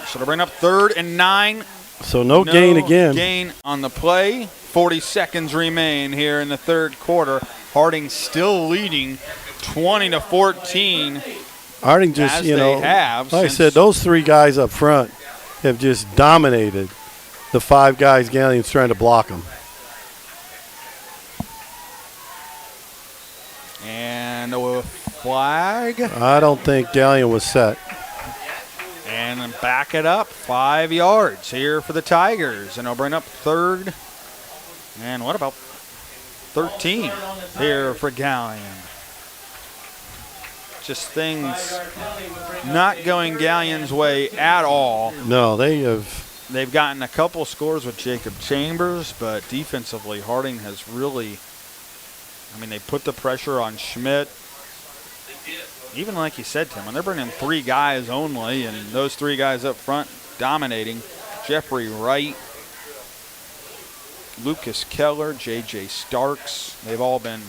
So to bring up 3rd and 9. So no gain again. Gain on the play. 40 seconds remain here in the third quarter. Harding still leading 20-14. Harding just, as you know, they have like I since- said, those 3 guys up front have just dominated the 5 guys Galion's trying to block them. And a flag. I don't think Galion was set. And then back it up 5 yards here for the Tigers. And they'll bring up 3rd. And what about 13 here for Galion? Just things not going Galion's way at all. No, they've gotten a couple scores with Jacob Chambers, but defensively, Harding has really, they put the pressure on Schmidt. Even like you said, Tim, when they're bringing 3 guys only, and those 3 guys up front dominating, Jeffrey Wright, Lucas Keller, J.J. Starks, they've all been.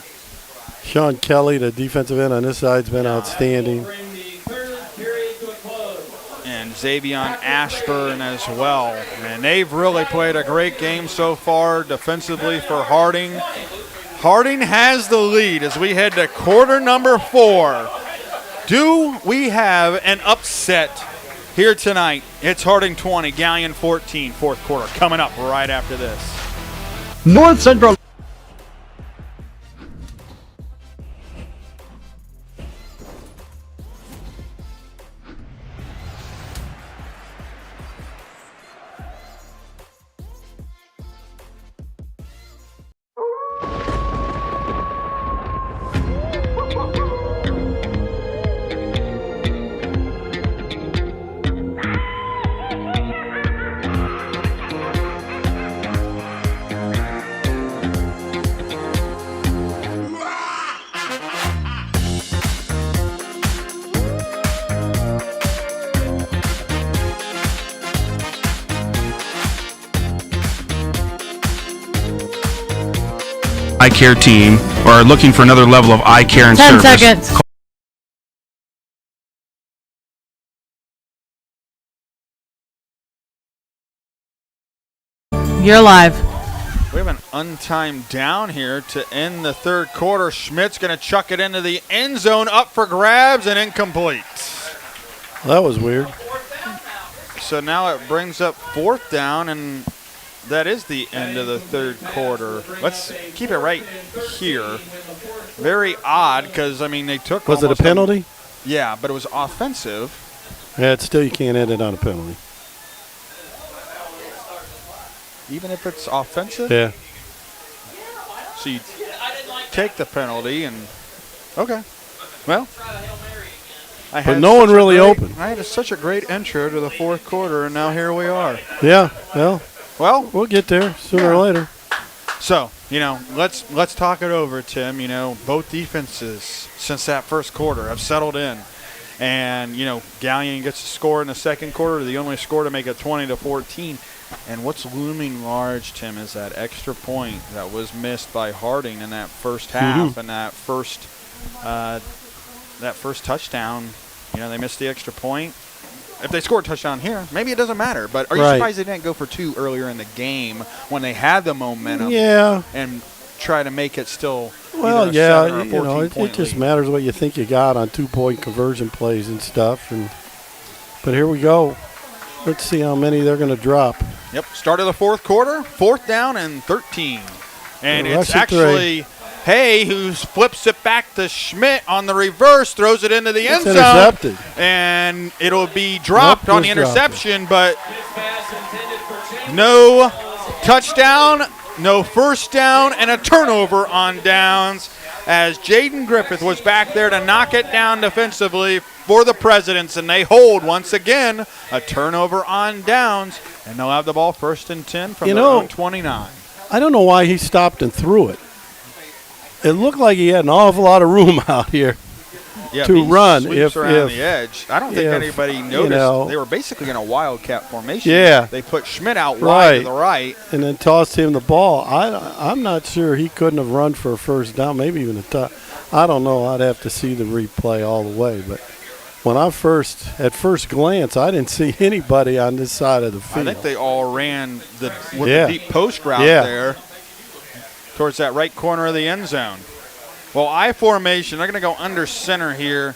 Sean Kelly, the defensive end on this side, has been outstanding. And Xavion Ashburn as well. And they've really played a great game so far defensively for Harding. Harding has the lead as we head to quarter number 4. Do we have an upset here tonight? It's Harding 20, Galion 14, fourth quarter. Coming up right after this. North Central. eye care team or are looking for another level of eye care and 10 service. seconds. You're live. We have an untimed down here to end the third quarter. Schmidt's going to chuck it into the end zone, up for grabs and incomplete. That was weird. So now it brings up fourth down, and that is the end of the third quarter. Let's keep it right here. Very odd because, I mean, they took. Was it a penalty? Yeah, but it was offensive. Yeah, it's still you can't end it on a penalty. Even if it's offensive? Yeah. So you take the penalty and okay. Well, But no one really opened. I had such a great intro to the fourth quarter, and now here we are. Yeah, well, we'll get there sooner or later. So, let's talk it over, Tim. Both defenses since that first quarter have settled in. And, Galion gets a score in the second quarter, the only score to make it 20-14. And what's looming large, Tim, is that extra point that was missed by Harding in that first half and that first touchdown. They missed the extra point. If they score a touchdown here, maybe it doesn't matter. But are you surprised they didn't go for 2 earlier in the game when they had the momentum? Yeah. And try to make it still. Well, yeah, it just matters what you think you got on 2-point conversion plays and stuff. But here we go. Let's see how many they're going to drop. Yep, start of the fourth quarter, fourth down and 13. And it's actually Hay who flips it back to Schmidt on the reverse, throws it into the end zone. Intercepted. And it'll be dropped on the interception, but no touchdown, no first down, and a turnover on downs as Jaden Griffith was back there to knock it down defensively for the Presidents, and they hold once again a turnover on downs, and they'll have the ball first and 10 from their own 29. I don't know why he stopped and threw it. It looked like he had an awful lot of room out here to run. Sweeps around the edge. I don't think anybody noticed. They were basically in a wildcat formation. Yeah. They put Schmidt out wide to the right. And then tossed him the ball. I'm not sure he couldn't have run for a first down, maybe even a touch. I don't know. I'd have to see the replay all the way. But when at first glance, I didn't see anybody on this side of the field. I think they all ran the deep post route there towards that right corner of the end zone. Well, I formation, they're going to go under center here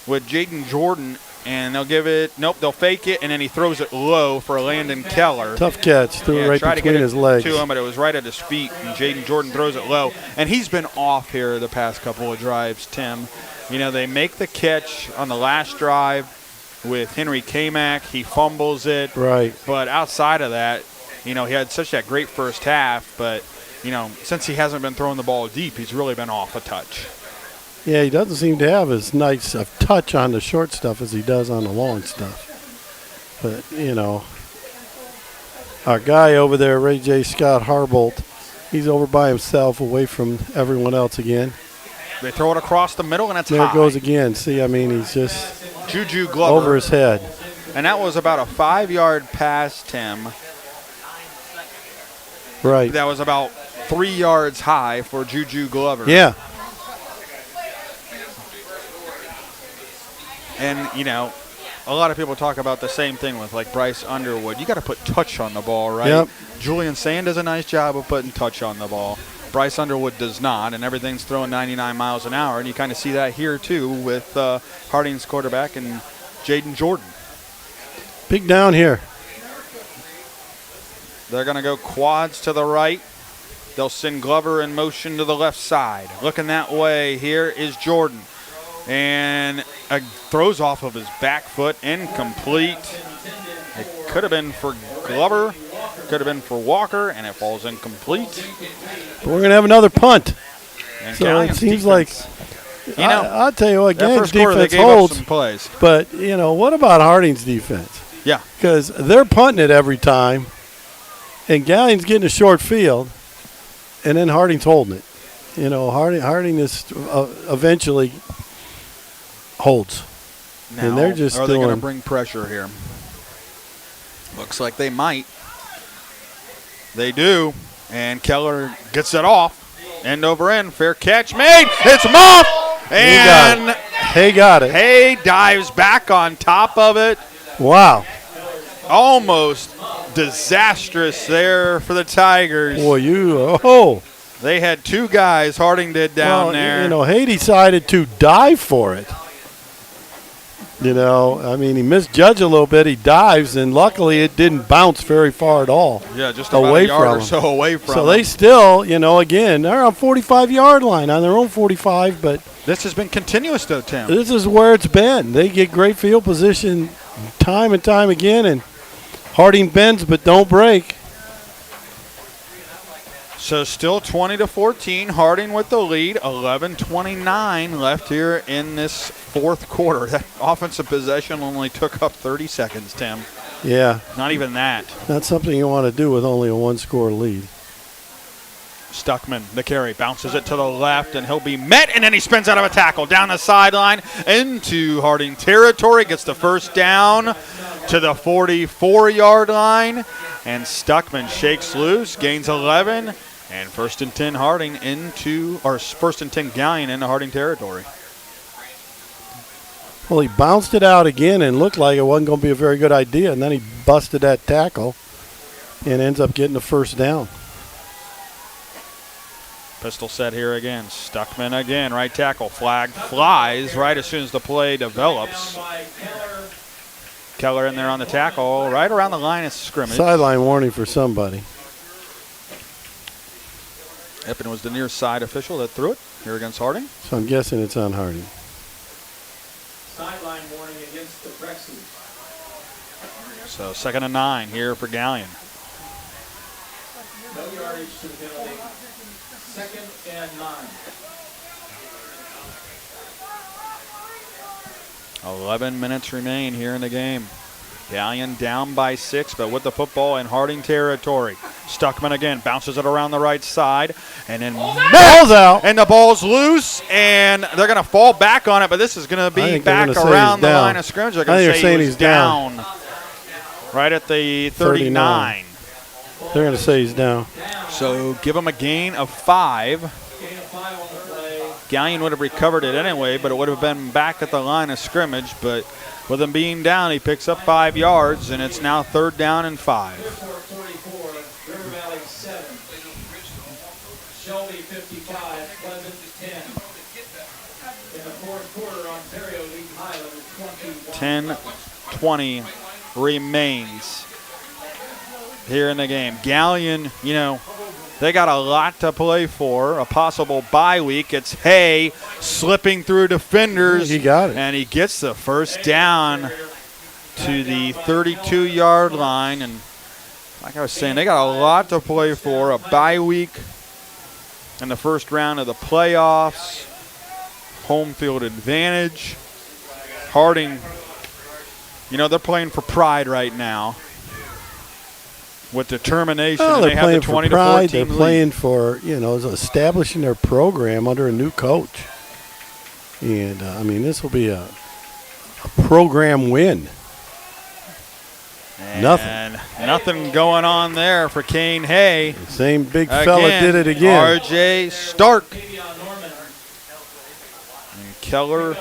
with Jaden Jordan, and they'll give it, nope, they'll fake it, and then he throws it low for Landon Keller. Tough catch, threw it right between his legs. To him, but it was right at his feet, and Jaden Jordan throws it low. And he's been off here the past couple of drives, Tim. You know, they make the catch on the last drive with Henry Kamak. He fumbles it. Right. But outside of that, you know, he had such that great first half, but, you know, since he hasn't been throwing the ball deep, he's really been off a touch. Yeah, he doesn't seem to have as nice a touch on the short stuff as he does on the long stuff. But, you know, our guy over there, Ray J. Scott Harbolt, he's over by himself away from everyone else again. They throw it across the middle, and it's there high. It goes again. See, I mean, he's just Juju Glover over his head. And that was about a 5-yard pass, Tim. Right. That was about 3 yards high for Juju Glover. Yeah. And, you know, a lot of people talk about the same thing with, like, Bryce Underwood. You got to put touch on the ball, right? Yep. Julian Sand does a nice job of putting touch on the ball. Bryce Underwood does not, and everything's throwing 99 miles an hour. And you kind of see that here, too, with Harding's quarterback and Jaden Jordan. Big down here. They're going to go quads to the right. They'll send Glover in motion to the left side. Looking that way, here is Jordan. And throws off of his back foot, incomplete. It could have been for Glover, could have been for Walker, and it falls incomplete. But we're going to have another punt. And so Galion's it seems defense, like, you know, I'll tell you what, Galion's defense they gave holds. Up some plays. But, you know, what about Harding's defense? Yeah. Because they're punting it every time, and Galion's getting a short field, and then Harding's holding it. You know, Harding is eventually holds. Now, and they're just are they going to bring pressure here? Looks like they might. They do. And Keller gets it off. End over end. Fair catch made. It's Moff. And Hay got it. Hay dives back on top of it. Wow. Almost disastrous there for the Tigers. Boy, They had two guys, Harding did down there. You know, Hay decided to dive for it. You know, I mean, he misjudged a little bit. He dives, and luckily it didn't bounce very far at all. Yeah, just about a yard or so away from So they still, you know, again, they're on 45-yard line, on their own 45, but this has been continuous, though, Tim. This is where it's been. They get great field position time and time again, and Harding bends but don't break. So still 20-14, Harding with the lead, 11:29 left here in this fourth quarter. That offensive possession only took up 30 seconds, Tim. Yeah. Not even that. Not something you want to do with only a one-score lead. Stuckman, the carry, bounces it to the left, and he'll be met, and then he spins out of a tackle down the sideline into Harding territory, gets the first down to the 44-yard line, and Stuckman shakes loose, gains 11, and first and 10 Harding first and 10 Galion into Harding territory. Well, he bounced it out again and looked like it wasn't going to be a very good idea, and then he busted that tackle and ends up getting the first down. Pistol set here again. Stuckman again, right tackle. Flag flies right as soon as the play develops. Keller in there on the tackle, right around the line of scrimmage. Sideline warning for somebody. Yep, and it was the near side official that threw it here against Harding. So I'm guessing it's on Harding. Sideline warning against the Brexit. So 2nd and 9 here for Galion. No yardage to the penalty. 2nd and 9. 11 minutes remain here in the game. Galion down by 6, but with the football in Harding territory. Stuckman again bounces it around the right side, and then ball's out, and the ball's loose, and they're going to fall back on it. But this is going to be back around the line of scrimmage. They're going to say he's down, right at the 39. They're going to say he's down. So give him a gain of 5. Galion would have recovered it anyway, but it would have been back at the line of scrimmage. But with him being down, he picks up 5 yards, and it's now 3rd down and 5. River Valley 7. Shelby 55. Pleasant 10. 10-20 remains here in the game. Galion, they got a lot to play for. A possible bye week. It's Hay slipping through defenders. He got it. And he gets the first down to the 32-yard line. And like I was saying, they got a lot to play for. A bye week in the first round of the playoffs. Home field advantage. Harding, they're playing for pride right now. With determination, well, and they have the 20 to 14 They're lead. playing for, establishing their program under a new coach. And, this will be a program win. And nothing going on there for Kane Hay. The same big fella did it again. R.J. Stark. And Keller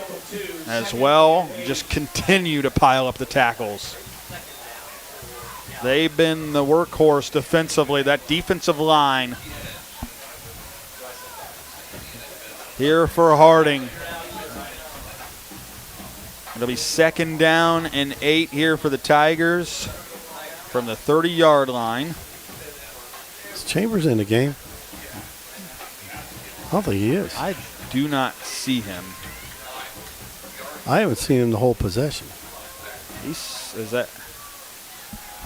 as well. Just continue to pile up the tackles. They've been the workhorse defensively, that defensive line. Here for Harding. It'll be 2nd down and 8 here for the Tigers from the 30-yard line. Is Chambers in the game? I don't think he is. I do not see him. I haven't seen him the whole possession. Is that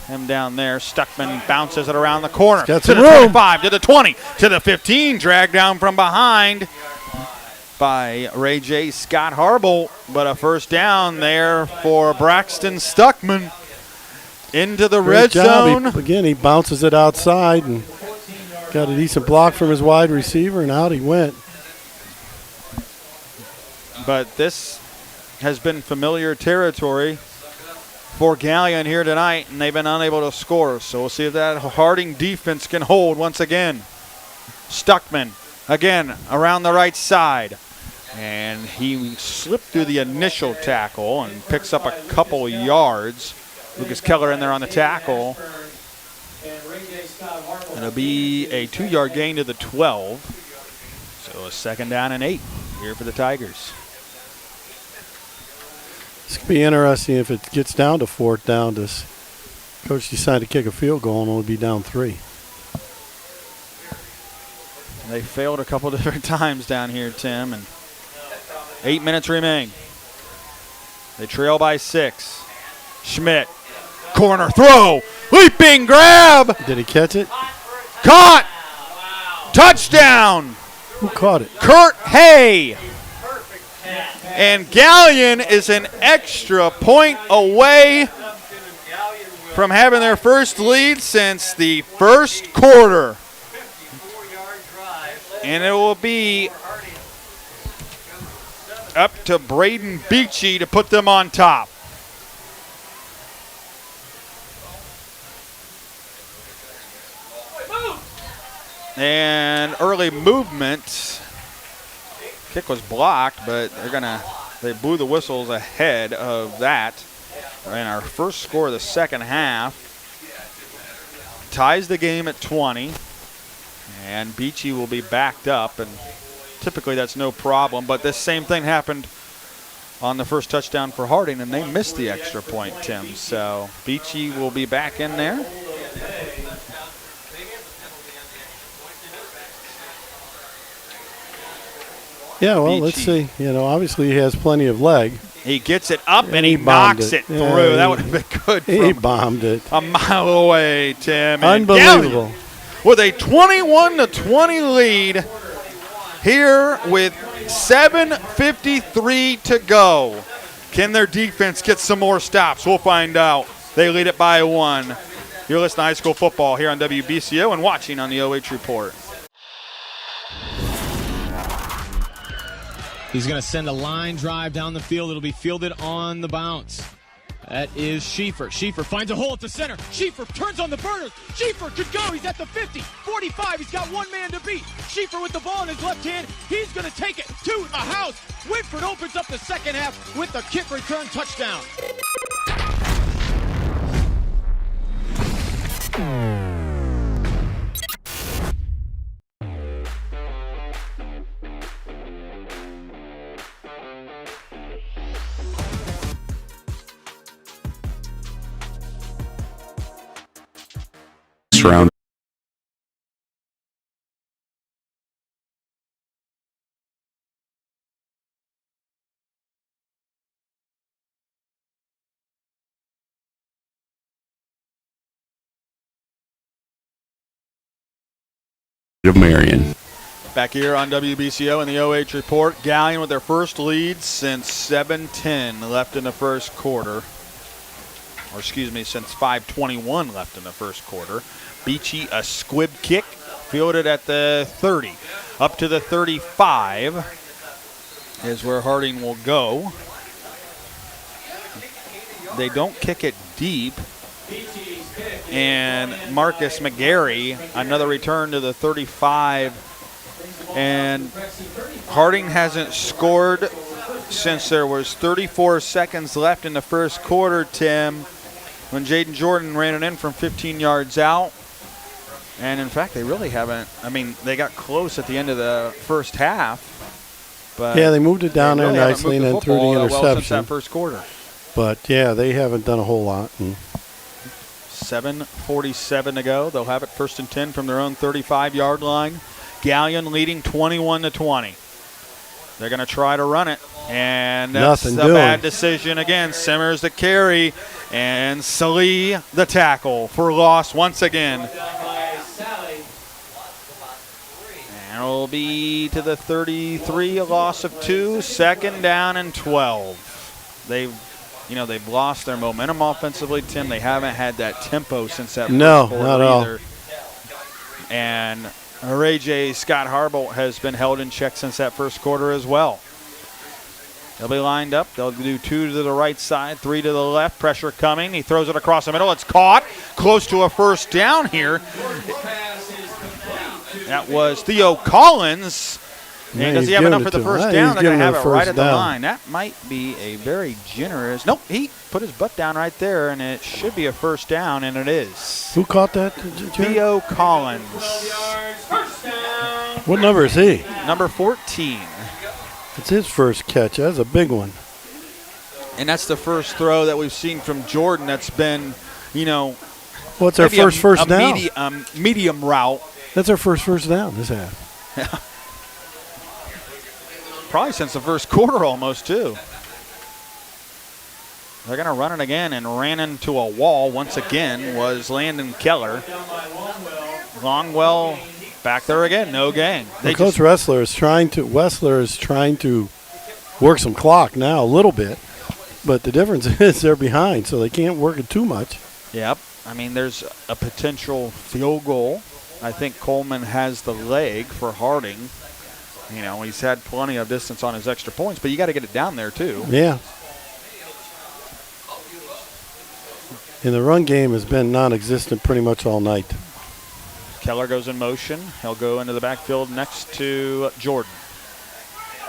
him down there? Stuckman bounces it around the corner. Got to the some room. 25, to the 20, to the 15. Dragged down from behind by Ray J. Scott Harble. But a first down there for Braxton Stuckman into the red zone. Again, he bounces it outside and got a decent block from his wide receiver, and out he went. But this has been familiar territory for Galion here tonight, and they've been unable to score. So we'll see if that Harding defense can hold once again. Stuckman, again, around the right side. And he slipped through the initial tackle and picks up a couple yards. Lucas Keller in there on the tackle. It'll be a 2-yard gain to the 12. So a 2nd down and 8 here for the Tigers. This could be interesting if it gets down to 4th down. Does coach decide to kick a field goal and only be down 3? They failed a couple different times down here, Tim, and 8 minutes remain. They trail by 6. Schmidt, corner throw, leaping grab. Did he catch it? Caught. Touchdown. Who caught it? Kurt Hay. And Galion is an extra point away from having their first lead since the first quarter. And it will be up to Braden Beachy to put them on top. And early movement. Kick was blocked, but they blew the whistles ahead of that. And our first score of the second half ties the game at 20. And Beachy will be backed up, and typically that's no problem. But this same thing happened on the first touchdown for Harding, and they missed the extra point, Tim. So Beachy will be back in there. Yeah, well, let's see. Obviously he has plenty of leg. He gets it up and he knocks it through. Yeah, that would have been good. He bombed it. A mile away, Tim. Unbelievable. With a 21-20 lead here with 7:53 to go. Can their defense get some more stops? We'll find out. They lead it by 1. You're listening to high school football here on WBCO and watching on the OH Report. He's going to send a line drive down the field. It'll be fielded on the bounce. That is Schieffer. Schieffer finds a hole at the center. Schieffer turns on the burners. Schieffer could go. He's at the 50, 45. He's got one man to beat. Schieffer with the ball in his left hand. He's going to take it to the house. Whitford opens up the second half with the kick return touchdown. round. Of Marion. Back here on WBCO in the OH report, Galion with their first lead since 7:10 left in the first quarter. Or excuse me, since 5:21 left in the first quarter. Beachy, a squib kick, fielded at the 30. Up to the 35 is where Harding will go. They don't kick it deep. And Marcus McGarry, another return to the 35. And Harding hasn't scored since there was 34 seconds left in the first quarter, Tim, when Jaden Jordan ran it in from 15 yards out. And in fact, they really haven't. I mean, they got close at the end of the first half. But yeah, they moved it down there nicely and then threw the interception. Well since that first quarter. But yeah, they haven't done a whole lot. 7:47 to go. They'll have it 1st and 10 from their own 35-yard line. Galion leading 21-20. They're going to try to run it, and that's a bad decision again. Simmers the carry, and Salih the tackle for loss once again. And it'll be to the 33, a loss of 2, 2nd down and 12. They've lost their momentum offensively, Tim. They haven't had that tempo since that first quarter not either. all. And Ray J. Scott Harbolt has been held in check since that first quarter as well. They'll be lined up. They'll do 2 to the right side, 3 to the left. Pressure coming. He throws it across the middle. It's caught. Close to a first down here. That was Theo Collins. And does he have enough for the first down? They're going to have it right at the line. That might be a very generous. Nope, he put his butt down right there, and it should be a first down, and it is. Who caught that? Theo Collins. What number is he? Number 14. It's his first catch. That's a big one. And that's the first throw that we've seen from Jordan that's been, what's their first down? Medium route. That's our first down this half. Yeah. Probably since the first quarter almost, too. They're going to run it again, and ran into a wall once again was Landon Keller. Longwell back there again, no gain. Coach Wessler is trying to work some clock now a little bit, but the difference is they're behind, so they can't work it too much. Yep. I mean, there's a potential field goal. I think Coleman has the leg for Harding. He's had plenty of distance on his extra points, but you got to get it down there, too. Yeah. And the run game has been non-existent pretty much all night. Keller goes in motion. He'll go into the backfield next to Jordan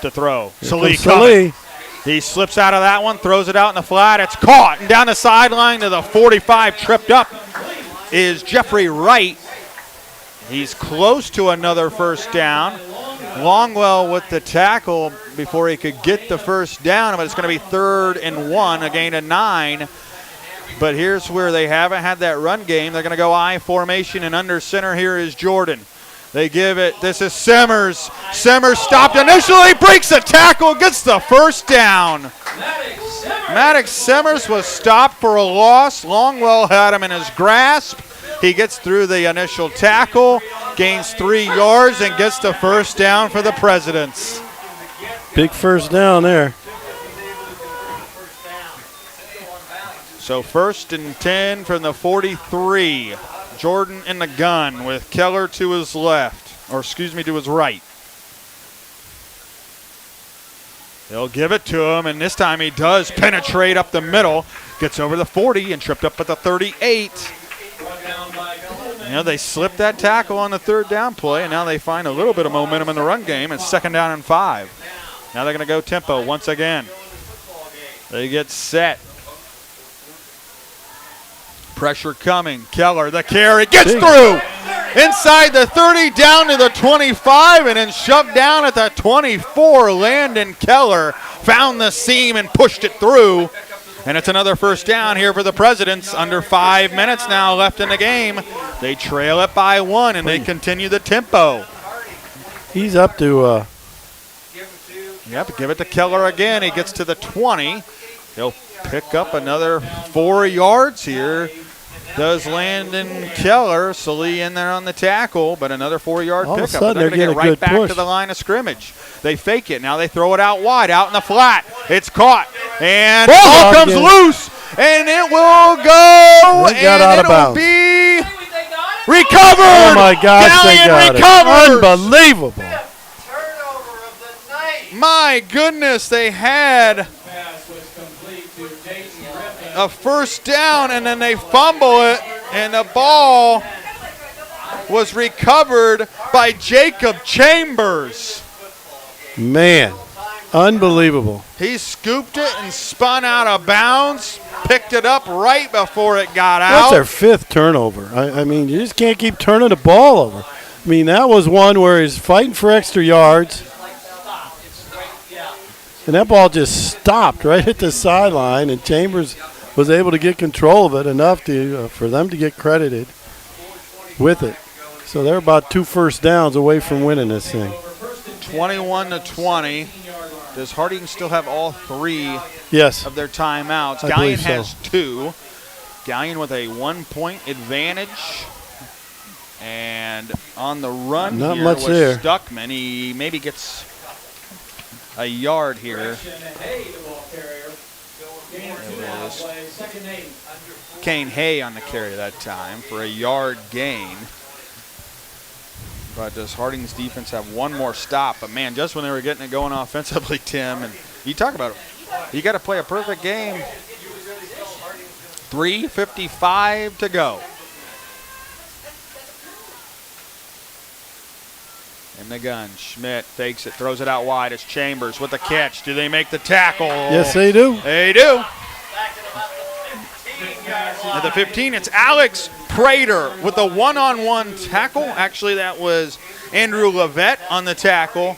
to throw. Salih. He slips out of that one, throws it out in the flat. It's caught, and down the sideline to the 45, tripped up, is Jeffrey Wright. He's close to another first down. Longwell with the tackle before he could get the first down, but it's going to be 3rd and 1, a gain of 9. But here's where they haven't had that run game. They're going to go I formation, and under center here is Jordan. They give it. This is Simmers. Simmers stopped initially, breaks a tackle, gets the first down. Maddox Simmers was stopped for a loss. Longwell had him in his grasp. He gets through the initial tackle, gains 3 yards, and gets the first down for the Presidents. Big first down there. So 1st and 10 from the 43. Jordan in the gun with Keller to his left, to his right. They'll give it to him, and this time he does penetrate up the middle. Gets over the 40 and tripped up at the 38. They slipped that tackle on the 3rd down play, and now they find a little bit of momentum in the run game. It's 2nd down and 5. Now they're going to go tempo once again. They get set. Pressure coming. Keller, the carry, gets through. Inside the 30, down to the 25, and then shoved down at the 24. Landon Keller found the seam and pushed it through. And it's another first down here for the Presidents. Under 5 minutes now left in the game. They trail it by 1, and they continue the tempo. He's up to. Yep, give it to Keller again. He gets to the 20. He'll pick up another 4 yards here. Does Landon Keller. Salee in there on the tackle, but another 4-yard pickup. All of a sudden, they're they're going to get right back push to the line of scrimmage. They fake it. Now they throw it out wide, out in the flat. It's caught, and the ball comes loose, and it will go, and it'll be recovered. Oh, my gosh, they got it. Unbelievable. My goodness, they had a first down, and then they fumble it, and the ball was recovered by Jacob Chambers. Man, unbelievable. He scooped it and spun out of bounds, picked it up right before it got out. That's their 5th turnover. I mean, you just can't keep turning the ball over. I mean, that was one where he's fighting for extra yards, and that ball just stopped right at the sideline, and Chambers was able to get control of it enough to for them to get credited with it. So they're about 2 first downs away from winning this thing. 21-20. Does Harding still have all 3 of their timeouts? I Galion believe so. has 2. Galion with a 1-point advantage. And on the run Not here much was there. Stuckman. He maybe gets a yard here. Kane Hay on the carry that time for a yard gain. But does Harding's defense have one more stop? But, man, just when they were getting it going offensively, Tim, and you talk about it, you got to play a perfect game. 3:55 to go. In the gun, Schmidt fakes it, throws it out wide. It's Chambers with the catch. Do they make the tackle? Yes, they do. They do. At the 15, it's Alex Prater with a one-on-one tackle. Actually, that was Andrew Levette on the tackle.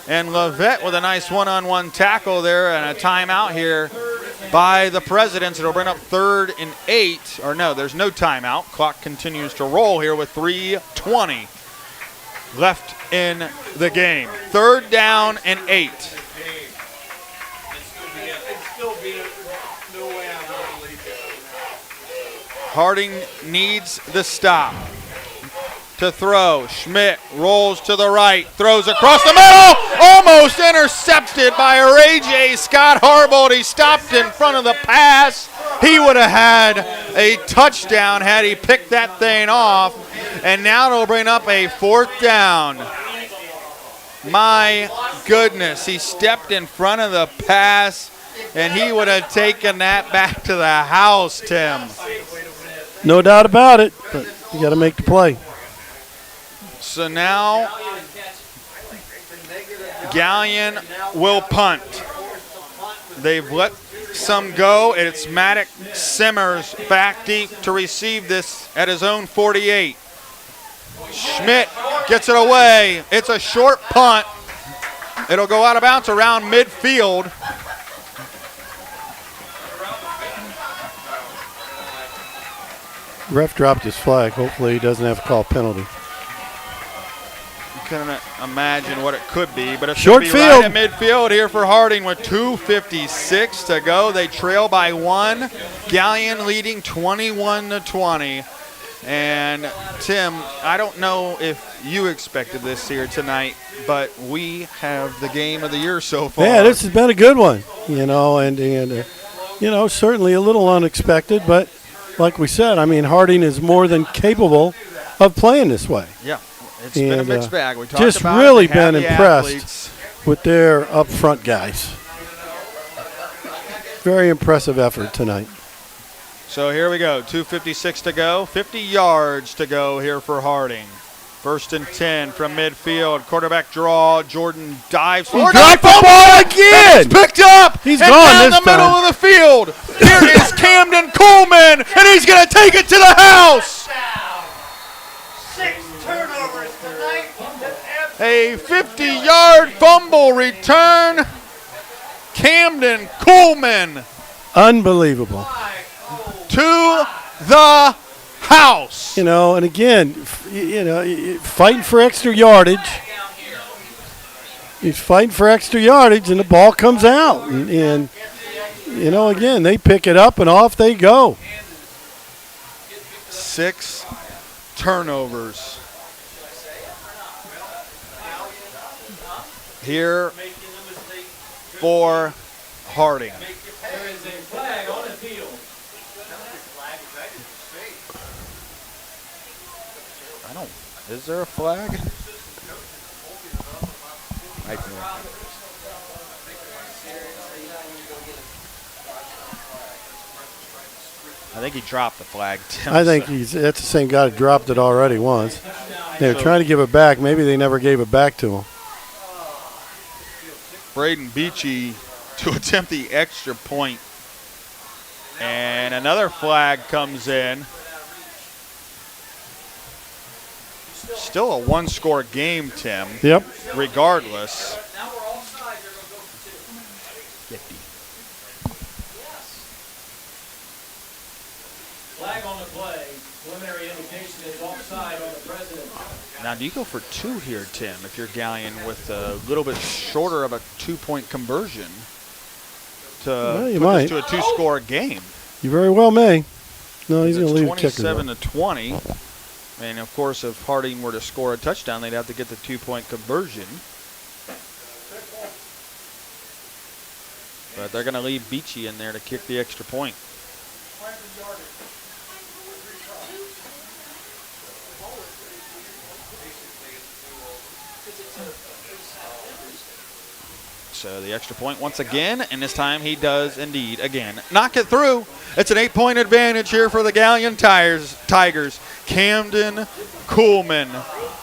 And Levette with a nice one-on-one tackle there, and a timeout here by the Presidents. It'll bring up 3rd and 8. Or no, there's no timeout. Clock continues to roll here with 3:20 left in the game. 3rd down and 8. Harding needs the stop to throw. Schmidt rolls to the right, throws across the middle, almost intercepted by Ray J. Scott Harbold. He stopped in front of the pass. He would have had a touchdown had he picked that thing off. And now it'll bring up a 4th down. My goodness, he stepped in front of the pass, and he would have taken that back to the house, Tim. No doubt about it, but you got to make the play. So now Galion will punt. They've let some go, and it's Maddox Simmers back deep to receive this at his own 48. Schmidt gets it away. It's a short punt. It'll go out of bounds around midfield. Ref dropped his flag. Hopefully he doesn't have to call a penalty. You couldn't imagine what it could be, but it's short going to be field. right at midfield here for Harding with 2:56 to go. They trail by 1. Galion leading 21-20. And Tim, I don't know if you expected this here tonight, but we have the game of the year so far. Yeah, this has been a good one, and certainly a little unexpected, but like we said, I mean, Harding is more than capable of playing this way. Yeah, it's been a mixed bag. We talked just about really it. They have been the impressed athletes with their up front guys. Very impressive effort tonight. So here we go, 2:56 to go, 50 yards to go here for Harding. 1st and 10 from midfield. Quarterback draw. Jordan dives forward. Dropped the ball again. It's picked up. He's and gone down this the middle time. of the field. Here is Camden Coleman, and he's going to take it to the house. 6 turnovers tonight. A 50-yard fumble return. Camden Coleman. Unbelievable. To the house. You know, and again, fighting for extra yardage. He's fighting for extra yardage, and the ball comes out. And again, they pick it up, and off they go. 6 turnovers here for Harding. There is a flag on the field. Is there a flag? I think he dropped the flag, Tim. I think that's the same guy that dropped it already once. They were trying to give it back. Maybe they never gave it back to him. Braden Beachy to attempt the extra point. And another flag comes in. Still a one-score game, Tim. Yep. Regardless. Flag on the play. Preliminary indication is offside on the president. Now, do you go for 2 here, Tim, if you're Galion with a little bit shorter of a 2-point conversion to you put might. this to a 2-score game? You very well may. No, he's going to leave the kicker. 27-20. And, of course, if Harding were to score a touchdown, they'd have to get the 2-point conversion. But they're going to leave Beachy in there to kick the extra point. So the extra point once again, and this time he does indeed again knock it through. It's an 8-point advantage here for the Galion Tigers. Camden Kuhlman,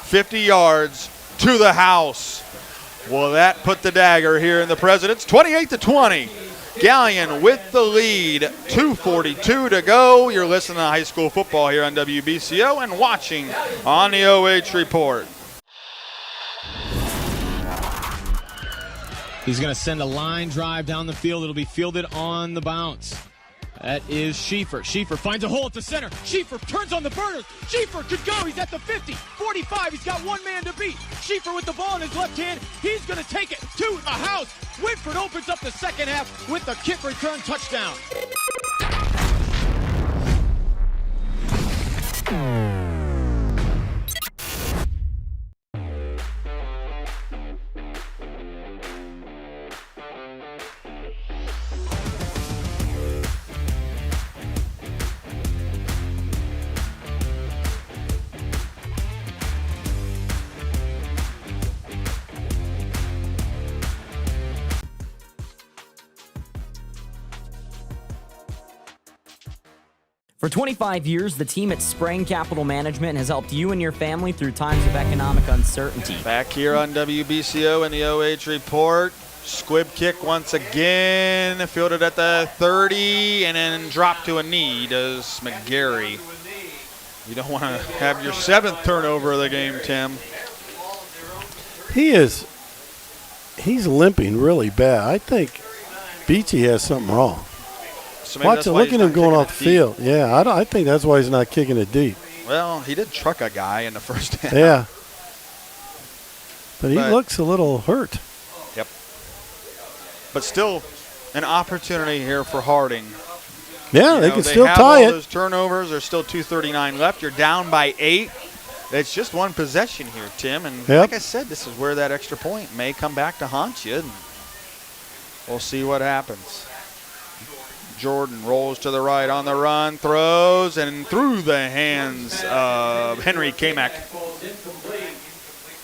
50 yards to the house. Well, that put the dagger here in the Presidents. 28-20. Galion with the lead. 2:42 to go. You're listening to high school football here on WBCO and watching on the OH Report. He's going to send a line drive down the field. It'll be fielded on the bounce. That is Schieffer. Schieffer finds a hole at the center. Schieffer turns on the burners. Schieffer could go. He's at the 50, 45. He's got one man to beat. Schieffer with the ball in his left hand. He's going to take it to the house. Winford opens up the second half with a kick return touchdown. For 25 years, the team at Spreng Capital Management has helped you and your family through times of economic uncertainty. Back here on WBCO and the OH Report. Squib kick once again, fielded at the 30 and then dropped to a knee, does McGarry. You don't want to have your 7th turnover of the game, Tim. He's limping really bad. I think Beachy has something wrong. So Watch it. Look at him going off the field. Yeah, I think that's why he's not kicking it deep. Well, he did truck a guy in the first half. Yeah. But he looks a little hurt. Yep. But still an opportunity here for Harding. Yeah, they can still tie it. Those turnovers. There's still 2:39 left. You're down by 8. It's just one possession here, Tim. And like I said, this is where that extra point may come back to haunt you. And we'll see what happens. Jordan rolls to the right on the run, throws, and through the hands of Henry Kamak.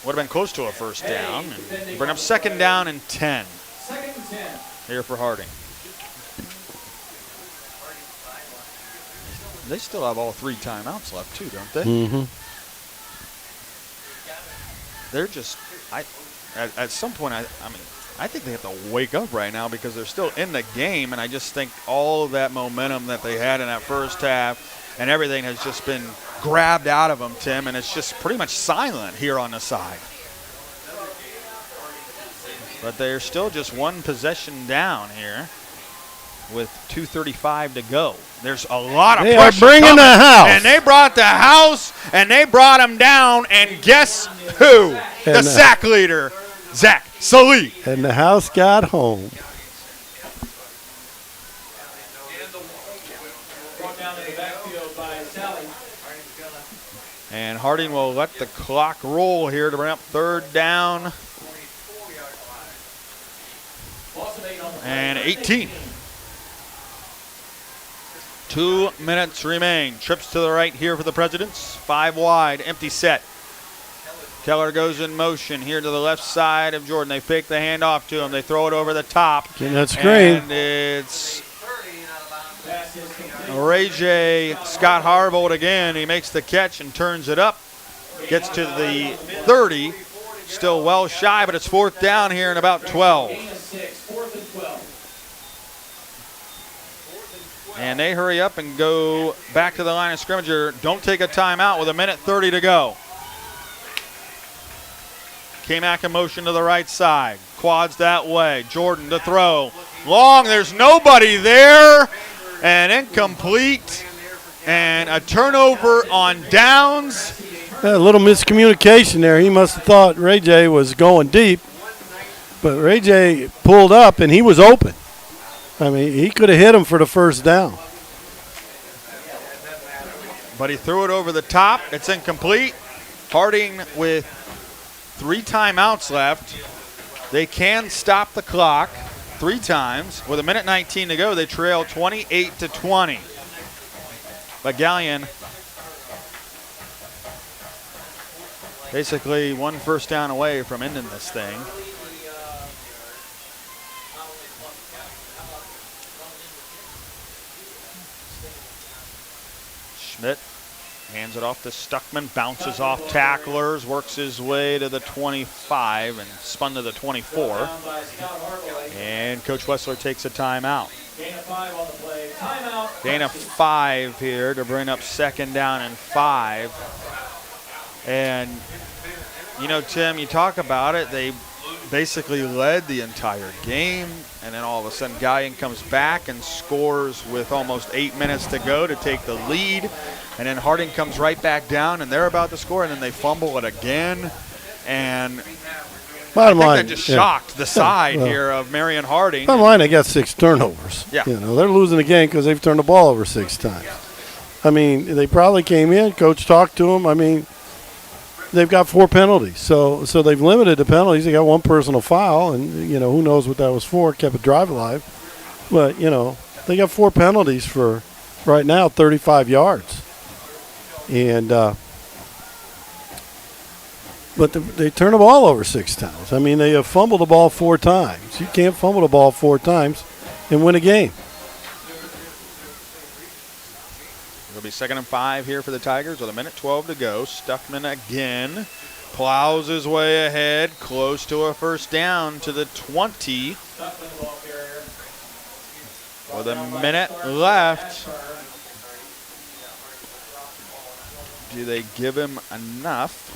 Would have been close to a first down. And bring up 2nd down and 10 here for Harding. They still have all 3 timeouts left too, don't they? Mm-hmm. They're just, at some point, I think they have to wake up right now because they're still in the game, and I just think all of that momentum that they had in that first half and everything has just been grabbed out of them, Tim, and it's just pretty much silent here on the side. But they're still just one possession down here. with 2:35 to go. There's a lot of They pressure are bringing coming, the house. and they brought the house, and they brought him down. And guess who? The sack leader, Zach Salih. And the house got home. And Harding will let the clock roll here to bring up 3rd down. And 18. 2 minutes remain. Trips to the right here for the Presidents. 5 wide, empty set. Keller goes in motion here to the left side of Jordan. They fake the handoff to him. They throw it over the top. And that's great. And it's Ray J. Scott Harvold again. He makes the catch and turns it up. Gets to the 30. Still well shy, but it's 4th down here in about 12. And they hurry up and go back to the line of scrimmage. Don't take a timeout with 1:30 to go. K-Mac in motion to the right side. Quads that way. Jordan to throw. Long, there's nobody there. And incomplete. And a turnover on downs. A little miscommunication there. He must have thought Ray J was going deep. But Ray J pulled up, and he was open. I mean, he could have hit him for the 1st down. But he threw it over the top. It's incomplete. Harding with 3 timeouts left. They can stop the clock 3 times. With 1:19 to go, they trail 28-20. But Galion basically 1 first down away from ending this thing. Schmidt hands it off to Stuckman, bounces off tacklers, works his way to the 25 and spun to the 24. And Coach Wessler takes a timeout. Gain of 5 here to bring up 2nd down and 5. And, you know, Tim, you talk about it, they basically led the entire game, and then all of a sudden Galion comes back and scores with almost 8 minutes to go to take the lead, and then Harding comes right back down, and they're about to score, and then they fumble it again, and Bottom line, that just shocked the side here of Marion Harding. Bottom line, they got 6 turnovers. Yeah. You know, they're losing the game because they've turned the ball over 6 times. I mean, they probably came in, coach talked to them. I mean, they've got 4 penalties, so they've limited the penalties. They got 1 personal foul, and you know who knows what that was for. Kept a drive alive, but you know they got 4 penalties for right now 35 yards, and but they turn the ball over 6 times. I mean, they have fumbled the ball 4 times. You can't fumble the ball 4 times and win a game. It'll be 2nd and 5 here for the Tigers with 1:12 to go. Stuckman again plows his way ahead, close to a 1st down to the 20. With 1 minute left. Do they give him enough?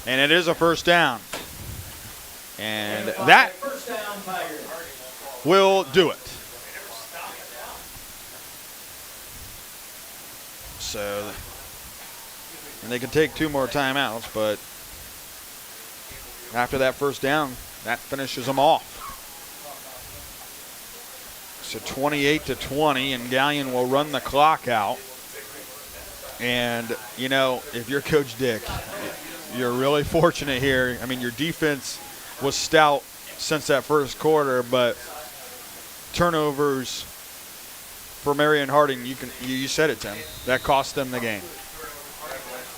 And it is a 1st down. And that will do it. So, and they can take 2 more timeouts, but after that 1st down, that finishes them off. So 28-20, and Galion will run the clock out. And, you know, if you're Coach Dick, you're really fortunate here. I mean, your defense was stout since that 1st quarter, but turnovers for Marion Harding, you said it, Tim. That cost them the game.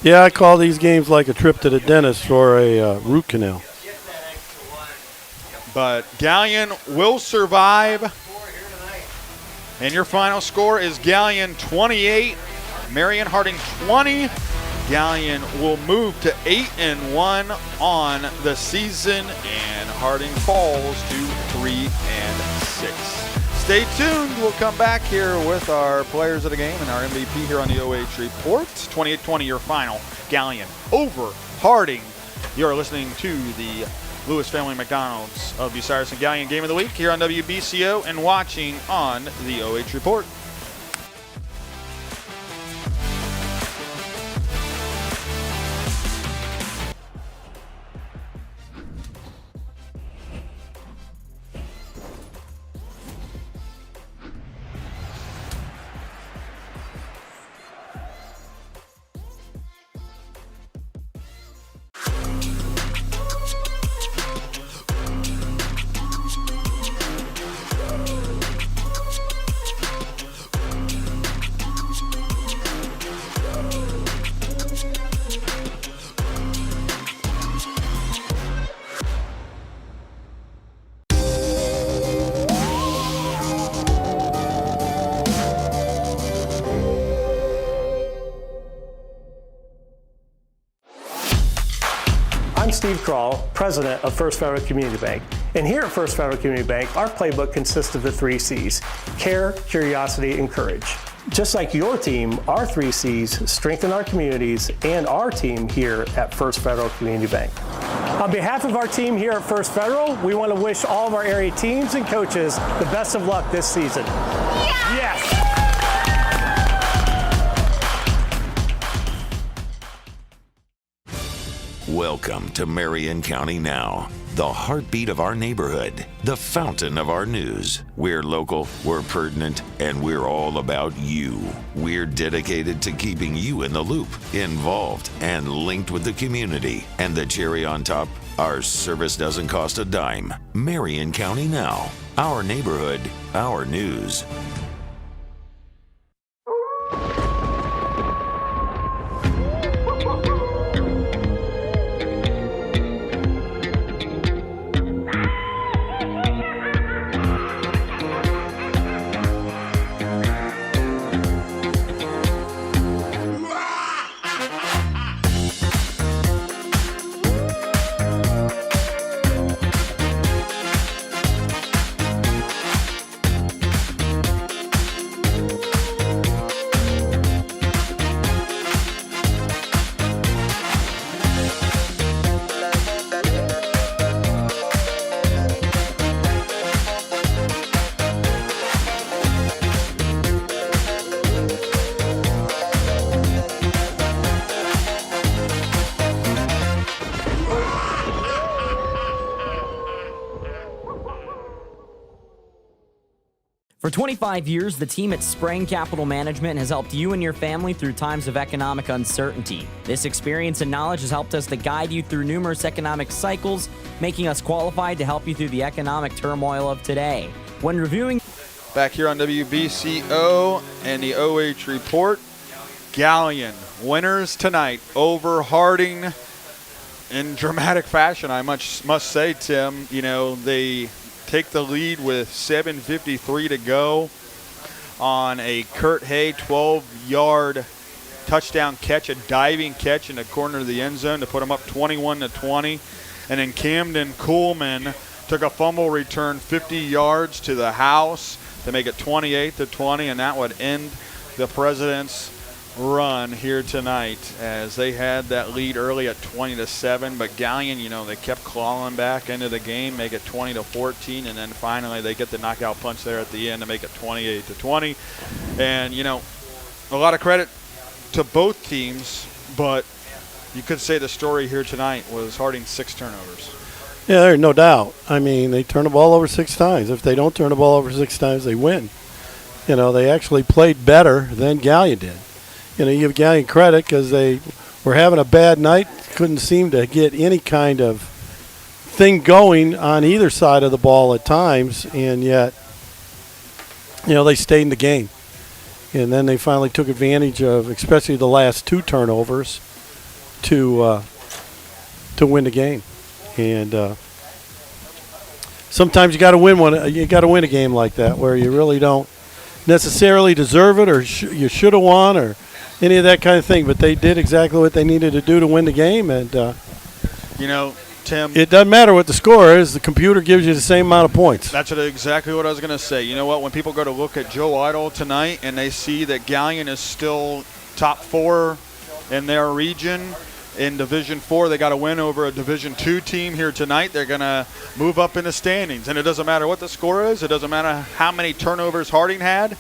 Yeah, I call these games like a trip to the dentist for a root canal. But Galion will survive. And your final score is Galion 28, Marion Harding 20. Galion will move to 8-1 on the season, and Harding falls to 3-6. Stay tuned. We'll come back here with our players of the game and our MVP here on the OH Report. 28-20, your final. Galion over Harding. You're listening to the Lewis Family McDonald's of Bucyrus and Galion Game of the Week here on WBCO and watching on the OH Report. I'm Steve Kroll, President of First Federal Community Bank. And here at First Federal Community Bank, our playbook consists of the 3 C's: care, curiosity, and courage. Just like your team, our 3 C's strengthen our communities and our team here at First Federal Community Bank. On behalf of our team here at First Federal, we want to wish all of our area teams and coaches the best of luck this season. Yes! Welcome to Marion County Now, the heartbeat of our neighborhood, the fountain of our news. We're local, we're pertinent, and we're all about you. We're dedicated to keeping you in the loop, involved, and linked with the community. And the cherry on top, our service doesn't cost a dime. Marion County Now, our neighborhood, our news. For 25 years, the team at Spreng Capital Management has helped you and your family through times of economic uncertainty. This experience and knowledge has helped us to guide you through numerous economic cycles, making us qualified to help you through the economic turmoil of today. When reviewing... Back here on WBCO and the OH Report, Galion winners tonight over Harding in dramatic fashion, I must say, Tim. You know, they take the lead with 7:53 to go on a Kurt Hay 12-yard touchdown catch, a diving catch in the corner of the end zone to put them up 21-20. And then Camden Coolman took a fumble return 50 yards to the house to make it 28-20, and that would end the Presidents' run here tonight as they had that lead early at 20-7, but Galion, you know, they kept clawing back into the game, make it 20-14, and then finally they get the knockout punch there at the end to make it 28-20. And, you know, a lot of credit to both teams, but you could say the story here tonight was Harding's 6 turnovers. Yeah, there's no doubt. I mean, they turn the ball over 6 times. If they don't turn the ball over 6 times, they win. You know, they actually played better than Galion did. You know, you give Galion credit because they were having a bad night, couldn't seem to get any kind of thing going on either side of the ball at times, and yet, you know, they stayed in the game. And then they finally took advantage of, especially the last 2 turnovers, to win the game. And sometimes you got to win one. You got to win a game like that where you really don't necessarily deserve it, or you should have won, or any of that kind of thing. But they did exactly what they needed to do to win the game. And you know, Tim, it doesn't matter what the score is. The computer gives you the same amount of points. That's exactly what I was going to say. You know what? When people go to look at Joe Idle tonight and they see that Galion is still top 4 in their region, in Division IV. They got a win over a Division II team here tonight. They're going to move up in the standings. And it doesn't matter what the score is. It doesn't matter how many turnovers Harding had.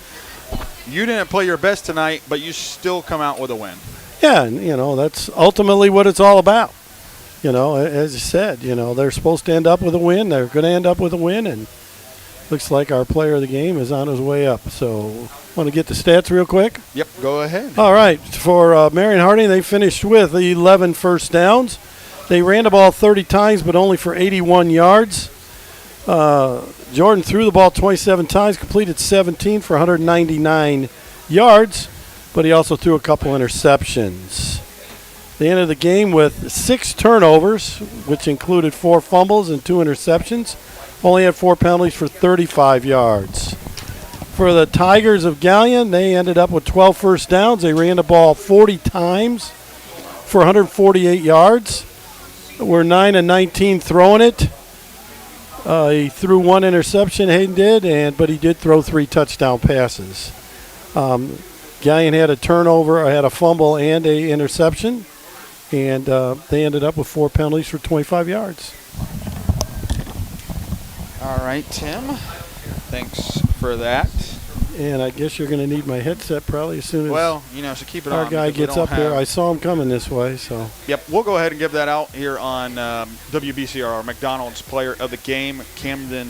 You didn't play your best tonight, but you still come out with a win. Yeah, and, that's ultimately what it's all about. As you said, they're supposed to end up with a win. They're going to end up with a win, and looks like our player of the game is on his way up. So, want to get the stats real quick? Yep, go ahead. All right. For Marion Harding, they finished with 11 first downs. They ran the ball 30 times, but only for 81 yards. Jordan threw the ball 27 times, completed 17 for 199 yards, but he also threw a couple interceptions. They ended the game with 6 turnovers, which included 4 fumbles and 2 interceptions. Only had 4 penalties for 35 yards. For the Tigers of Galion, they ended up with 12 first downs. They ran the ball 40 times for 148 yards. We're 9-19 throwing it. He threw 1 interception, Hayden did, but he did throw 3 touchdown passes. Galion had a turnover, had a fumble, and an interception, and they ended up with 4 penalties for 25 yards. All right, Tim. Thanks for that. And I guess you're going to need my headset probably as soon as so keep it our on. guy gets up here. I saw him coming this way. So. Yep, we'll go ahead and give that out here on WBCO, our McDonald's player of the game, Camden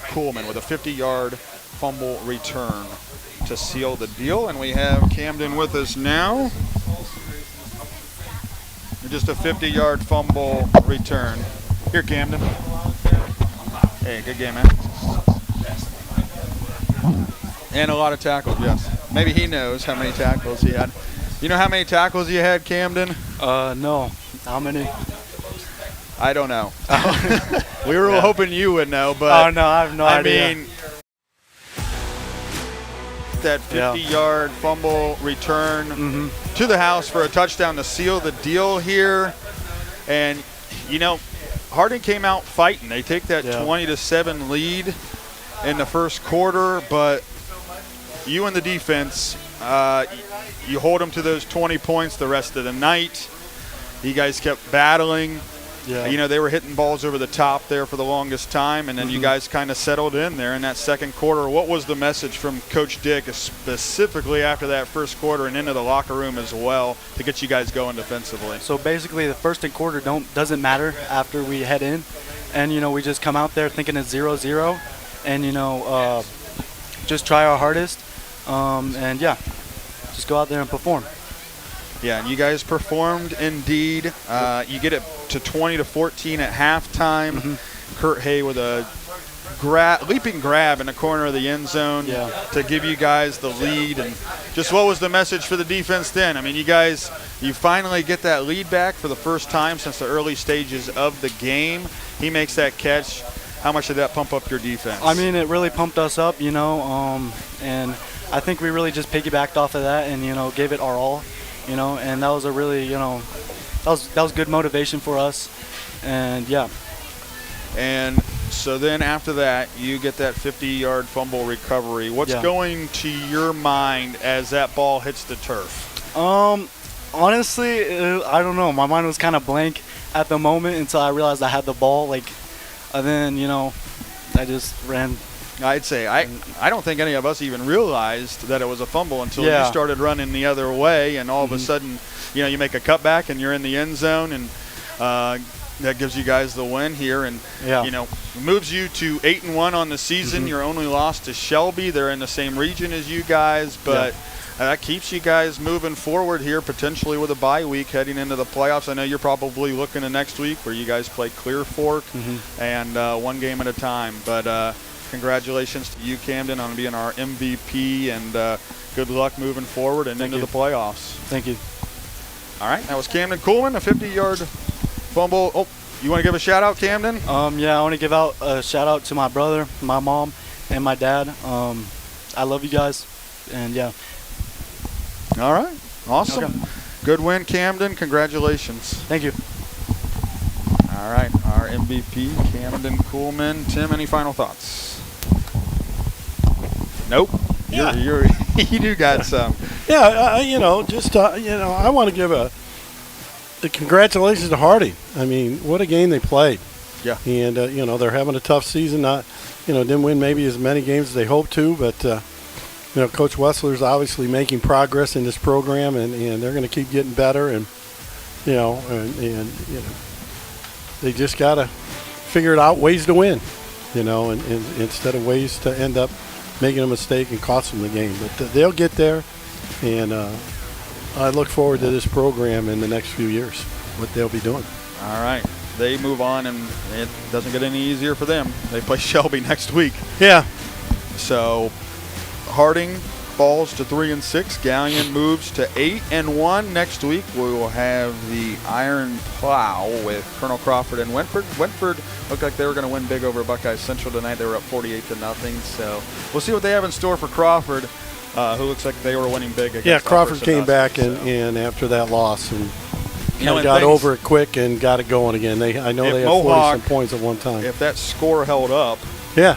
Kuhlman, with a 50-yard fumble return to seal the deal. And we have Camden with us now. Just a 50-yard fumble return. Here, Camden. Hey, good game, man. And a lot of tackles, yes. Maybe he knows how many tackles he had. You know how many tackles you had, Camden? No. How many? I don't know. We were hoping you would know, but oh no, I have no idea. I mean, that 50-yard fumble return to the house for a touchdown to seal the deal here. And, Harding came out fighting. They take that 20-7 lead in the first quarter, but you and the defense, you hold them to those 20 points the rest of the night. You guys kept battling. Yeah. They were hitting balls over the top there for the longest time, and then you guys kind of settled in there in that second quarter. What was the message from Coach Dick specifically after that first quarter and into the locker room as well to get you guys going defensively? So basically the first and quarter doesn't matter after we head in, and, we just come out there thinking it's 0-0 and, just try our hardest and, just go out there and perform. Yeah, and you guys performed indeed. You get it to 20-14 at halftime. Kurt Hay with a leaping grab in the corner of the end zone to give you guys the lead. And just what was the message for the defense then? I mean, you finally get that lead back for the first time since the early stages of the game. He makes that catch. How much did that pump up your defense? I mean, it really pumped us up, and I think we really just piggybacked off of that and, gave it our all. And that was a really, that was good motivation for us, and And so then after that, you get that 50-yard fumble recovery. What's going to your mind as that ball hits the turf? Honestly, I don't know. My mind was kind of blank at the moment until I realized I had the ball. And then, I just ran. I'd say I don't think any of us even realized that it was a fumble until you started running the other way, and all of a sudden, you make a cutback and you're in the end zone, and that gives you guys the win here, and moves you to 8-1 on the season. Your only loss to Shelby. They're in the same region as you guys, but that keeps you guys moving forward here, potentially with a bye week heading into the playoffs. I know you're probably looking to next week where you guys play Clear Fork and one game at a time, but. Congratulations to you, Camden, on being our MVP, and good luck moving forward and into the playoffs. Thank you. All right, that was Camden Kuhlman, a 50-yard fumble. Oh, you want to give a shout-out, Camden? I want to give out a shout-out to my brother, my mom, and my dad. I love you guys, and All right, awesome. Okay. Good win, Camden. Congratulations. Thank you. All right, our MVP, Camden Kuhlman. Tim, any final thoughts? Nope. Yeah. You do got some. I want to give congratulations to Harding. I mean, what a game they played. Yeah. And, they're having a tough season. Didn't win maybe as many games as they hoped to, but, Coach Wessler's obviously making progress in this program, and they're going to keep getting better. And, they just got to figure out ways to win, and instead of ways to end up making a mistake and cost them the game. But they'll get there, and I look forward to this program in the next few years, what they'll be doing. All right. They move on, and it doesn't get any easier for them. They play Shelby next week. Yeah. So Harding falls to 3-6. Galion moves to 8-1. Next week we will have the Iron Plow with Colonel Crawford and Wentford. Wentford looked like they were going to win big over Buckeye Central tonight. They were up 48-0. So we'll see what they have in store for Crawford, who looks like they were winning big against Crawford came back and after that loss and and got over it quick and got it going again. I know they had 40-some points at one time. If that score held up, they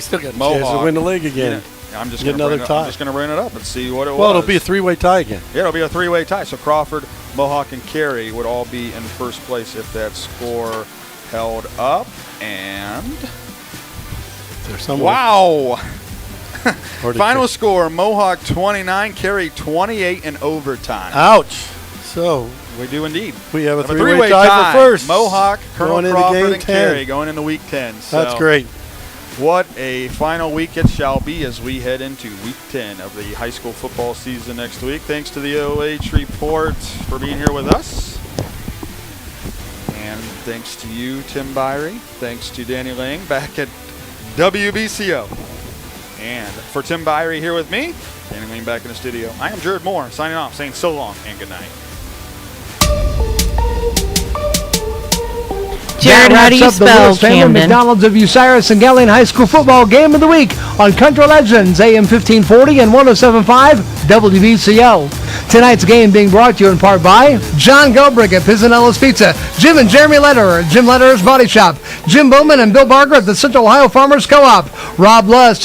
still got a Mohawk, chance to win the league again. I'm just going to bring it up and see what it was. Well, it'll be a three-way tie again. Yeah, it'll be a three-way tie. So Crawford, Mohawk, and Cary would all be in first place if that score held up. And wow! Final score: Mohawk 29, Cary 28 in overtime. Ouch! So we do indeed. We have a three-way tie for first. Mohawk, Colonel Crawford, and 10. Cary going into Week 10. So that's great. What a final week it shall be as we head into Week 10 of the high school football season next week. Thanks to the OH Report for being here with us. And thanks to you, Tim Birie. Thanks to Danny Lang back at WBCO. And for Tim Birie here with me, Danny Lang back in the studio, I am Jared Moore signing off, saying so long and good night. Jared, how do you spell Camden? McDonald's of Bucyrus and Galion High School football game of the week on Country Legends, AM 1540 and 107.5 WBCO. Tonight's game being brought to you in part by John Gelbrick at Pizzanella's Pizza, Jim and Jeremy Lederer at Jim Lederer's Body Shop, Jim Bowman and Bill Barker at the Central Ohio Farmers Co-op, Rob Lust